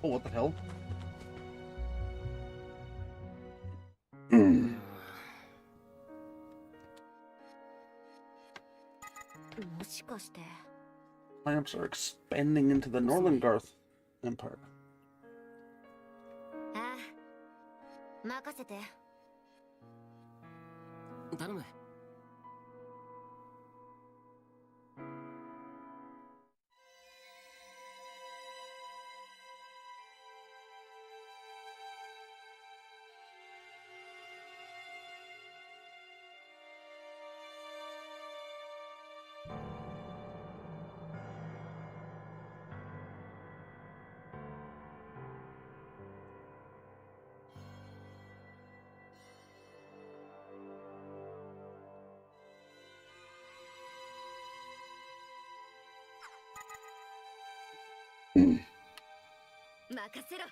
Oh, what the hell? もしかして Lamps are expanding into the Northern Garth Empire. ああ任せて頼む。任せろ。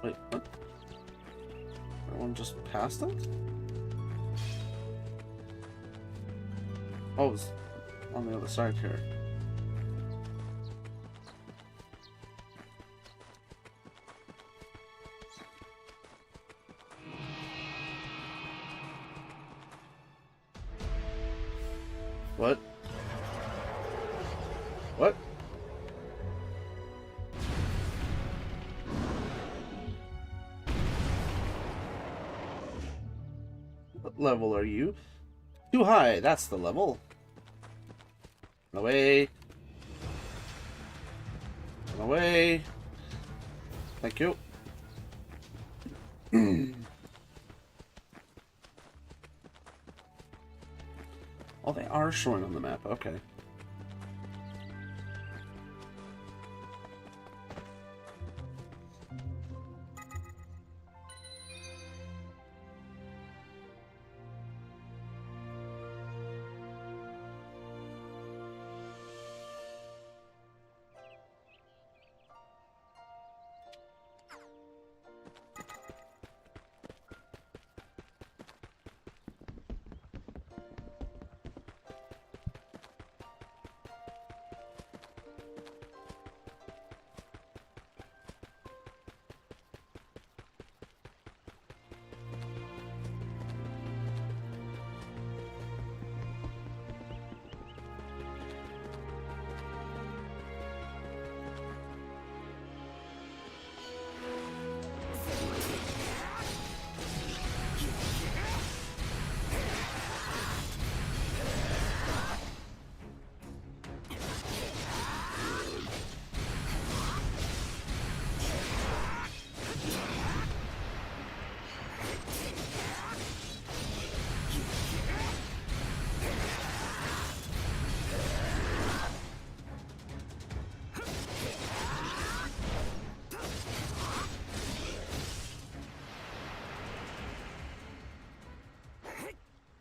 Wait, what? Everyone just passed it? Oh, on the other side here. What? What? What level are you? Too high, that's the level. Away. Away. Thank you. Oh, they are showing on the map. Okay.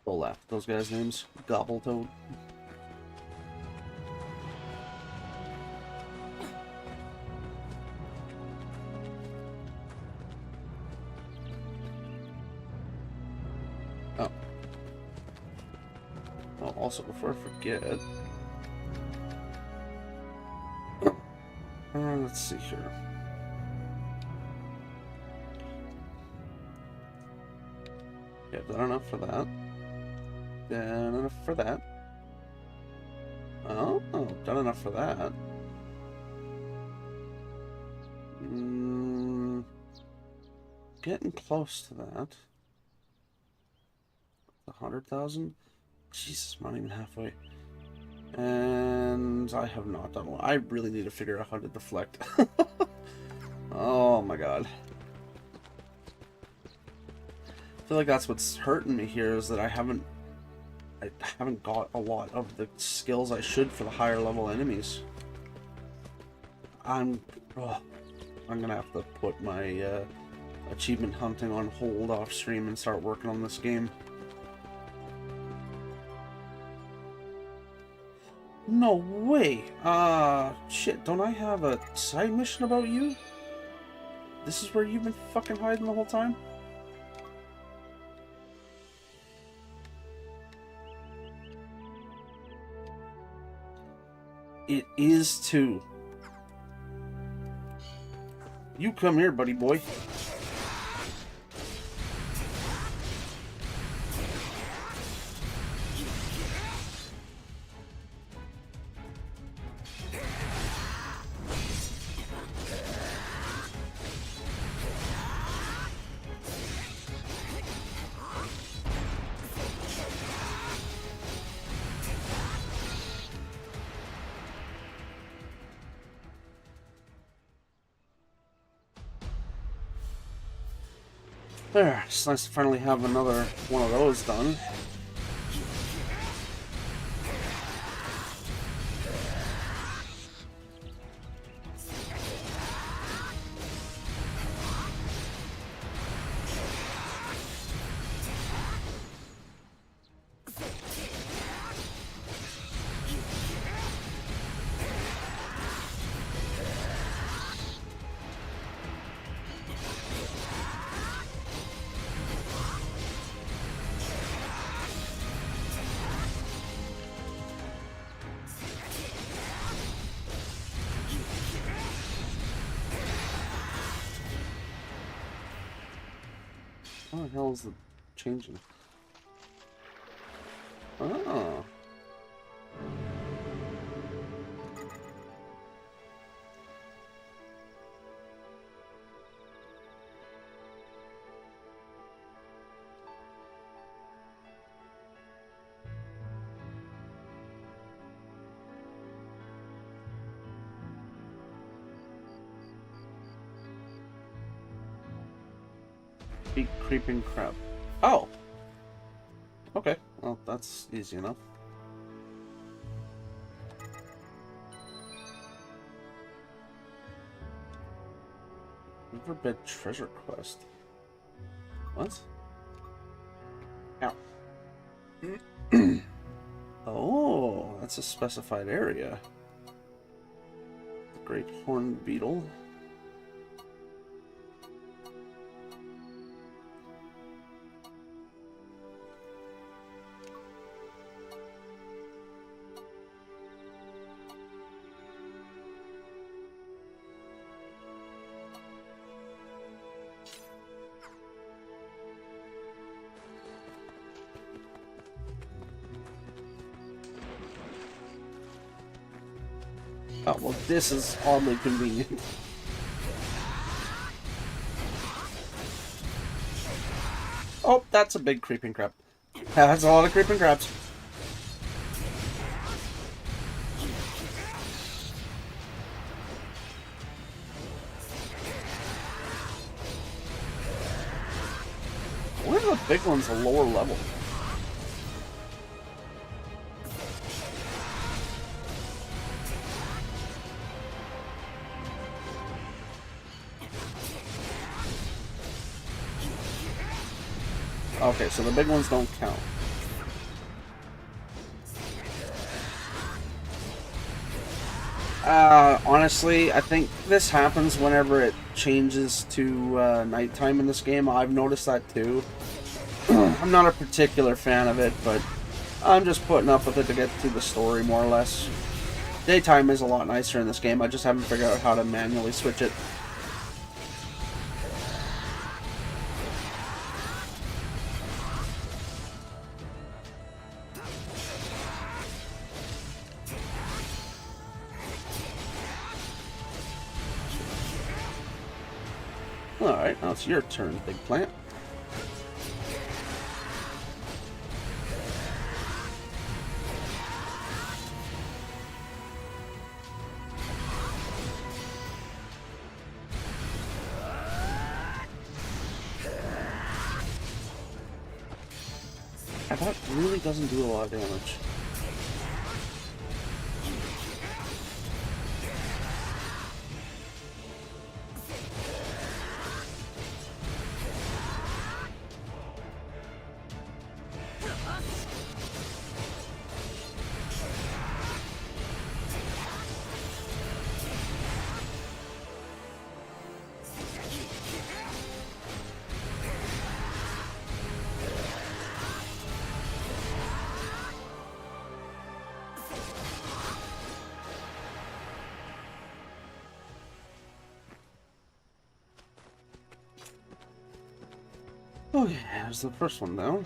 Olaf, those guys' names. Gobbletoad. Oh. Oh, also, before I forget... let's see here. Yeah, I've done enough for that. Done enough for that. Oh, done enough for that. Getting close to that. 100,000? Jesus, I'm not even halfway. And I have not done one. I really need to figure out how to deflect. Oh my god. I feel like that's what's hurting me here, is that I haven't got a lot of the skills I should for the higher level enemies. I'm gonna have to put my achievement hunting on hold off stream and start working on this game. No way! Shit, don't I have a side mission about you? This is where you've been fucking hiding the whole time? It is too. You come here, buddy boy. There, it's nice to finally have another one of those done. What the hell is the changing? Oh. Big creeping crab. Oh! Okay, well, that's easy enough. Riverbed treasure quest. What? Ow. Oh, that's a specified area. The great horned beetle. Oh, well, this is oddly convenient. Oh, that's a big creeping crab. That's a lot of creeping crabs. Why are the big ones a lower level? Okay, so the big ones don't count. Honestly, I think this happens whenever it changes to nighttime in this game. I've noticed that too. I'm not a particular fan of it, but I'm just putting up with it to get through the story, more or less. Daytime is a lot nicer in this game. I just haven't figured out how to manually switch it. Alright, now it's your turn, big plant. That really doesn't do a lot of damage. Okay, there's the first one down.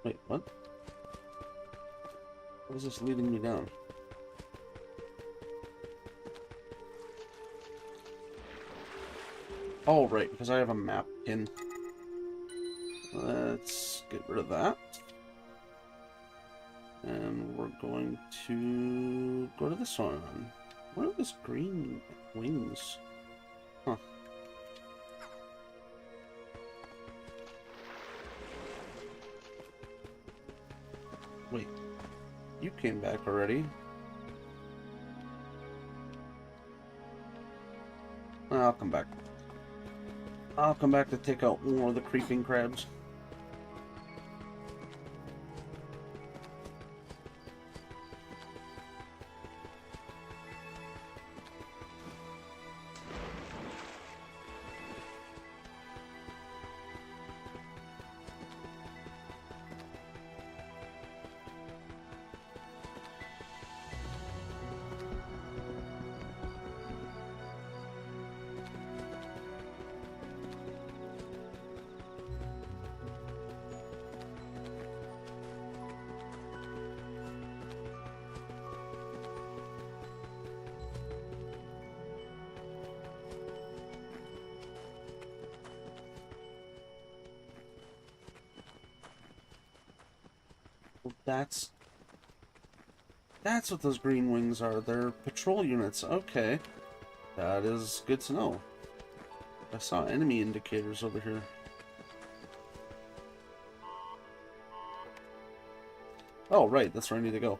Wait, what? What is this leading me down? Oh, right, because I have a map pin. Let's get rid of that. And we're going to go to this one. What are these green wings? Huh. Wait. You came back already. I'll come back. I'll come back to take out more of the creeping crabs. That's what those green wings are. They're patrol units. Okay. That is good to know. I saw enemy indicators over here. Oh, right. That's where I need to go.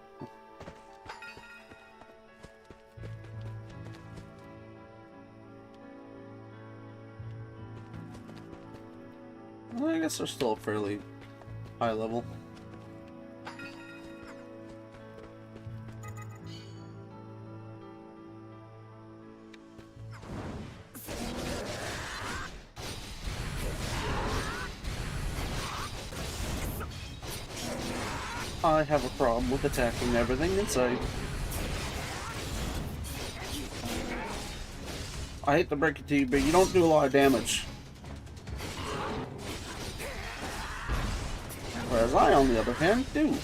Well, I guess they're still fairly high level. I have a problem with attacking everything inside. I hate to break it to you, but you don't do a lot of damage. Whereas I, on the other hand, do.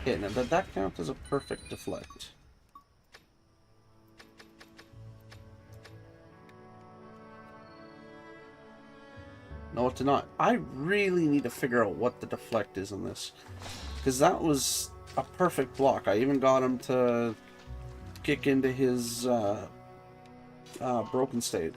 Okay, now did that count as a perfect deflect? No, it did not. I really need to figure out what the deflect is in this. Because that was a perfect block. I even got him to kick into his broken state.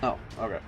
Oh, okay.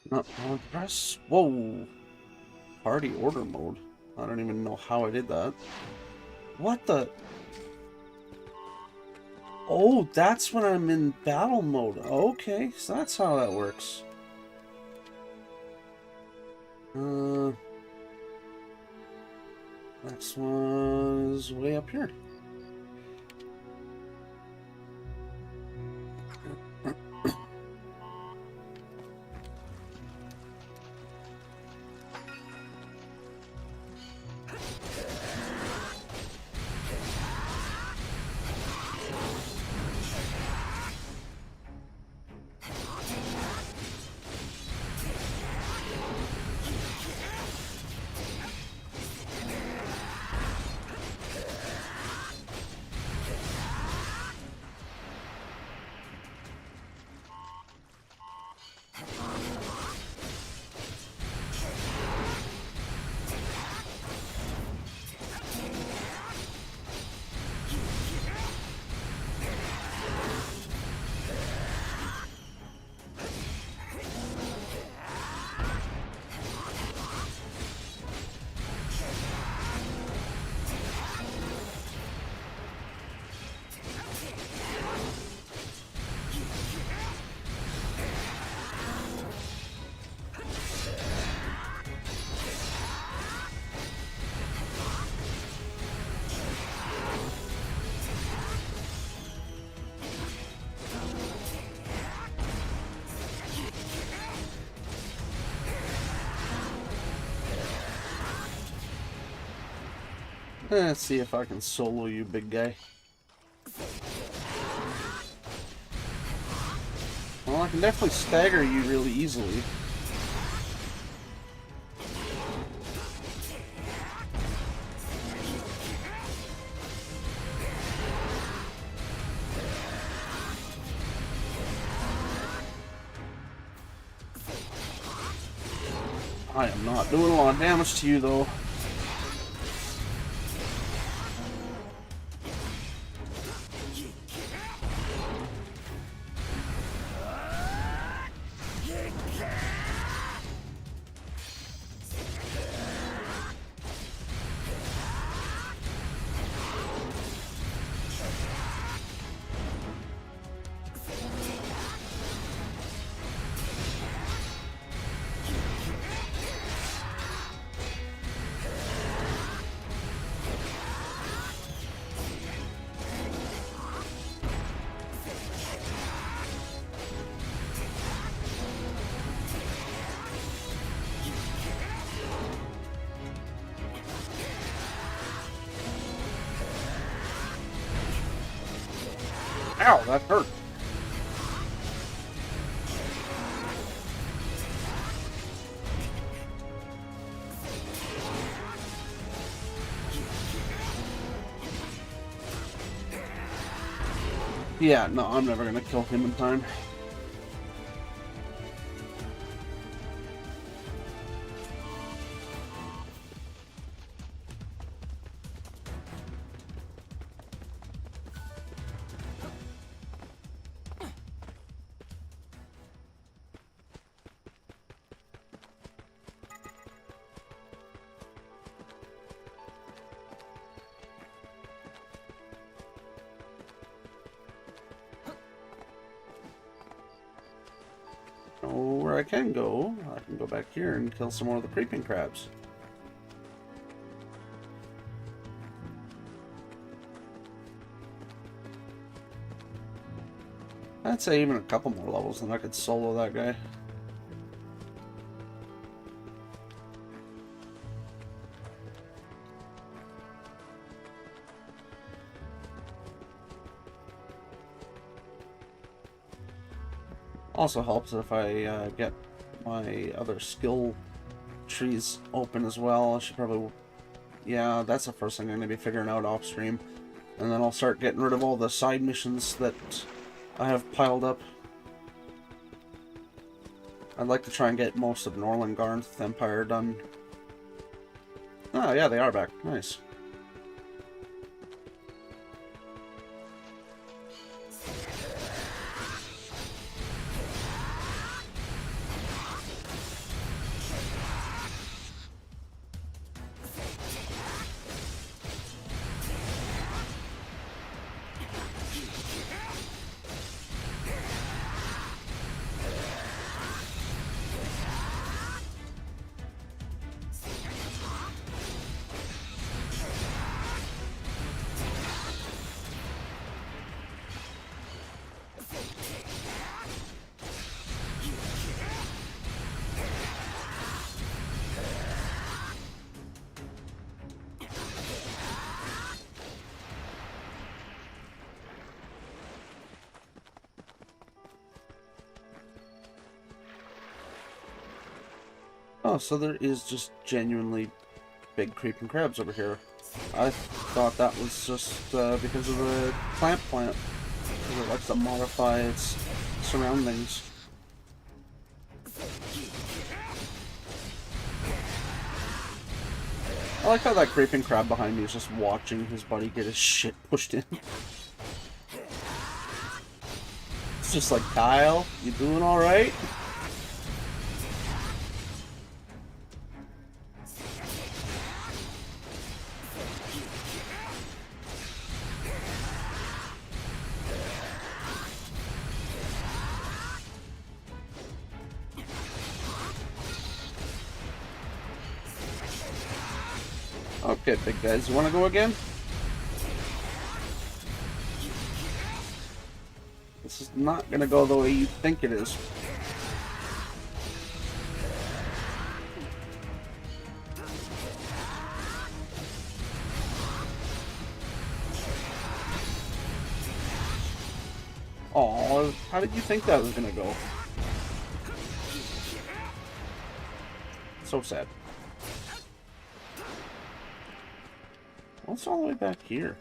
Not on press. Whoa! Party order mode. I don't even know how I did that. What the? Oh, that's when I'm in battle mode. Okay, so that's how that works. Next one is way up here. Let's see if I can solo you, big guy. Well, I can definitely stagger you really easily. I am not doing a lot of damage to you, though. Ow, that hurt. Yeah, no, I'm never gonna kill him in time. Where I can go back here and kill some more of the creeping crabs. I'd say even a couple more levels and I could solo that guy. Also helps if I get my other skill trees open as well. I should probably... Yeah, that's the first thing I'm going to be figuring out off stream. And then I'll start getting rid of all the side missions that I have piled up. I'd like to try and get most of Norland Garth Empire done. Oh yeah, they are back. Nice. Oh, so there is just genuinely big creeping crabs over here. I thought that was just because of the plant. Because it likes to modify its surroundings. I like how that creeping crab behind me is just watching his buddy get his shit pushed in. It's just like, Kyle, you doing alright? Okay, big guys, you wanna go again? This is not gonna go the way you think it is. Aw, how did you think that was gonna go? So sad. What's all the way back here?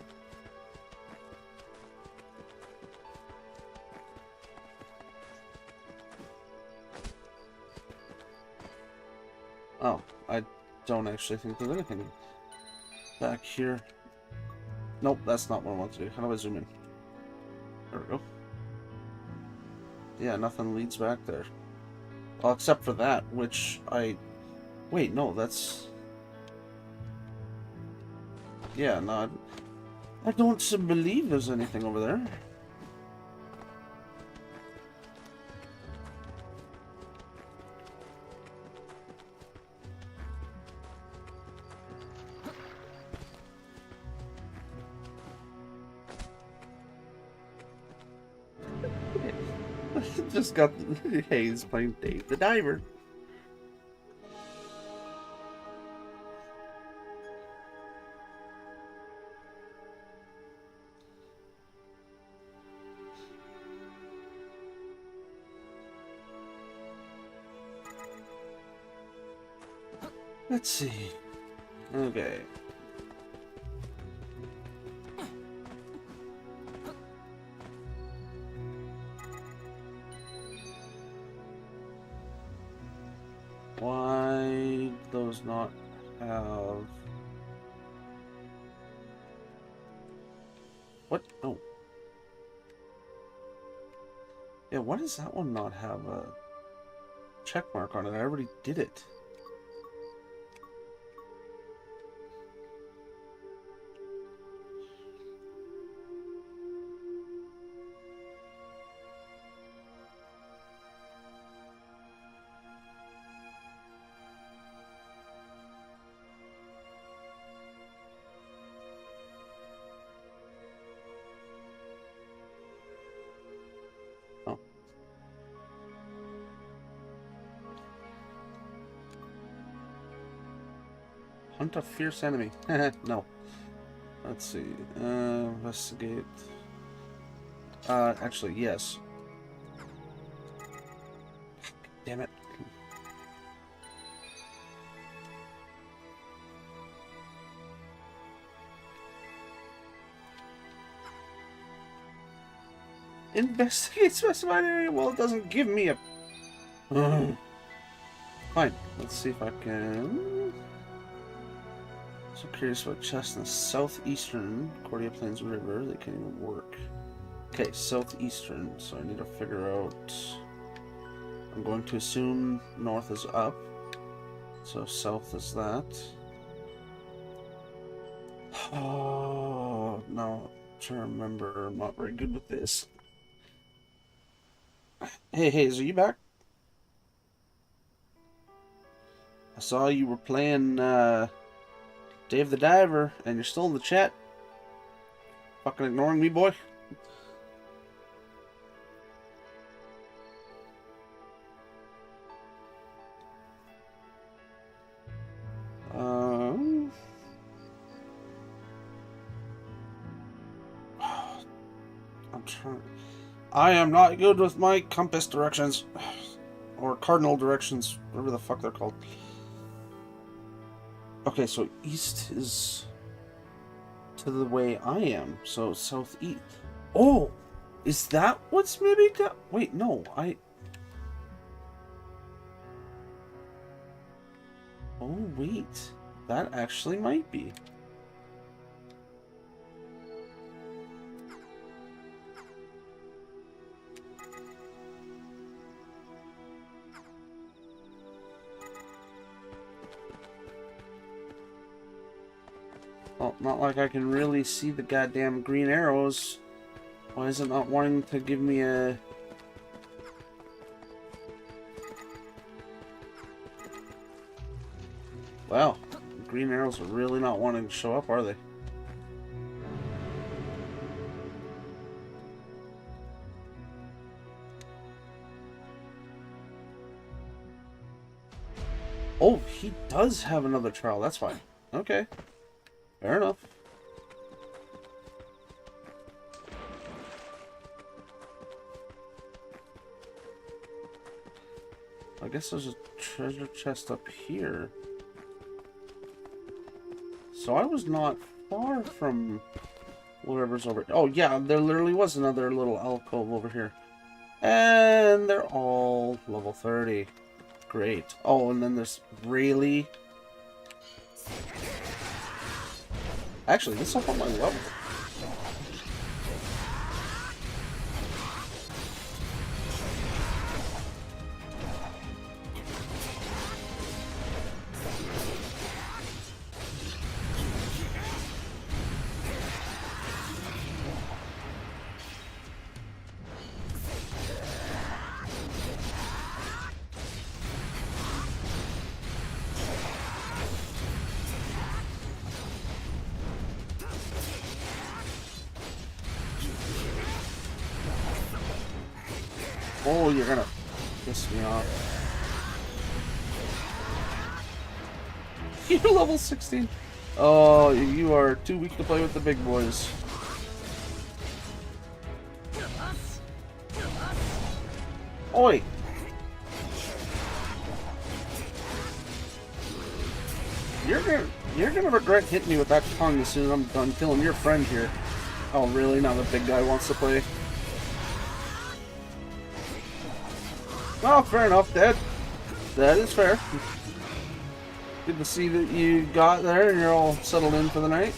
Oh, don't actually think there's anything back here. Nope, that's not what I want to do. How do I zoom in? There we go. Yeah, nothing leads back there. Well, except for that, which I... Wait, no, that's... Yeah, no, I don't believe there's anything over there. Just got Hayes playing Dave the Diver. Let's see. Okay. Why those not have... What? Oh. Yeah, why does that one not have a check mark on it? I already did it. Hunt a fierce enemy. No. Let's see. Investigate. Actually, yes. Damn it. Investigate specified area? Well, it doesn't give me a... Fine. Let's see if I can... So curious about chests in the southeastern Cordia Plains River. They can't even work. Okay, southeastern. So I need to figure out... I'm going to assume north is up. So south is that. Oh, no. I'm trying to remember. I'm not very good with this. Hey, Hayes, are you back? I saw you were playing Dave the Diver, and you're still in the chat. Fucking ignoring me, boy. I'm trying. I am not good with my compass directions. Or cardinal directions, whatever the fuck they're called. Okay, so east is to the way I am, so southeast. Oh! Is that what's maybe down? Wait, no, Oh, wait. That actually might be. Well, not like I can really see the goddamn green arrows. Why is it not wanting to give me a... Wow, green arrows are really not wanting to show up, are they? Oh, he does have another trial. That's fine. Okay. Fair enough. I guess there's a treasure chest up here. So I was not far from whatever's over... Oh, yeah, there literally was another little alcove over here. And they're all level 30. Great. Oh, and then there's really... Actually, this will help my level. Oh, you're gonna piss me off. You're level 16. Oh, you are too weak to play with the big boys. Oi! You're gonna regret hitting me with that tongue as soon as I'm done killing your friend here. Oh, really? Now the big guy wants to play? Well, fair enough, Dad. That is fair. Good to see that you got there and you're all settled in for the night.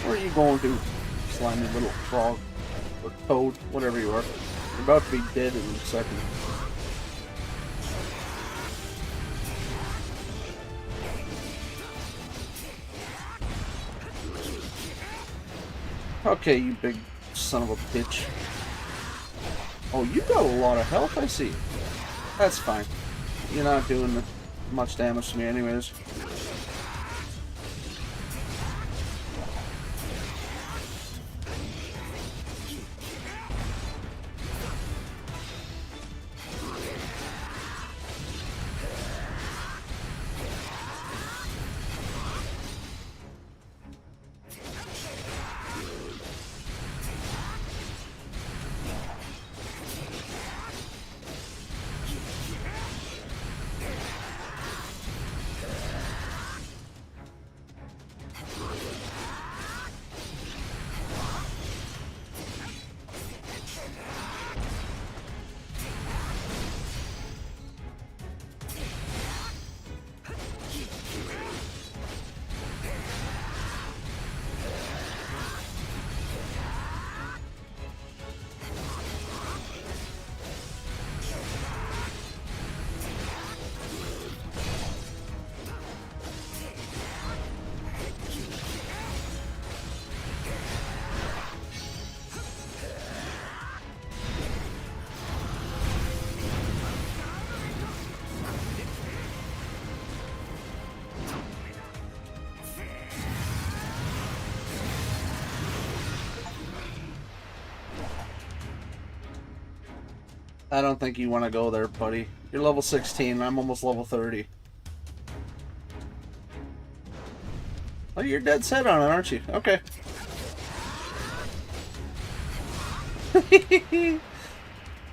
Where are you going to, slimy little frog? Or toad, whatever you are. You're about to be dead in a second. Okay, you big son of a bitch. Oh, you got a lot of health, I see. That's fine. You're not doing much damage to me anyways. I don't think you want to go there, buddy. You're level 16, I'm almost level 30. Oh, you're dead set on it, aren't you? Okay.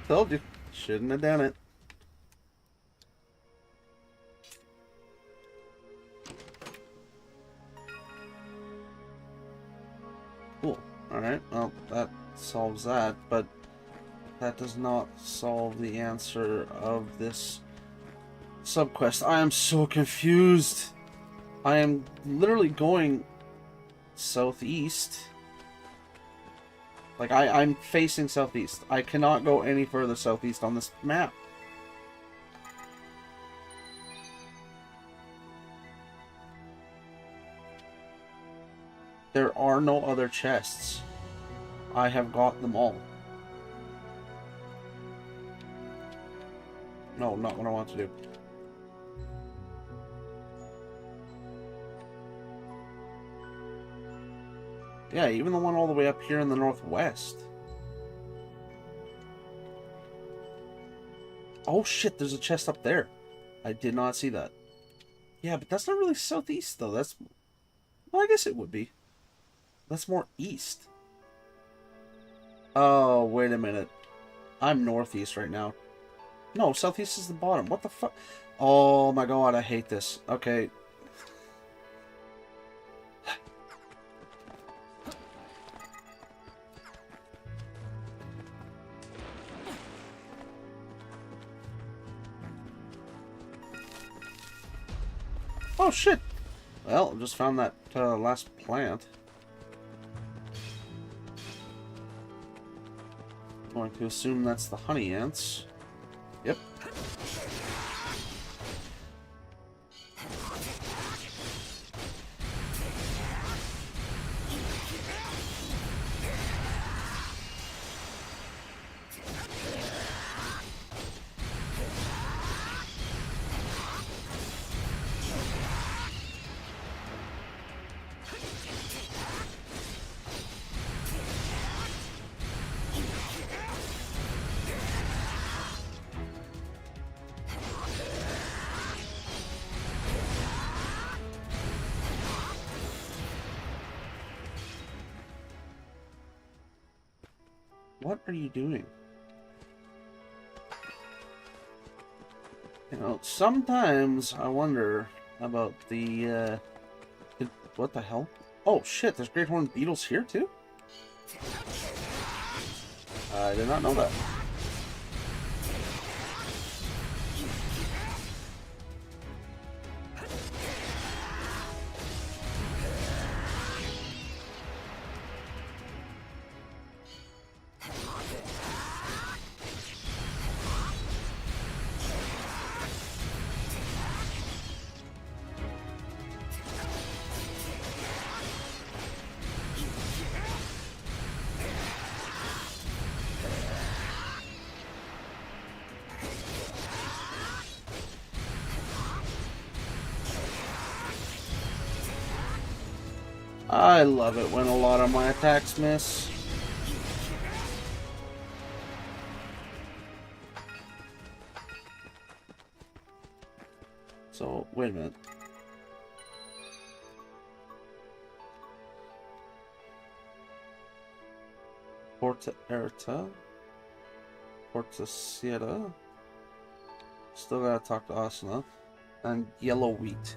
Told you. Shouldn't have done it. Cool. Alright, well, that solves that, but that does not solve the answer of this subquest. I am so confused. I am literally going southeast. Like, I'm facing southeast. I cannot go any further southeast on this map. There are no other chests. I have got them all. No, not what I want to do. Yeah, even the one all the way up here in the northwest. Oh shit, there's a chest up there. I did not see that. Yeah, but that's not really southeast though. That's... well, I guess it would be. That's more east. Oh, wait a minute. I'm northeast right now. No, southeast is the bottom. What the fuck? Oh my god, I hate this. Okay. Oh shit! Well, just found that last plant. Going to assume that's the honey ants. Yep. What are you doing? You know, sometimes I wonder about the, what the hell? Oh shit, there's great horned beetles here too? I did not know that. I love it when a lot of my attacks miss. So, wait a minute. Porta Erta. Porta Sierra. Still gotta talk to Asuna. And Yellow Wheat.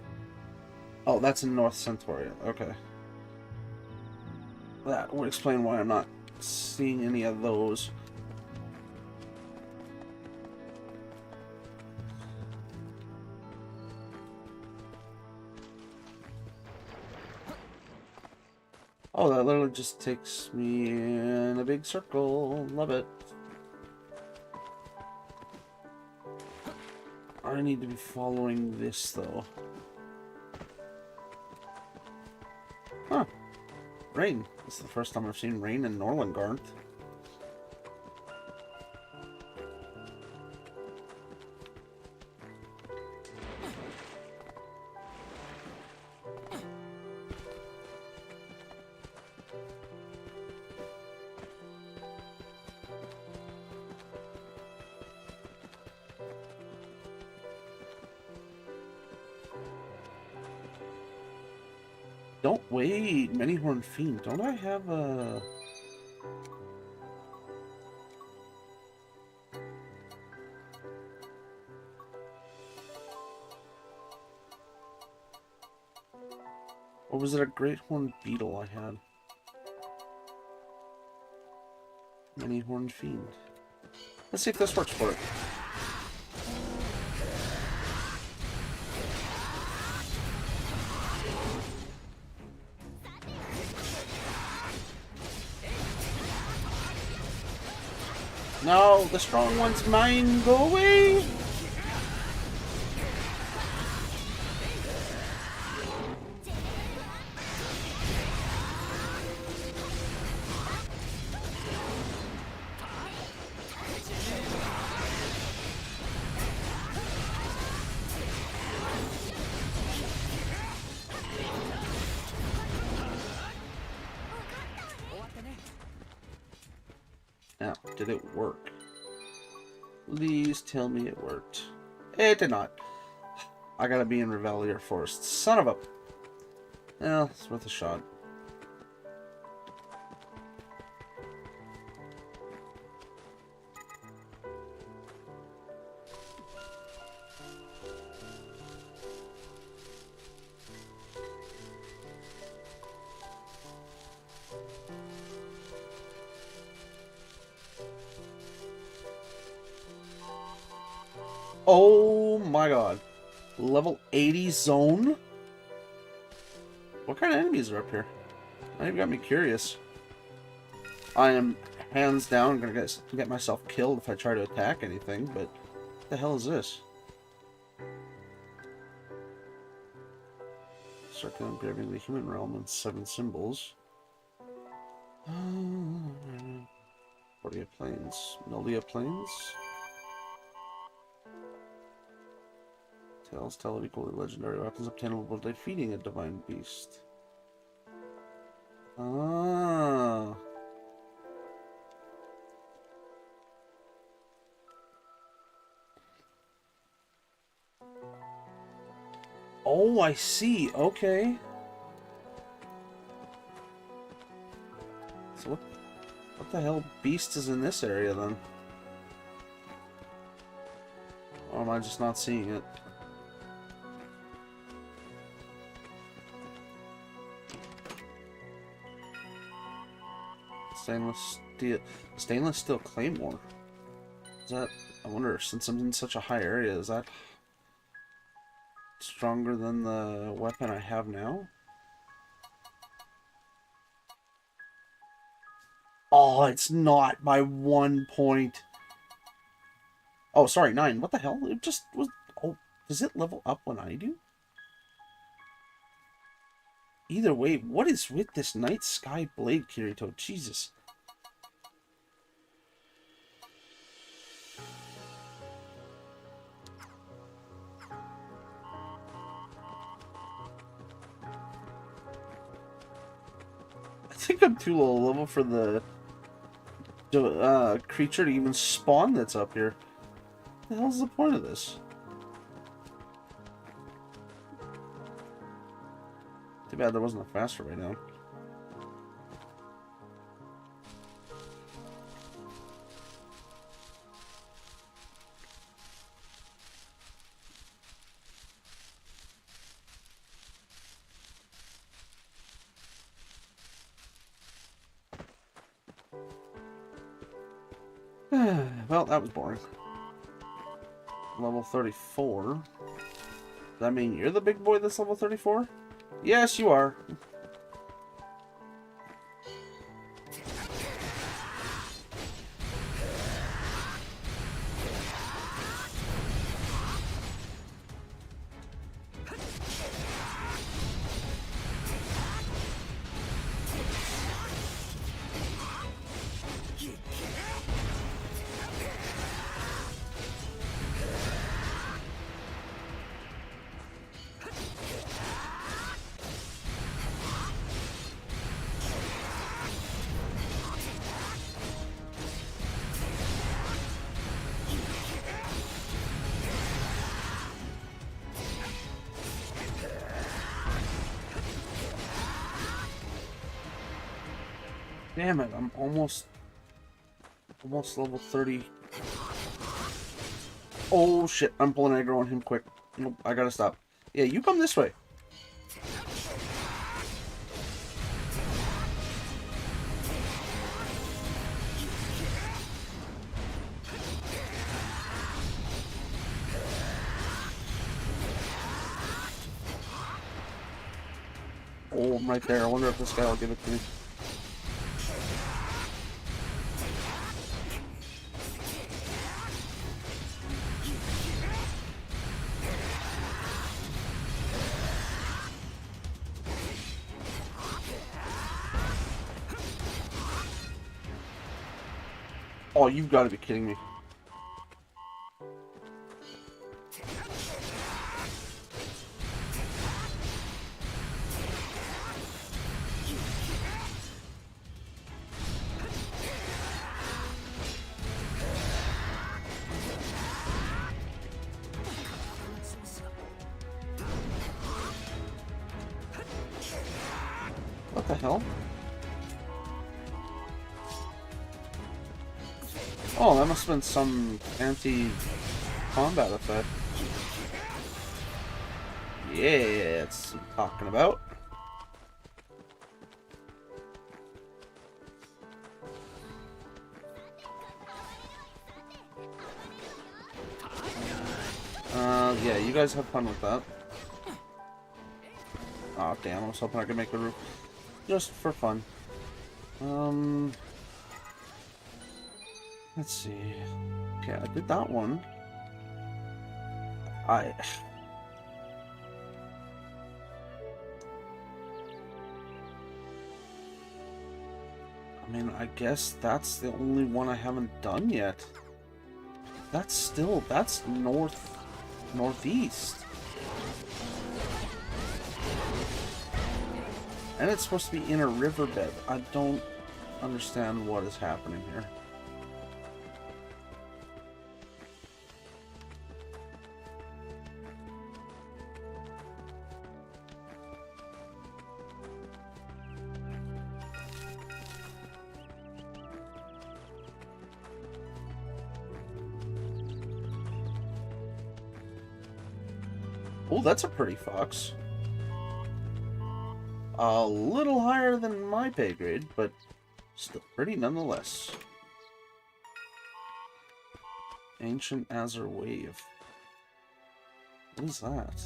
Oh, that's in North Centauria. Okay. That would explain why I'm not seeing any of those. Oh, that literally just takes me in a big circle. Love it. I need to be following this, though. Huh. Rain. This is the first time I've seen rain in Norlangarth. Don't wait, Many-Horned Fiend. Don't I have a... Or was it a Great Horned Beetle I had? Many-Horned Fiend. Let's see if this works for it. No, the strong one's mine. Go away. Now, did it work? Please tell me it worked. It did not. I gotta be in Revelier Forest. Son of a... Well, it's worth a shot. Oh my god. Level 80 zone? What kind of enemies are up here? Now you've got me curious. I am hands down gonna get myself killed if I try to attack anything, but what the hell is this? Circle engraving the human realm in 7 symbols. Portia Plains. Mildia Plains. Tales tell of equally legendary weapons obtainable by defeating a divine beast. Ah. Oh, I see. Okay. So what the hell beast is in this area then? Or am I just not seeing it? Stainless steel claymore. Is that, I wonder, since I'm in such a high area, is that stronger than the weapon I have now? Oh, it's not by 1 point. Oh, sorry, 9. What the hell? It just was... Oh, does it level up when I do? Either way, what is with this Night Sky Blade, Kirito? Jesus. I think I'm too low level for the creature to even spawn that's up here. What the hell's the point of this? Too bad there wasn't a faster right now. Well, that was boring. Level 34. Does that mean you're the big boy that's level 34? Yes, you are. Damn it, I'm almost level 30. Oh shit, I'm pulling aggro on him quick. Nope, I gotta stop. Yeah, you come this way. Oh, I'm right there. I wonder if this guy will give it to me. Oh, you've got to be kidding me. What the hell? Oh, that must have been some anti-combat effect. Yeah, that's what I'm talking about. Yeah, you guys have fun with that. Oh damn, I was hoping I could make the roof. Just for fun. Let's see. Okay, I did that one. I mean, I guess that's the only one I haven't done yet. That's northeast. And it's supposed to be in a riverbed. I don't understand what is happening here. Oh, that's a pretty fox. A little higher than my pay grade, but still pretty nonetheless. Ancient Azure Wave. What is that?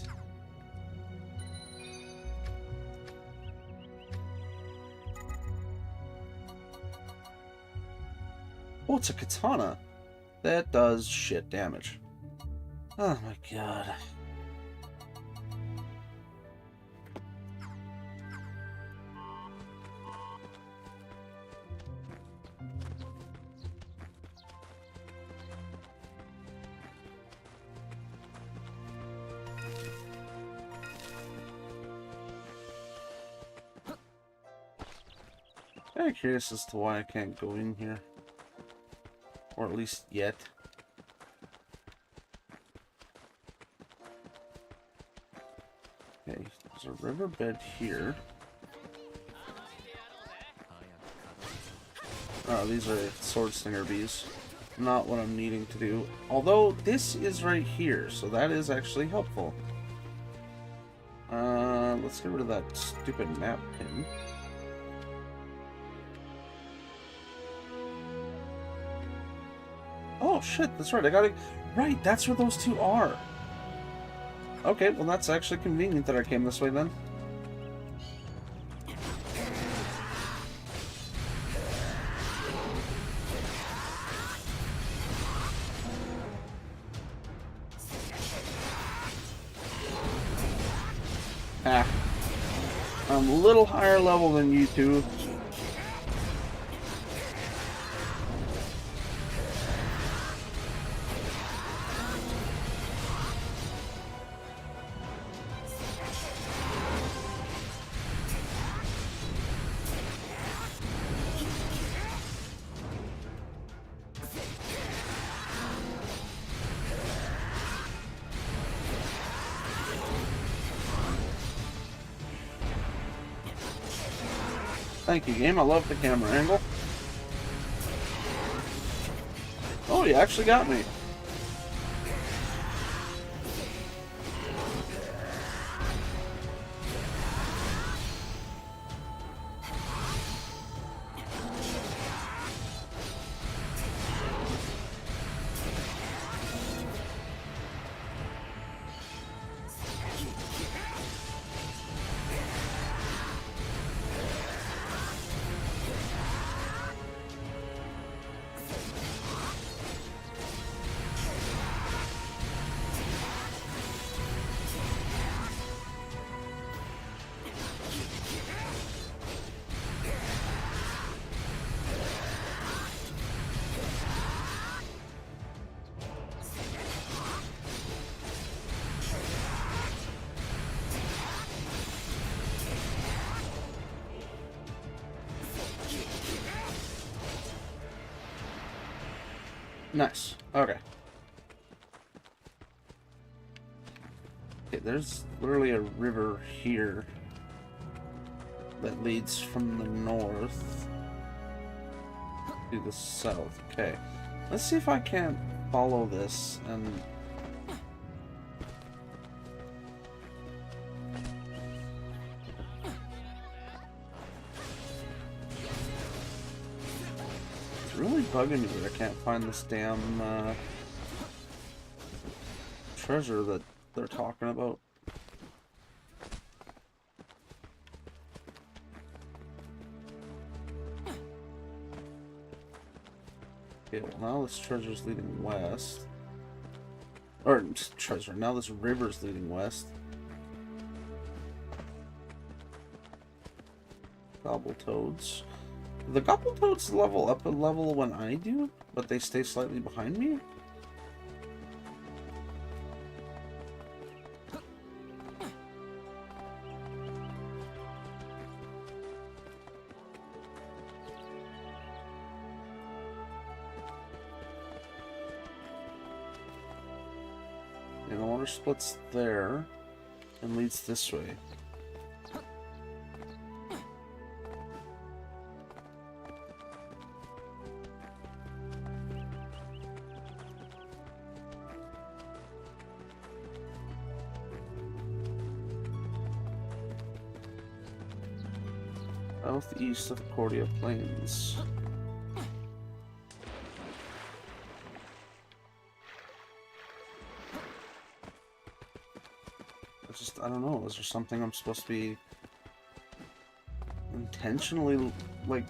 Oh, it's a katana. That does shit damage. Oh my god. Very curious as to why I can't go in here. Or at least yet. Okay, there's a riverbed here. Oh, these are sword slinger bees. Not what I'm needing to do. Although, this is right here, so that is actually helpful. Let's get rid of that stupid map pin. Oh shit, that's right, I gotta... Right, that's where those two are. Okay, well that's actually convenient that I came this way then. Ah. I'm a little higher level than you two. Thank you, game. I love the camera angle. Oh, you actually got me. Nice. Okay. Okay, there's literally a river here that leads from the north to the south. Okay. Let's see if I can't follow this and... It's really bugging me that I can't find this damn treasure that they're talking about. Okay, well now this treasure's leading west. Or, treasure, now this river's leading west. Gobbletoads. The Gobbletoads level up a level when I do, but they stay slightly behind me? And the water splits there and leads this way. Southeast of Cordia Plains. I don't know, is there something I'm supposed to be intentionally, like,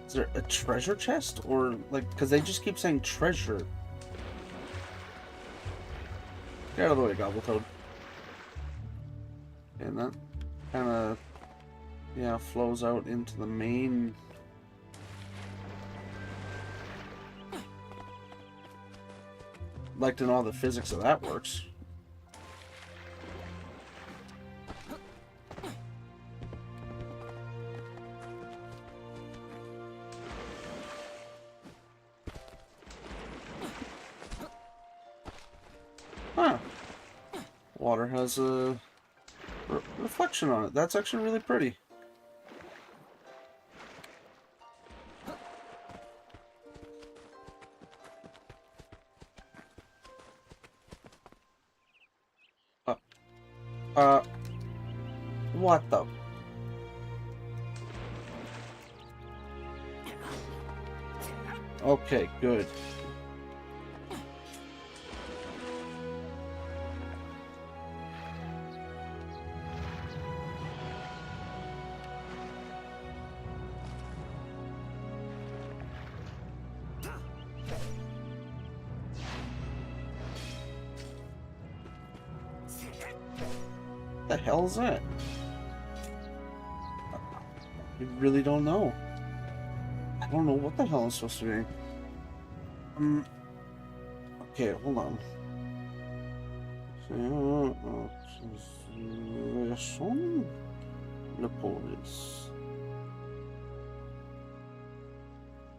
is there a treasure chest? Or, like, because they just keep saying treasure. Get out of the way, Gobbletoad. And that kind of, yeah, flows out into the main. Like to know how the physics of that works. Huh. Water has a reflection on it. That's actually really pretty. What the? Okay, good. What the hell is that? I really don't know. I don't know what the hell it's supposed to be. Okay, hold on. Lycoris.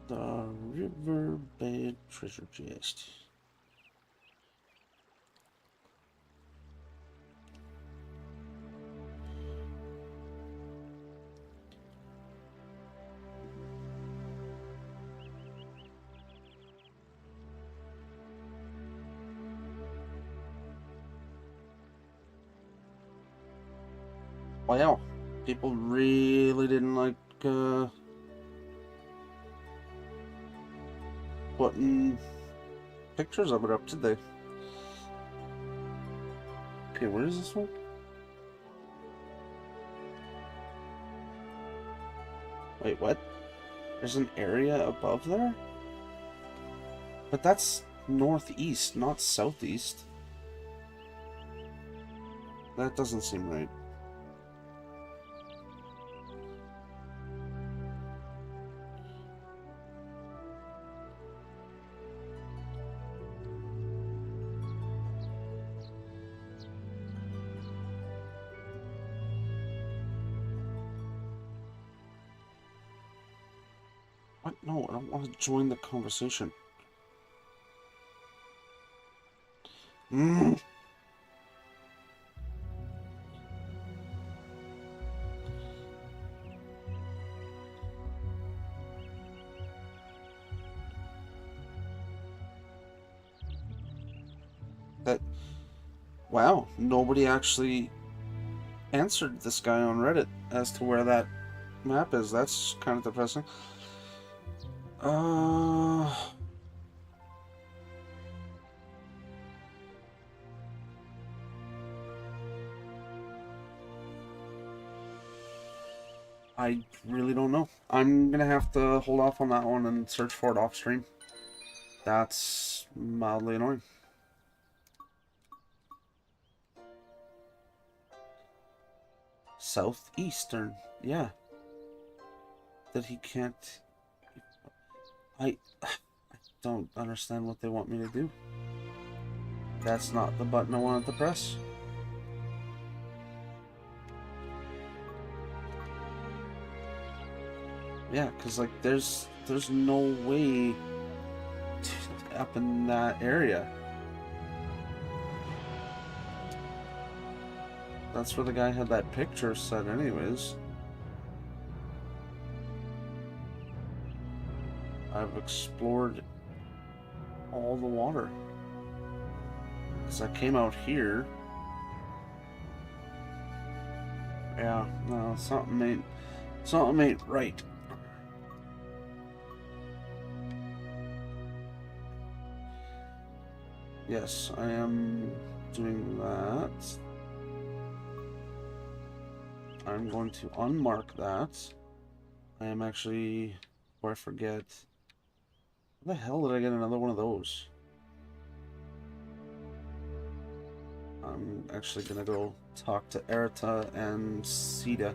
The riverbed treasure chest. Wow, people really didn't like putting pictures of it up, did they? Okay, where is this one? Wait, what? There's an area above there? But that's northeast, not southeast. That doesn't seem right. What? No, I don't want to join the conversation. Wow, nobody actually answered this guy on Reddit as to where that map is. That's kind of depressing. I really don't know. I'm gonna have to hold off on that one and search for it off stream. That's mildly annoying. Southeastern, yeah. That he can't... I don't understand what they want me to do. That's not the button I wanted to press. Yeah, because like there's no way up in that area. That's where the guy had that picture set anyways. I've explored all the water. Because I came out here. Yeah, no, something ain't right. Yes, I am doing that. I'm going to unmark that. I am actually, before I forget, where the hell did I get another one of those? I'm actually gonna go talk to Erita and Sita.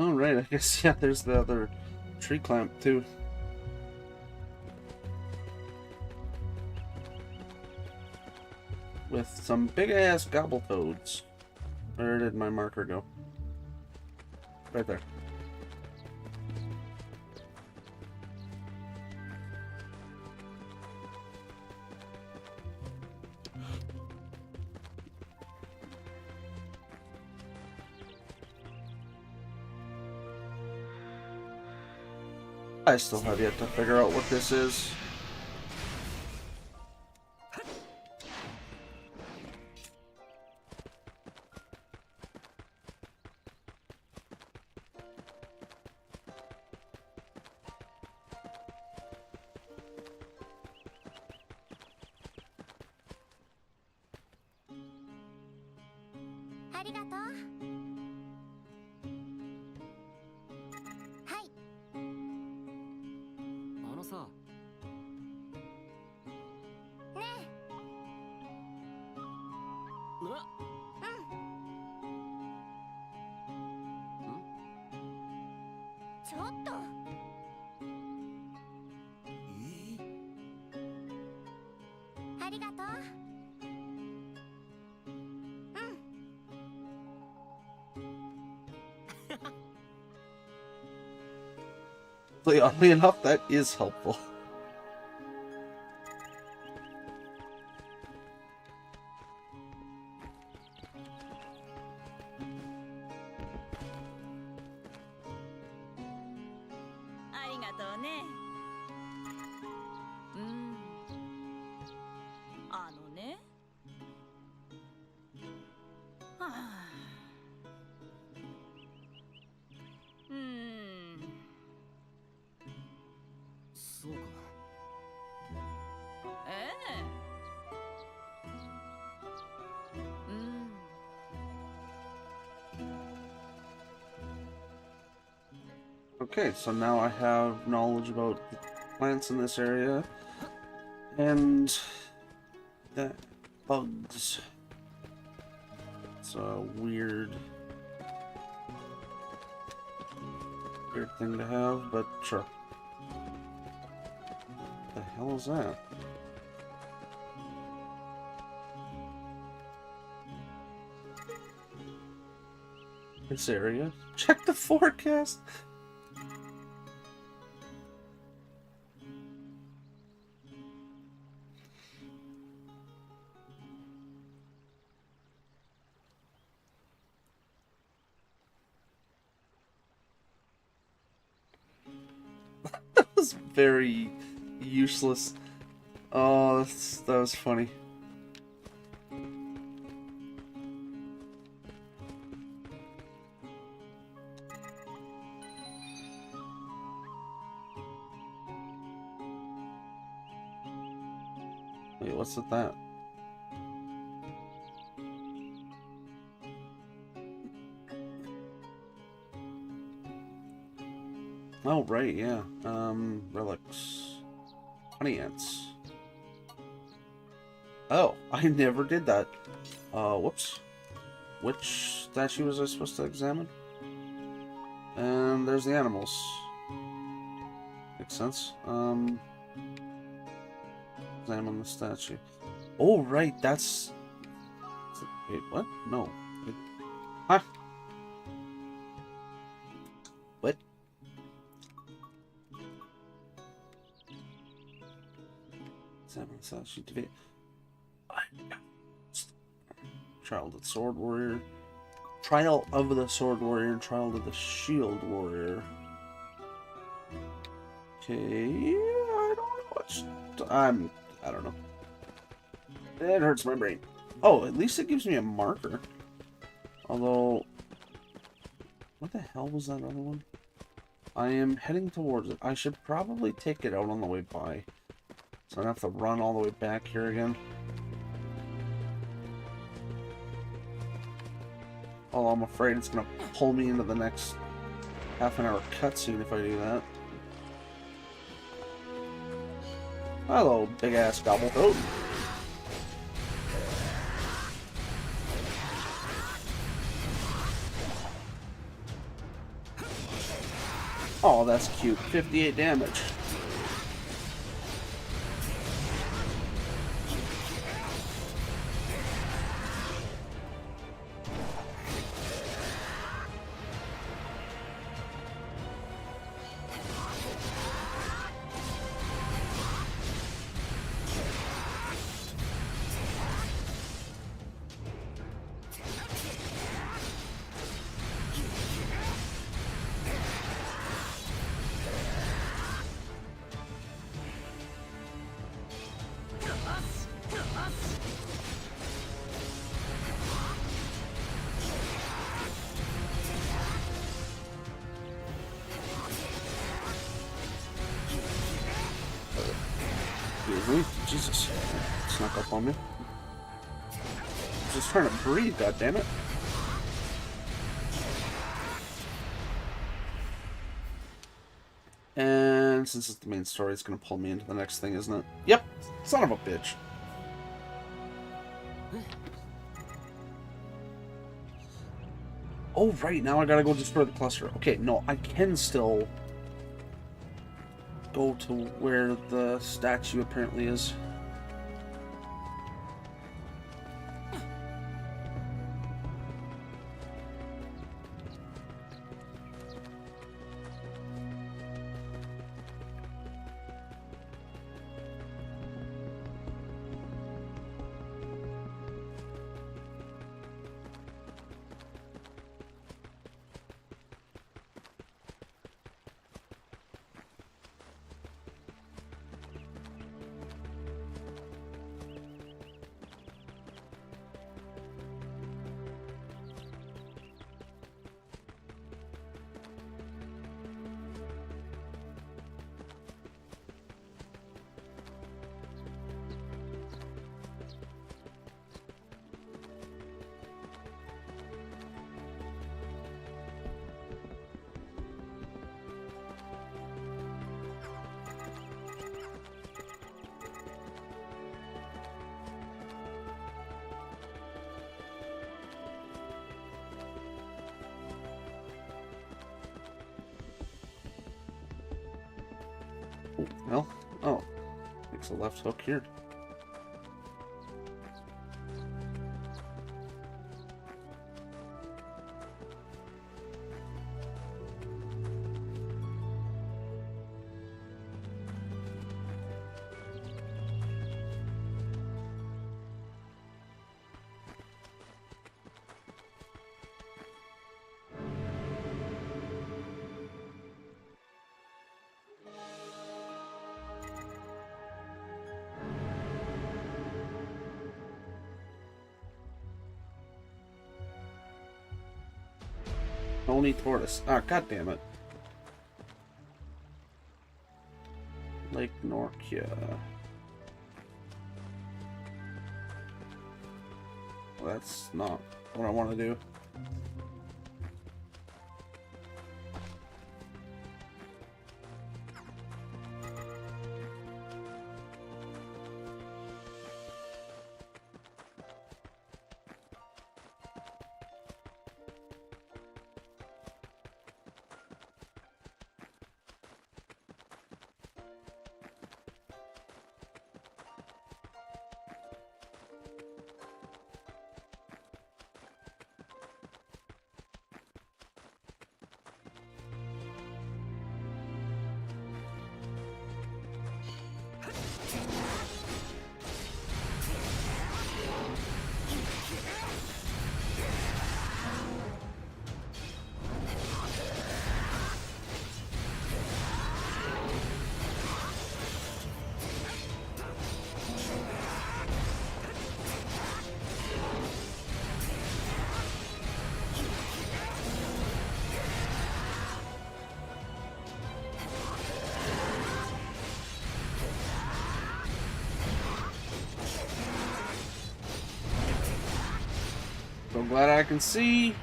Oh, right, I guess, yeah, there's the other tree clamp, too. With some big-ass gobble toads. Where did my marker go? Right there. I still have yet to figure out what this is. Oddly enough, that is helpful. Okay, so now I have knowledge about the plants in this area and the bugs. It's a weird Weird thing to have, but sure. What the hell is that? This area. Check the forecast. That was very useless. Oh, that was funny. Wait, what's with that? Oh, right, yeah. Relics. Honey ants. Oh, I never did that. Whoops. Which statue was I supposed to examine? And there's the animals. Makes sense. Examine the statue. Oh, right, that's... Wait, what? No. Huh? What? Examine the statue. Trial of the Sword Warrior. Trial of the Sword Warrior and Trial of the Shield Warrior. Okay, I don't know what's... I don't know. It hurts my brain. Oh, at least it gives me a marker. Although... What the hell was that other one? I am heading towards it. I should probably take it out on the way by. So I don't have to run all the way back here again. Oh, I'm afraid it's going to pull me into the next half-an-hour cutscene if I do that. Hello, big-ass gobblefoot. Oh, that's cute. 58 damage. Jesus. Snuck up on me. Just trying to breathe, goddammit. And since it's the main story, it's gonna pull me into the next thing, isn't it? Yep! Son of a bitch. Oh, right, now I gotta go destroy the cluster. Okay, no, I can still go to where the statue apparently is. Oh, well, oh, makes a left hook here. Only tortoise. Ah, god damn it. Lake Norkia. Well, that's not what I want to do. So glad I can see.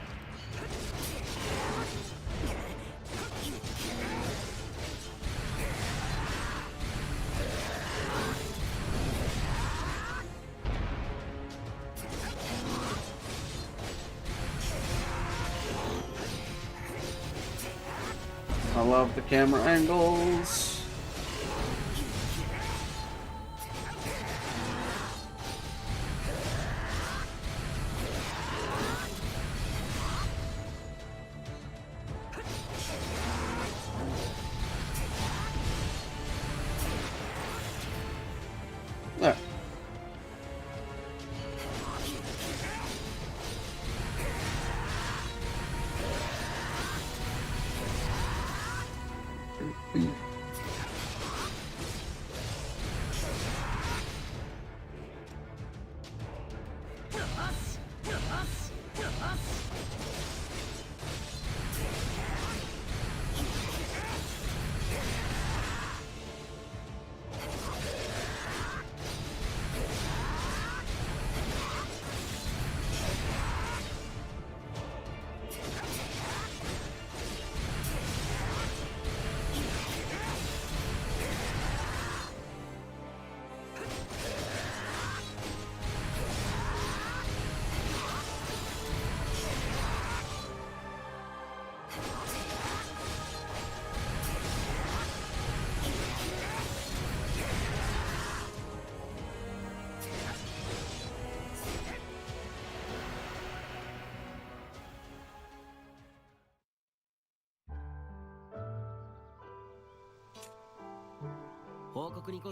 I love the camera angles.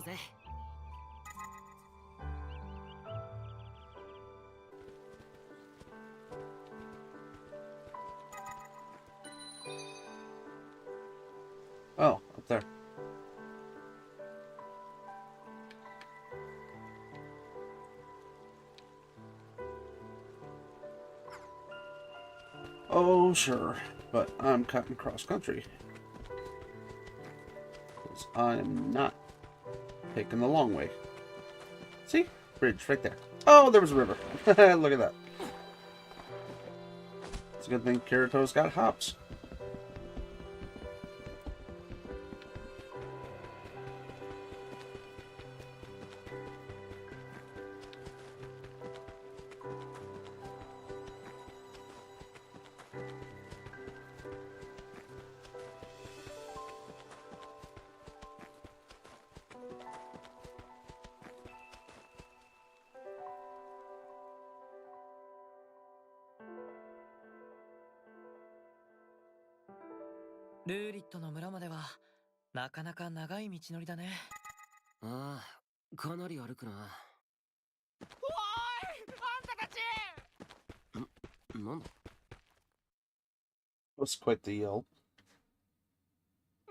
There. Oh, up there. Oh, sure. But I'm cutting cross country. Because I'm not taking the long way. See? Bridge right there. Oh, there was a river. Look at that. It's a good thing Kirito's got hops. ルーリットの村まではなかなか長い道のりだね。ああ、かなり歩くな。おーい、あんたたち。なんだ That was quite the yell.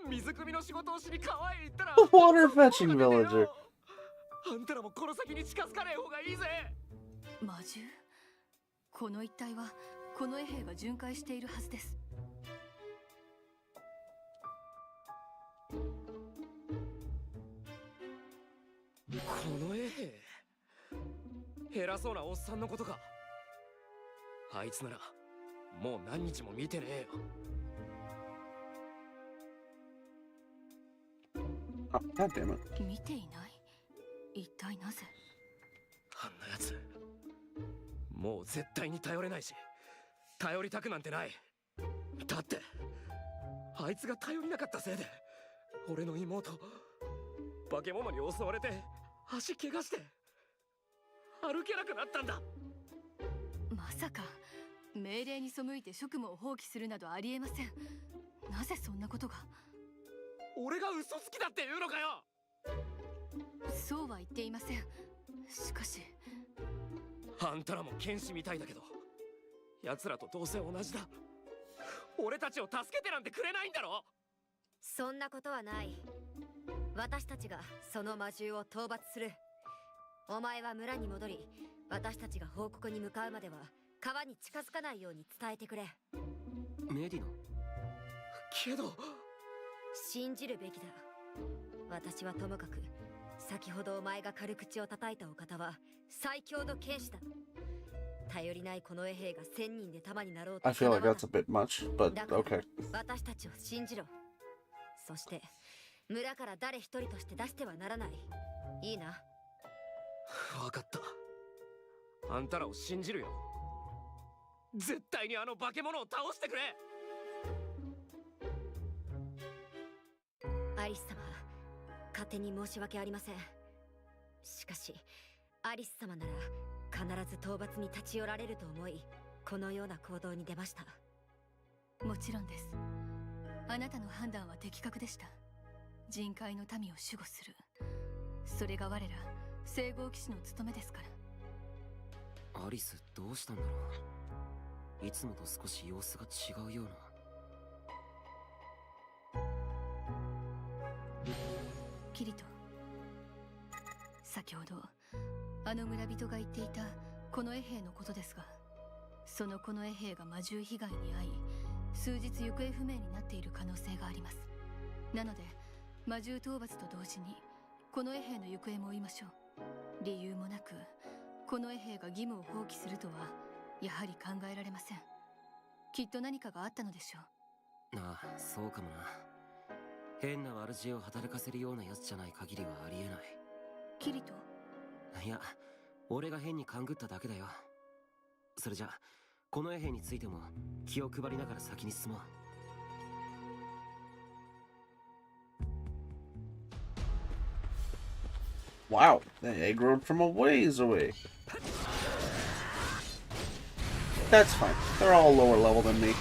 水汲みの仕事をしに川へ行ったら Water fetching villager. あんたらもこの先に近づかねえ方がいいぜ。魔獣？この一帯はこの衛兵が巡回しているはずです。この衛兵、偉そうなおっさんのことか。あいつならもう何日も見てねえよ。Oh, God damn it. 見ていない？一体なぜ？あんなやつもう絶対に頼れないし、頼りたくなんてない。だってあいつが頼りなかったせいで俺の妹化け物に襲われて足怪我して歩けなくなったんだ。まさか命令に背いて職務を放棄するなどありえません。なぜそんなことが？俺が嘘つきだって言うのかよ。そうは言っていません。しかしあんたらも剣士みたいだけど、奴らとどうせ同じだ。俺たちを助けてなんてくれないんだろ。そんなことはない。私たちがその魔獣を討伐する。お前は村に戻り、私たちが報告に向かうまでは川に近づかないように伝えてくれ。メディノ。けど信じるべきだ。私はともかく、先ほどお前が軽口を叩いたお方は最強の剣士だ。頼りないこの衛兵が1000人で玉になろうと。 I feel like that's a bit much, but okay. 私たちを信じろ。そして村から誰一人として出してはならない。いいな。分かった。あんたらを信じるよ。絶対にあの化け物を倒してくれ。アリス様、勝手に申し訳ありません。しかしアリス様なら必ず討伐に立ち寄られると思い、このような行動に出ました。もちろんです。あなたの判断は的確でした。人海の民を守護する、それが我ら聖号騎士の務めですから。アリスどうしたんだろう。いつもと少し様子が違うような。キリト、先ほどあの村人が言っていたこの衛兵のことですが、そのこの衛兵が魔獣被害に遭い、数日行方不明になっている可能性があります。なので魔獣討伐と同時にこの衛兵の行方も追いましょう。理由もなくこの衛兵が義務を放棄するとはやはり考えられません。きっと何かがあったのでしょう。ああ、そうかもな。変な悪知恵を働かせるようなやつじゃない限りはありえない。キリト？いや、俺が変に勘ぐっただけだよ。それじゃこの衛兵についても気を配りながら先に進もう。Wow, the egg rode from a ways away. That's fine. They're all lower level than me.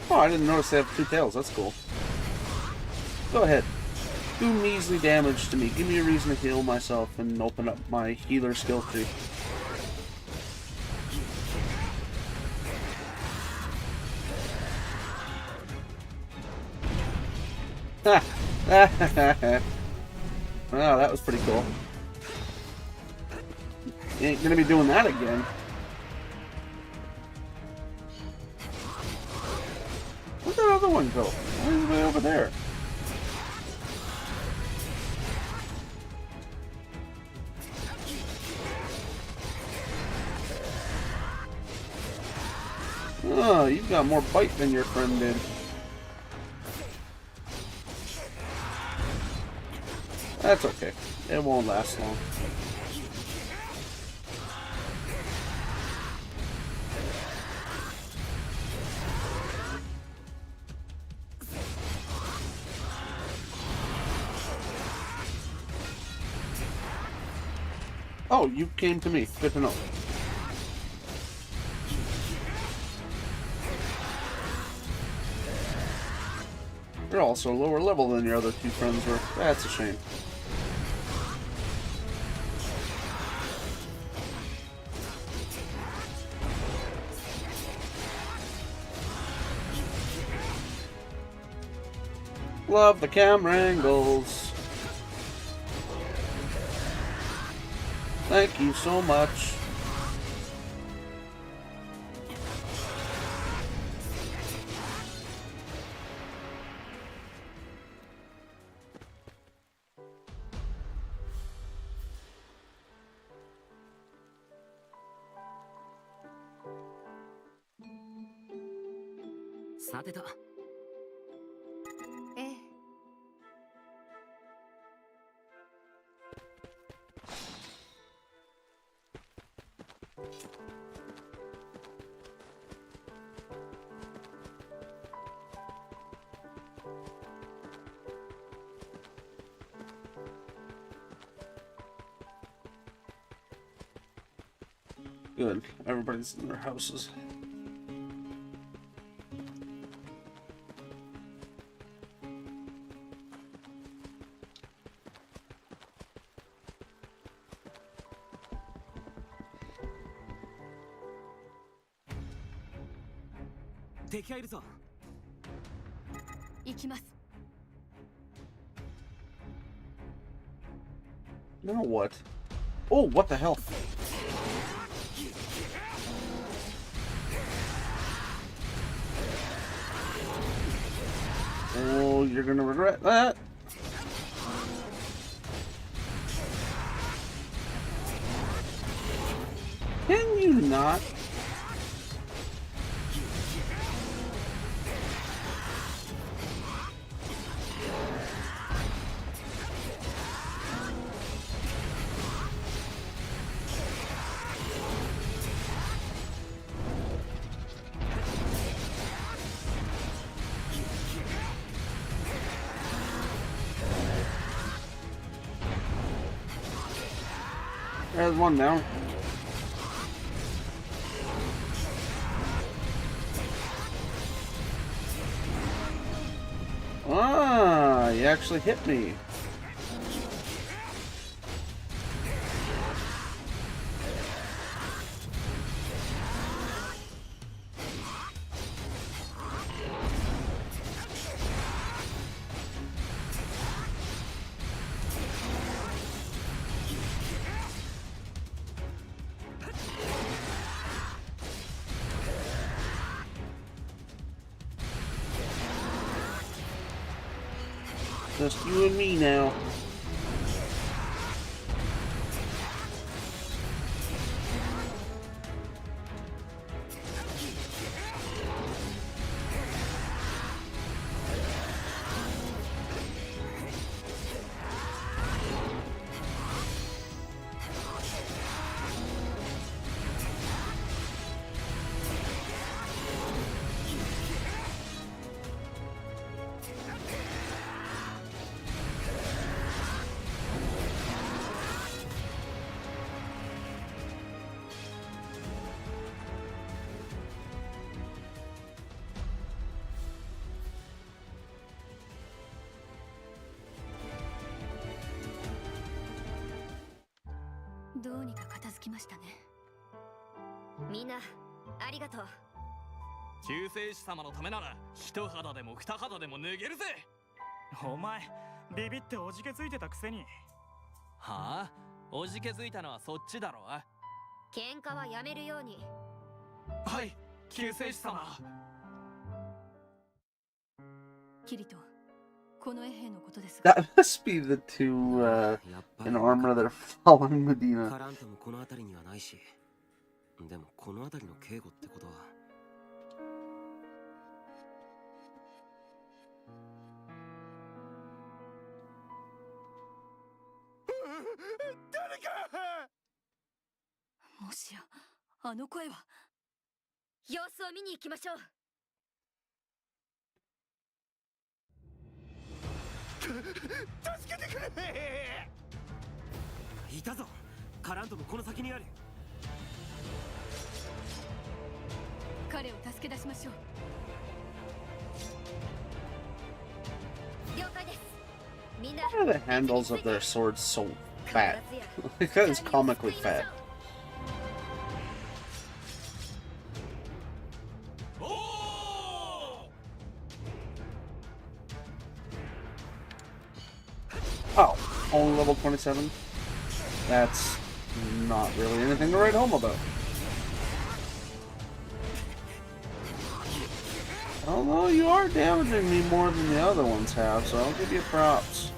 Oh, I didn't notice they have two tails. That's cool. Go ahead. Do measly damage to me. Give me a reason to heal myself and open up my healer skill tree. Wow, that was pretty cool. You ain't gonna be doing that again. Where'd that other one go? Why is it way over there? Oh, you've got more bite than your friend did. That's okay. It won't last long. Oh, you came to me. Good to know. You're also lower level than your other two friends were. That's a shame. Love the camera angles. Thank you so much. Good. Everybody's in their houses. Now what? Oh, what the hell? Oh, you're gonna regret that. Can you not? There's one down. Ah, you actually hit me. Just you and me now.どうにか片付きましたね。みんなありがとう。救世主様のためなら一肌でも二肌でも脱げるぜ。お前ビビっておじけついてたくせに。はあ、おじけづいたのはそっちだろ。喧嘩はやめるように。はい、救世主様。キリト、この衛兵のことですが。 That must be the two in armor that are following Medina. カラントもこの辺りにはないし、でもこの辺りの警護ってことは。誰か。もしやあの声は。様子を見に行きましょう。助けてくれ。いたぞ。カラントもこの先にある。彼を助け出しましょう。了解です。みんな Why are the handles of their swords so fat? Like, that is comically fat. Oh, only level 27? That's not really anything to write home about. Although you are damaging me more than the other ones have, so I'll give you props.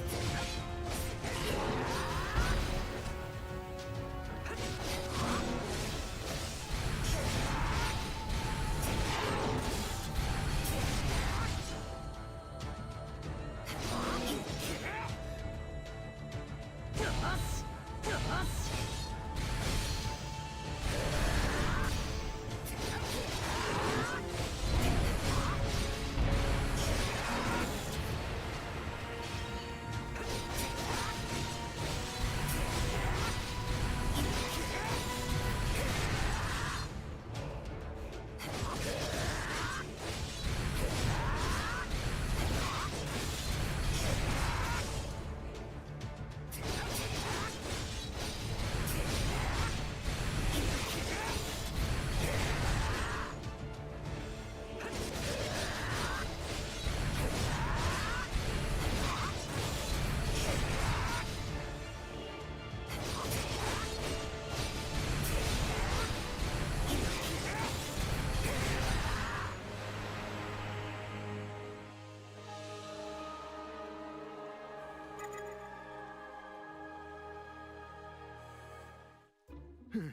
Hmm.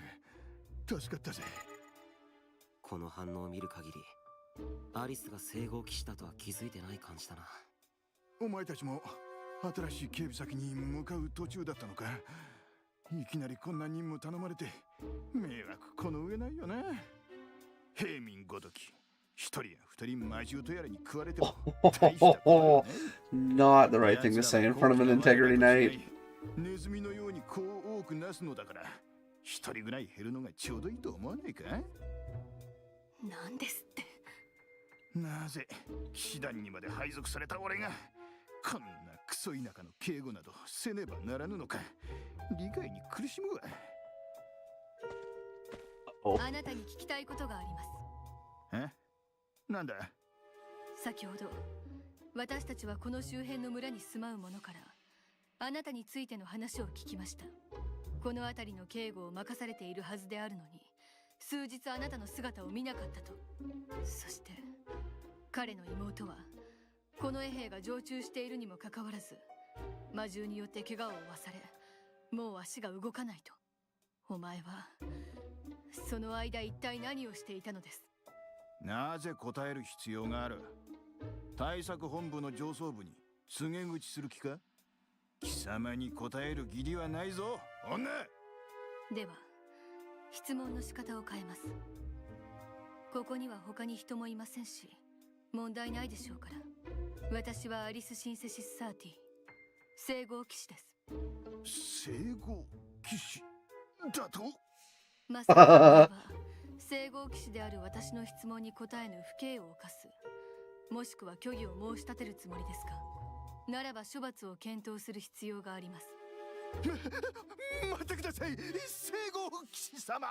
助かったぜ。この反応を見る限り、アリスが聖号騎士だとは気づいてない感じだな。お前たちも新しい警備先に向かう途中だったのか。いきなりこんな任務頼まれて迷惑この上ないよな。平民ごとき一人や二人魔獣とやらに食われても大したことね。 Not the right thing to say in front of an integrity knight. ネズミのように子を多くなすのだから、一人ぐらい減るのがちょうどいいと思わないか。なんですって。なぜ騎士団にまで配属された俺がこんなクソ田舎の警護などせねばならぬのか、理解に苦しむわ。あなたに聞きたいことがあります。え？なんだ？先ほど私たちはこの周辺の村に住まう者からあなたについての話を聞きました。この辺りの警護を任されているはずであるのに、数日あなたの姿を見なかったと。そして彼の妹はこの衛兵が常駐しているにもかかわらず魔獣によって怪我を負わされ、もう足が動かないと。お前はその間一体何をしていたのです？なぜ答える必要がある？対策本部の上層部に告げ口する気か？貴様に答える義理はないぞ、女。では質問の仕方を変えます。ここには他に人もいませんし問題ないでしょうから。私はアリス・シンセシス・サーティ、聖号騎士です。聖号騎士だと？まさか聖号騎士である私の質問に答えぬ不敬を犯す、もしくは虚偽を申し立てるつもりですか？ならば処罰を検討する必要があります。待ってください、聖号騎士様。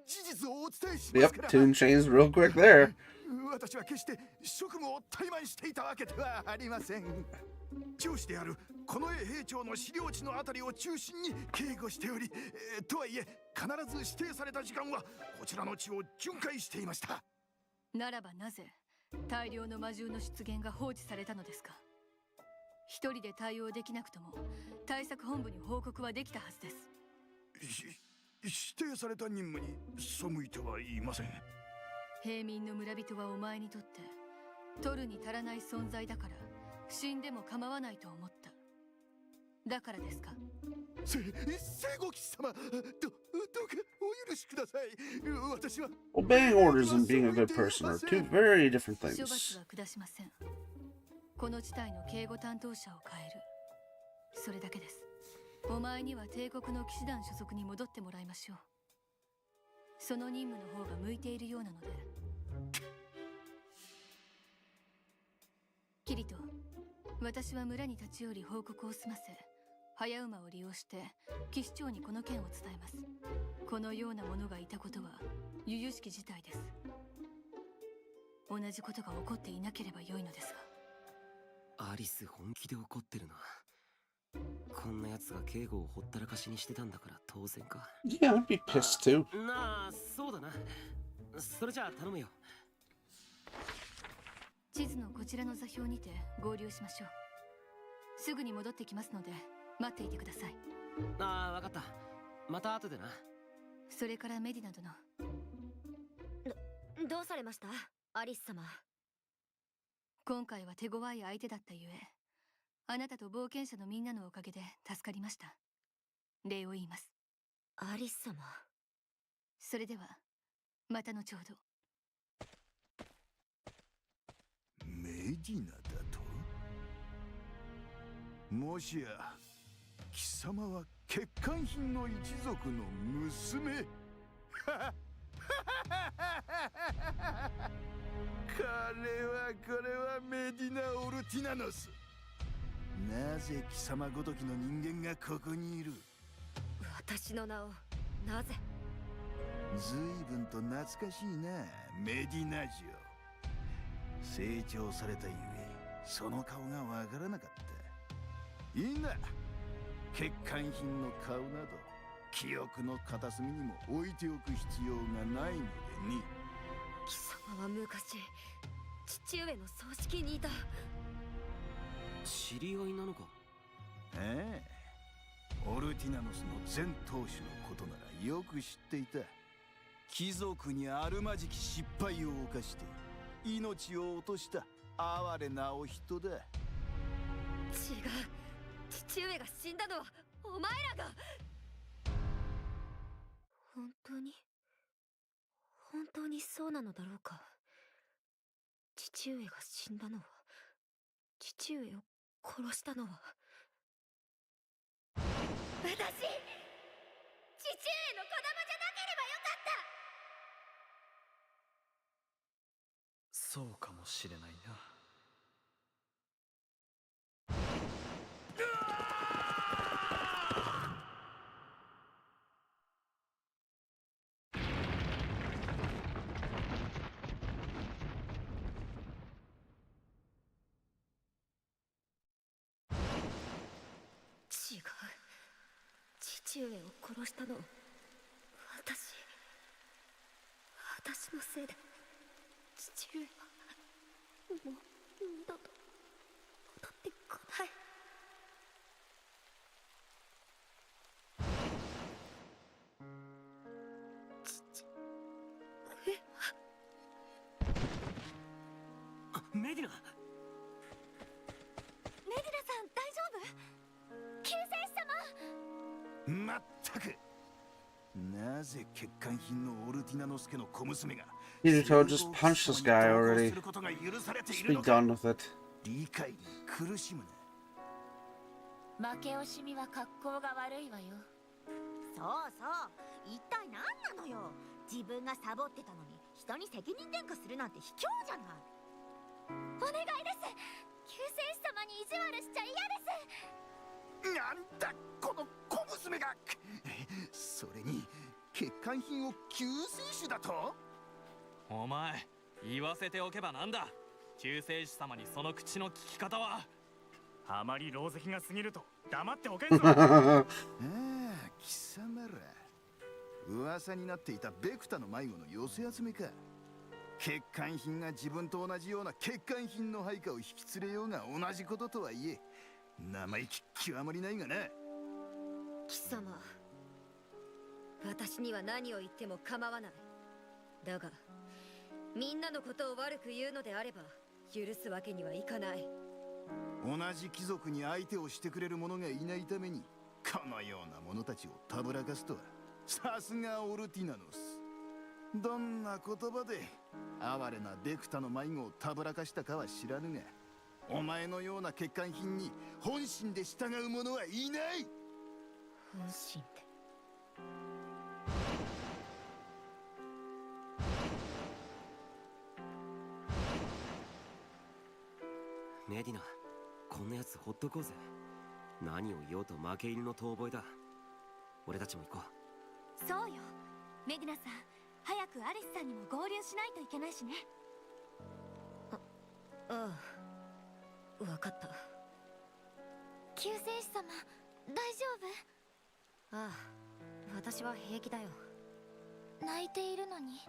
事実をお伝えしますから。Yep, tune changed real quick there. 私は決して職務を怠慢していたわけではありません。上司であるこの衛兵長の資料地のあたりを中心に警護しており、とはいえ必ず指定された時間はこちらの地を巡回していました。ならばなぜ大量の魔獣の出現が放置されたのですか？一人で対応できなくとも対策本部に報告はできたはずです。指定された任務に背いてはいません。平民の村人はお前にとって取るに足らない存在だから死んでも構わないと思った。だからですか？聖号騎士様、どうかお許しください。私は Obeying orders and being a good person are two very different 処 things. 罰は下しません。この地帯の警護担当者を変える、それだけです。お前には帝国の騎士団所属に戻ってもらいましょう。その任務の方が向いているようなので。キリト、私は村に立ち寄り報告を済ませ、早馬を利用して騎士長にこの件を伝えます。このようなものがいたことは由々しき事態です。同じことが起こっていなければよいのですが。アリス本気で怒ってるな。こんな奴が警護をほったらかしにしてたんだから当然か。Yeah, I'd be pissed too. なあ、そうだな。それじゃあ頼むよ。地図のこちらの座標にて合流しましょう。すぐに戻ってきますので待っていてください。ああ、わかった。また後でな。それからメディナ殿。どうされました、アリス様。今回は手強い相手だったゆえ、あなたと冒険者のみんなのおかげで助かりました。礼を言います。アリス様。それではまた後ほど。メディナだと？もしや貴様は欠陥品の一族の娘？これはメディナ・オルティナノス。なぜ貴様ごときの人間がここにいる？私の名をなぜ？随分と懐かしいな、メディナジオ。成長されたゆえその顔がわからなかった。いいな、欠陥品の顔など記憶の片隅にも置いておく必要がないのでね。貴様は昔父上の葬式にいた。知り合いなのか？ええ、オルティナノスの前当主のことならよく知っていた。貴族にあるまじき失敗を犯して命を落とした哀れなお人だ。違う、父上が死んだのはお前らが。本当にそうなのだろうか。父上が死んだのは、父上を殺したのは私、父上の子供じゃなければよかった。そうかもしれないな。違う、父上を殺したの私のせいで父上はもう二度と戻ってこない。メディナ。メディナさん大丈夫？救世主様。まったく、なぜ欠陥品のオルティナノスケの小娘が Kirito, just punch this guy already. Just be done with it. 理解に苦しむな。負け惜しみは格好が悪いわよ。そうそう、一体何なのよ。自分がサボってたのに人に責任転嫁するなんて卑怯じゃない。お願いです。救世主様に意地悪しちゃ嫌です。なんだこの小娘が。それに欠陥品を救世主だと？お前、言わせておけばなんだ。救世主様にその口の利き方は。あまり狼藉が過ぎると黙っておけんぞ。ああ、貴様ら噂になっていたベクタの迷子の寄せ集めか。欠陥品が自分と同じような欠陥品の配下を引き連れようが同じこととはいえ生意気極まりないがな。貴様、私には何を言っても構わない。だがみんなのことを悪く言うのであれば許すわけにはいかない。同じ貴族に相手をしてくれる者がいないためにこのような者たちをたぶらかすとはさすがオルティナノス。どんな言葉で哀れなベクタの迷子をたぶらかしたかは知らぬが、お前のような欠陥品に本心で従う者はいない。本心って。メディナ、こんなやつほっとこうぜ。何を言おうと負け入りの遠吠えだ。俺たちも行こう。そうよ。メディナさん、早くアリスさんにも合流しないといけないしね。ああ、わかった。救世主様、大丈夫？ああ、私は平気だよ。泣いているのに。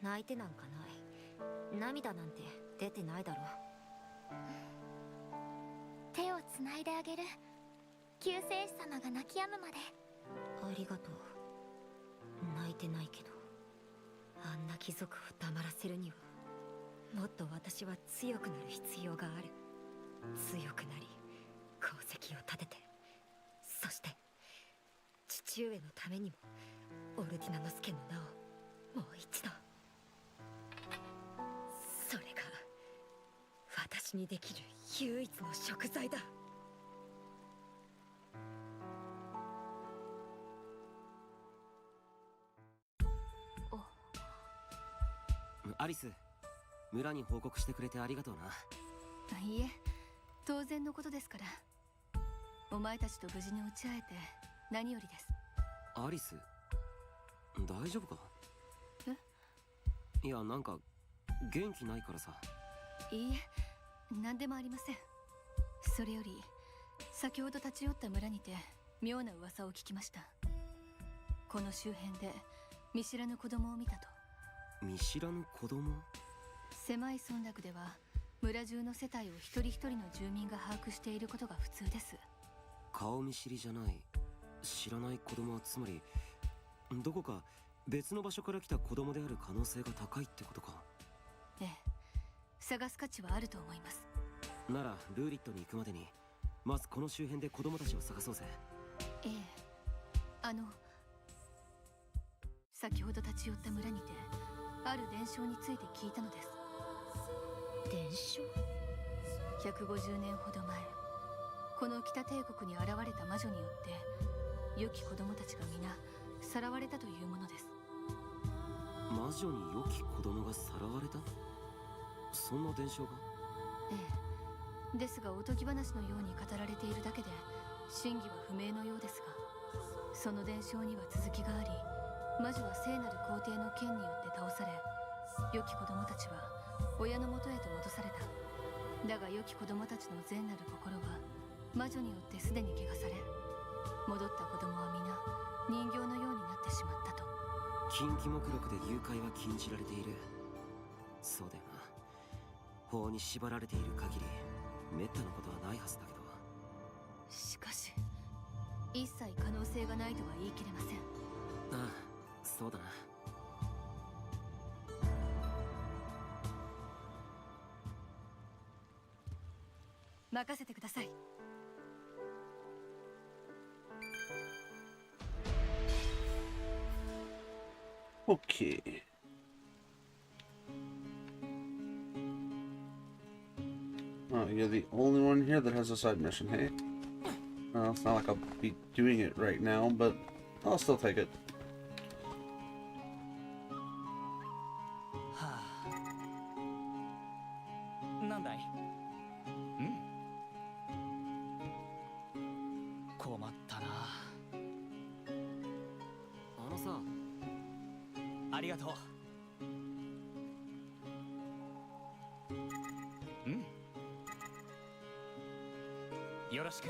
泣いてなんかない。涙なんて出てないだろ。手をつないであげる。救世主様が泣き止むまで。ありがとう。泣いてないけど、あんな貴族を黙らせるにはもっと私は強くなる必要がある。強くなり功績を立てて、そして父上のためにもオルティナノスケの名をもう一度。それが私にできる唯一の贖罪だ。アリス、村に報告してくれてありがとうな。いいえ、当然のことですから。お前たちと無事に打ち合えて何よりです。アリス、大丈夫か？いや、なんか元気ないからさ。いいえ、何でもありません。それより先ほど立ち寄った村にて妙な噂を聞きました。この周辺で見知らぬ子供を見たと。見知らぬ子供？狭い村落では村中の世帯を一人一人の住民が把握していることが普通です。顔見知りじゃない、知らない子供はつまりどこか別の場所から来た子供である可能性が高いってことか。ええ、探す価値はあると思います。ならルーリットに行くまでにまずこの周辺で子供たちを探そうぜ。ええ、先ほど立ち寄った村にてある伝承について聞いたのです。伝承？150年ほど前、この北帝国に現れた魔女によって良き子供たちが皆さらわれたというものです。魔女に良き子供がさらわれた？そんな伝承が？ええ、ですがおとぎ話のように語られているだけで真偽は不明のようですが、その伝承には続きがあり、魔女は聖なる皇帝の剣によって倒され、良き子供たちは親のもとへと戻された。だが良き子供たちの善なる心は魔女によってすでに汚され、戻った子供は皆人形のようになってしまったと。禁忌目録で誘拐は禁じられている。そうだよな。法に縛られている限り滅多なことはないはずだけど。しかし一切可能性がないとは言い切れません。ああ、そうだな。任せてください。Okay. Oh, you're the only one here that has a side mission, hey? Well, it's not like I'll be doing it right now, but I'll still take it. なんだい？困ったな。あのさ、ありがとう。よろしく。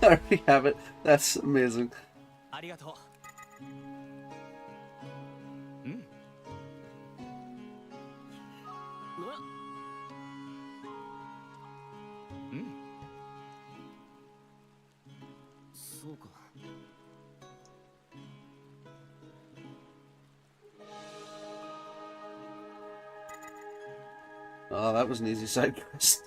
I already have it. That's amazing. ありがとう。そうか。Oh, that was an easy side quest.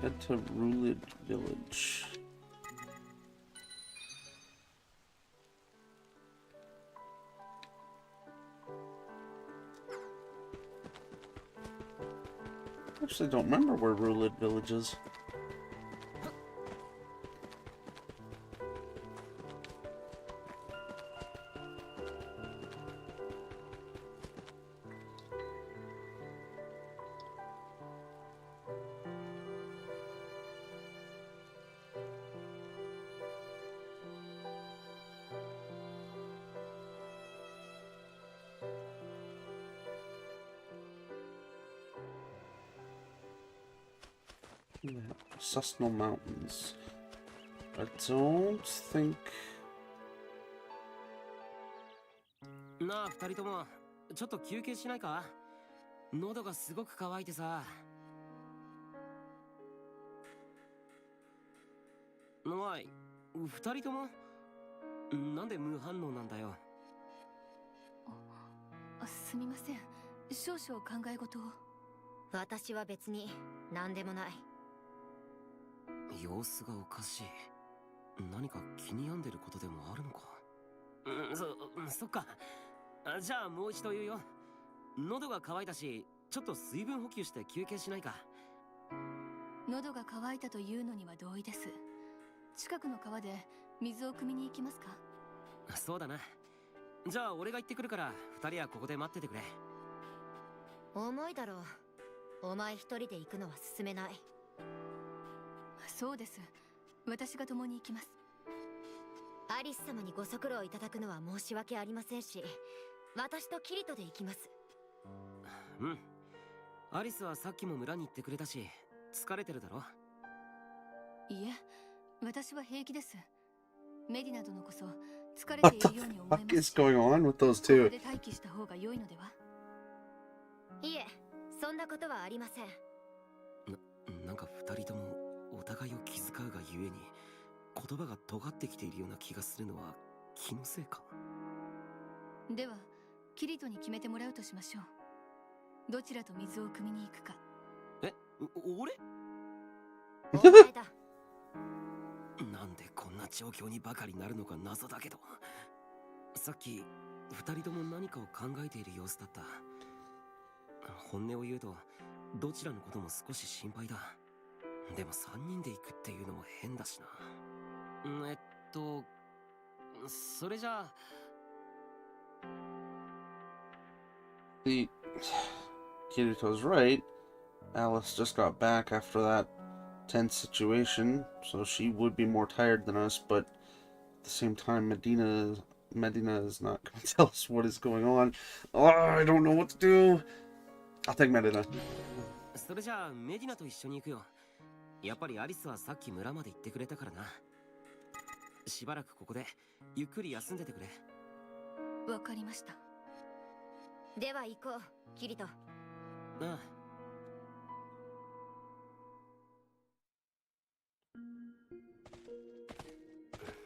Head to Rulid Village. Actually, don't remember where Rulid Village is. Susnal Mountains. I don't think. なあ、二人とも、ちょっと休憩しないか？喉がすごく渇いてさ。おい、二人ともなんで無反応なんだよ。すみません。少々考え事を。私は別に何でもない。様子がおかしい。何か気に病んでることでもあるのか？そっか。じゃあもう一度言うよ。喉が渇いたし、ちょっと水分補給して休憩しないか？喉が渇いたというのには同意です。近くの川で水を汲みに行きますか？そうだな。じゃあ俺が行ってくるから、二人はここで待っててくれ。重いだろう。お前一人で行くのは進めない。そうです。私が共に行きます。アリス様にご足労いただくのは申し訳ありませんし、私とキリトで行きます。うん。アリスはさっきも村に行ってくれたし、疲れてるだろ？いえ、私は平気です。メディナ殿こそ疲れているように思いますし、ここで待機した方が良いのでは？いえ、そんなことはありません。なんか二人ともお互いを気遣うがゆえに言葉が尖ってきているような気がするのは気のせいか？ではキリトに決めてもらうとしましょう。どちらと水を汲みに行くか。え、俺？お前だ。なんでこんな状況にばかりなるのか謎だけど、さっき二人とも何かを考えている様子だった。本音を言うとどちらのことも少し心配だ。でも3人で行くっていうのも変だしな。それじゃあ。Kirito's right. Alice just got back after that tense situation, so she would be more tired than us, but at the same time, Medina is not going to tell us what is going on. Oh, I don't know what to do. I'll take Medina. それじゃあメディナと一緒に行くよ。やっぱりアリスはさっき村まで行ってくれたからな。しばらくここでゆっくり休んでてくれ。わかりました。では行こう、キリト。ああ。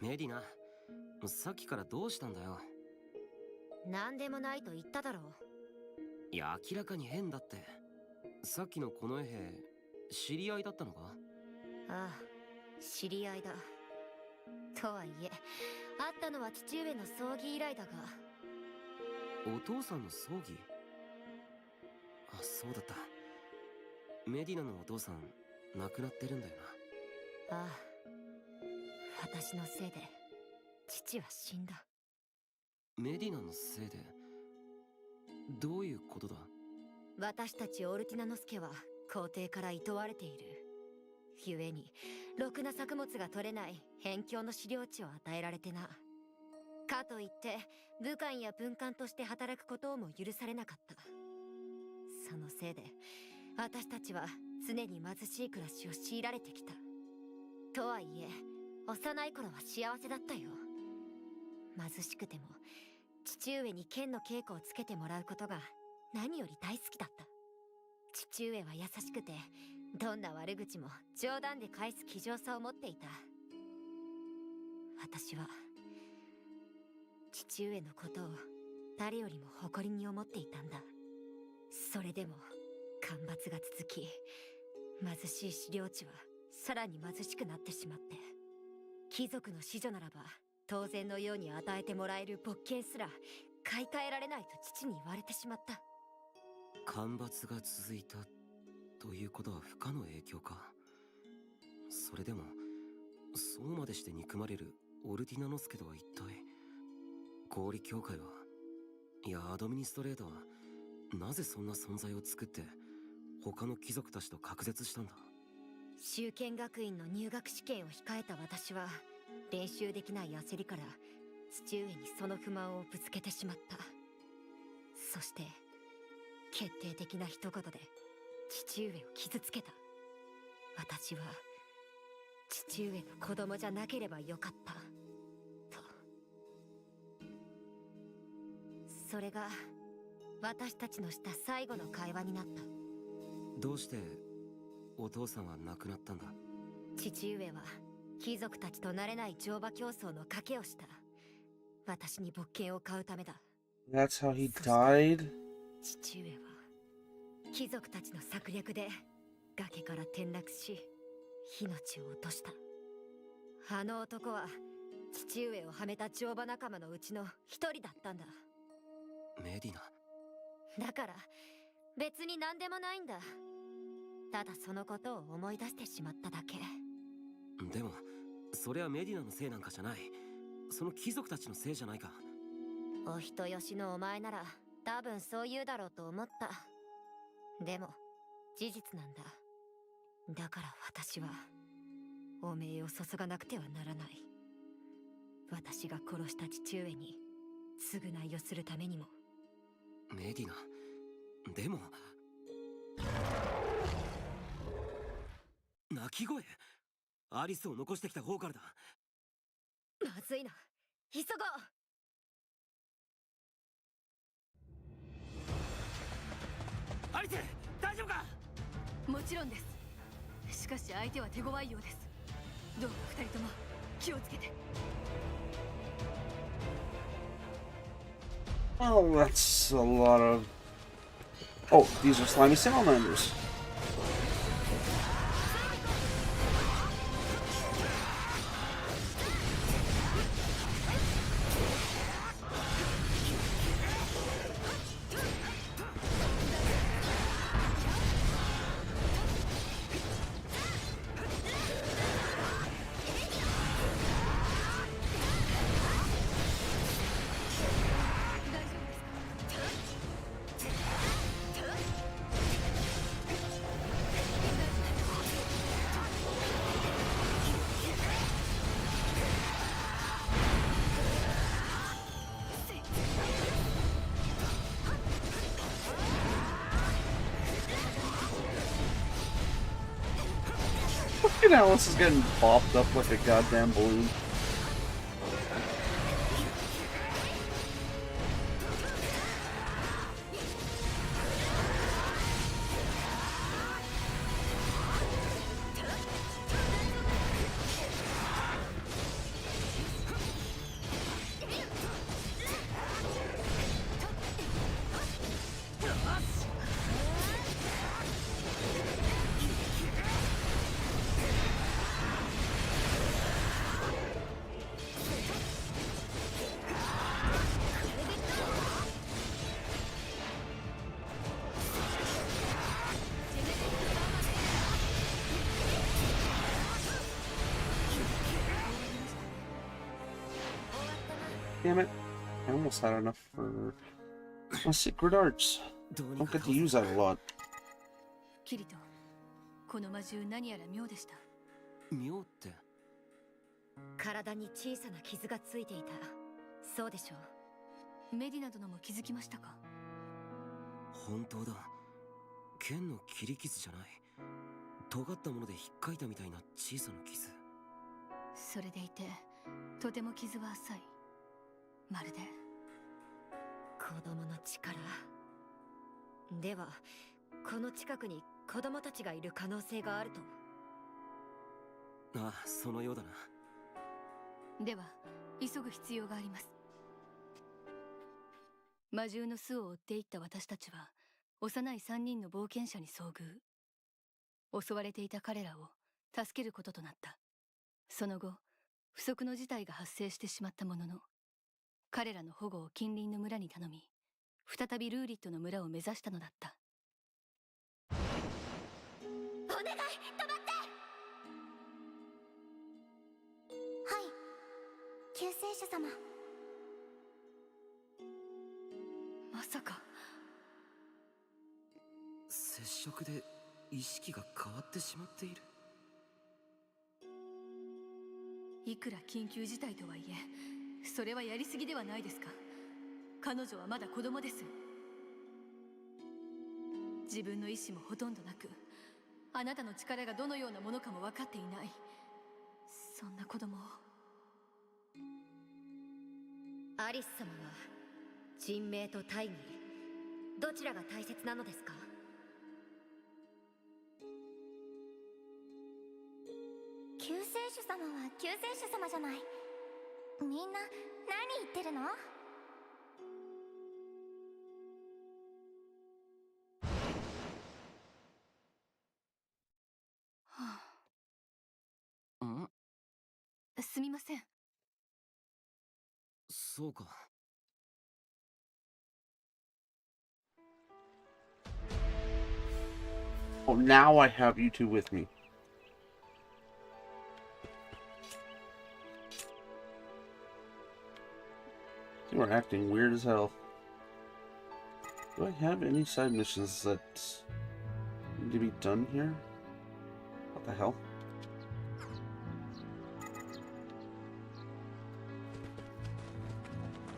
メディナ、さっきからどうしたんだよ。何でもないと言っただろう。いや、明らかに変だって。さっきのこの衛兵、知り合いだったのか？ああ、知り合いだ。とはいえ、会ったのは父上の葬儀以来だが。お父さんの葬儀？あ、そうだった。メディナのお父さん、亡くなってるんだよな。ああ、私のせいで父は死んだ。メディナのせいで？どういうことだ？私たちオルティナノス家は皇帝から厭われている。故にろくな作物が取れない辺境の飼料地を与えられてな。かといって武官や文官として働くことをも許されなかった。そのせいで私たちは常に貧しい暮らしを強いられてきた。とはいえ幼い頃は幸せだったよ。貧しくても父上に剣の稽古をつけてもらうことが何より大好きだった。父上は優しくてどんな悪口も冗談で返す気丈さを持っていた。私は父上のことを誰よりも誇りに思っていたんだ。それでも干ばつが続き、貧しい飼料地はさらに貧しくなってしまって、貴族の子女ならば当然のように与えてもらえる牧犬すら買い替えられないと父に言われてしまった。干ばつが続いたということは不可の影響か。それでもそうまでして憎まれるオルティナノスケとは一体、氷協会はいやアドミニストレーターはなぜそんな存在を作って他の貴族たちと隔絶したんだ。修剣学院の入学試験を控えた私は練習できない焦りから父上にその不満をぶつけてしまった。そして決定的な一言で父上を傷つけた。私は父上の子供じゃなければよかったと。それが私たちのした最後の会話になった。どうしてお父さんは亡くなったんだ。父上は貴族たちと慣れない乗馬競争の賭けをした。私に勃剣を買うためだ。 That's how he died? 父上は貴族たちの策略で崖から転落し命を落とした。あの男は父上をはめた乗馬仲間のうちの一人だったんだ。メディナ。だから別に何でもないんだ。ただそのことを思い出してしまっただけ。でもそれはメディナのせいなんかじゃない。その貴族たちのせいじゃないか。お人よしのお前なら多分そう言うだろうと思った。でも事実なんだ。だから私は汚名を注がなくてはならない。私が殺した父上に償いをするためにも。メディナ、でも泣き声。アリスを残してきた方からだ。まずいな、急ごう。アリス、大丈夫か？もちろんです。しかし相手は手強いようです。どうか二人とも気をつけて。 Oh, that's a lot of... Oh, these are slimy salamanders. Fucking Alice is getting bopped up like a goddamn balloon. Damn it. I almost had enough for my secret arts. Don't get to use that a lot. キリト、この魔獣何やら妙でした。妙って？体に小さな傷がついていた。そうでしょう。メディナ殿も気づきましたか？本当だ。剣の切り傷じゃない。尖ったもので引っかいたみたいな小さな傷。それでいてとても傷は浅い。まるで子供の力。ではこの近くに子供たちがいる可能性があると？ああ、そのようだな。では急ぐ必要があります。魔獣の巣を追っていった私たちは幼い3人の冒険者に遭遇。襲われていた彼らを助けることとなった。その後不測の事態が発生してしまったものの、彼らの保護を近隣の村に頼み、再びルーリットの村を目指したのだった。主様。まさか接触で意識が変わってしまっている。いくら緊急事態とはいえ、それはやりすぎではないですか。彼女はまだ子供です。自分の意志もほとんどなく、あなたの力がどのようなものかも分かっていない、そんな子供を。アリス様は人命と大義、どちらが大切なのですか？救世主様は救世主様じゃない。みんな何言ってるの？ん？すみません。そうか。Oh, now I have you two with me. You are acting weird as hell. Do I have any side missions that need to be done here? What the hell?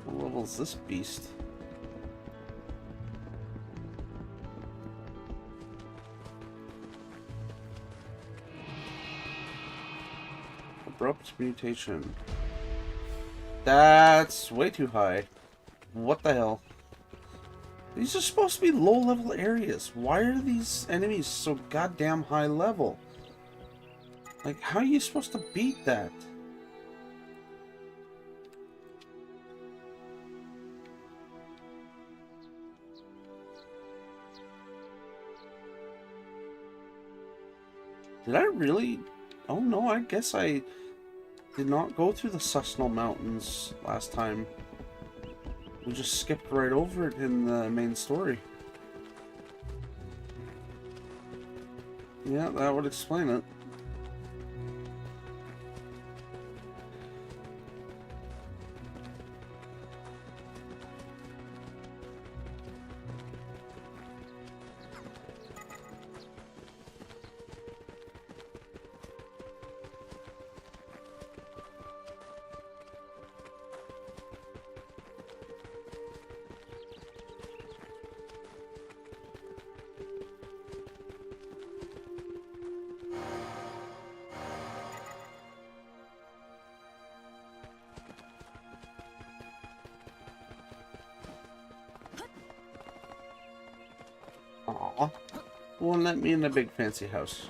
What level is this beast? Abrupt mutation. That's way too high. What the hell? These are supposed to be low-level areas. Why are these enemies so goddamn high level? Like, how are you supposed to beat that? Did I really? Oh no, I guess I did not go through the Susnal Mountains last time. We just skipped right over it in the main story. Yeah, that would explain it. Aw. Won't let me in the big fancy house.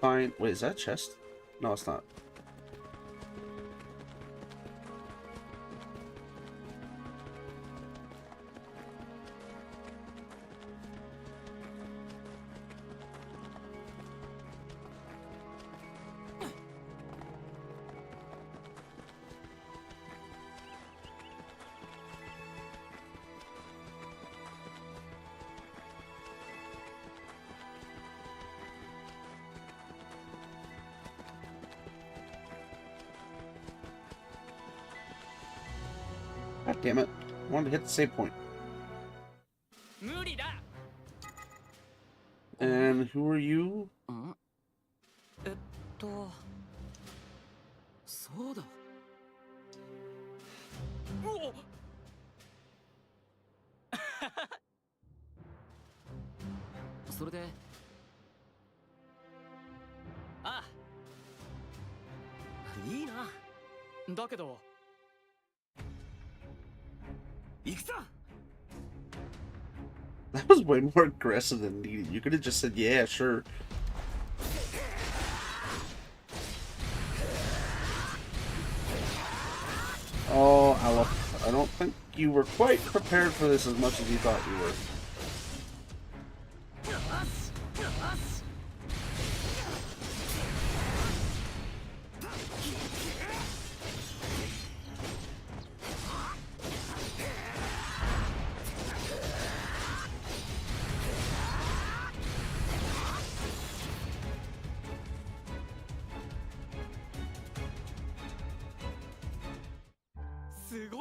Fine. Wait, is that a chest? No, it's not. God damn it. I wanted to hit the save point. And who are you? そうだ。それで、ああ、いいな。だけど行くぞ。 That was way more aggressive than needed. You could have just said, yeah, sure. Oh, Aleph, I don't think you were quite prepared for this as much as you thought you were.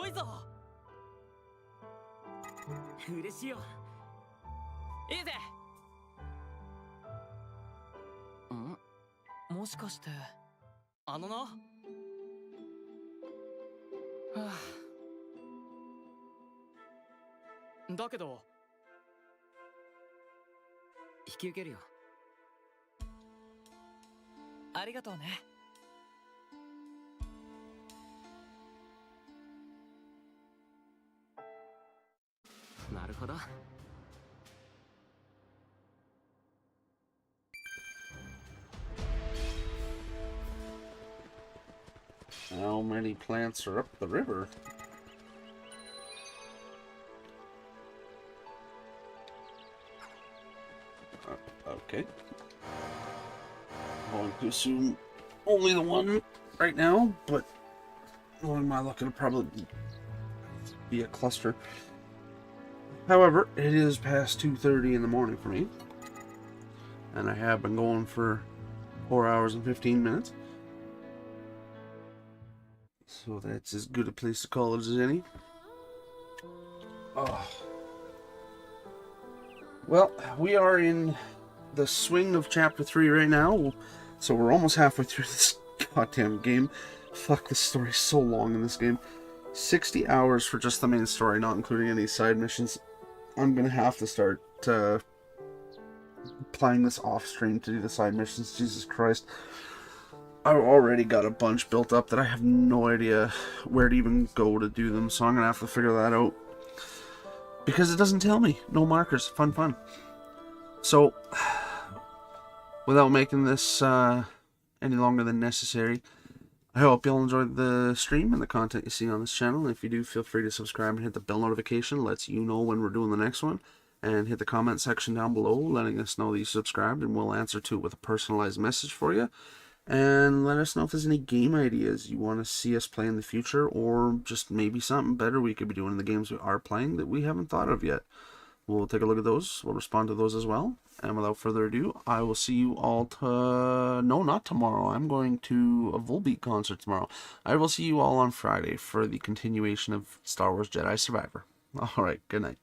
いぞ。嬉しいよ。いいぜ。もしかしてな。はあ、だけど引き受けるよ。ありがとうね。なるほど。How many plants are up the river? Okay. I'm going to assume only the one right now, but knowing my luck, it'll probably be a cluster. However, it is past 2:30 in the morning for me, and I have been going for 4 hours and 15 minutes. So that's as good a place to call it as any. Oh. Well, we are in the swing of Chapter 3 right now, so we're almost halfway through this goddamn game. Fuck, this story is so long in this game. 60 hours for just the main story, not including any side missions. I'm gonna have to start playing this off-stream to do the side missions. Jesus Christ. I've already got a bunch built up that I have no idea where to even go to do them, so I'm gonna have to figure that out. Because it doesn't tell me. No markers. Fun. So, without making this any longer than necessary, I hope you all enjoyed the stream and the content you see on this channel. If you do, feel free to subscribe and hit the bell notification. Lets you know when we're doing the next one. And hit the comment section down below, letting us know that you subscribed, and we'll answer to it with a personalized message for you. And let us know if there's any game ideas you want to see us play in the future, or just maybe something better we could be doing in the games we are playing that we haven't thought of yet. We'll take a look at those. We'll respond to those as well. And without further ado, I will see you all no, not tomorrow. I'm going to a Volbeat concert tomorrow. I will see you all on Friday for the continuation of Star Wars Jedi Survivor. Alright, good night.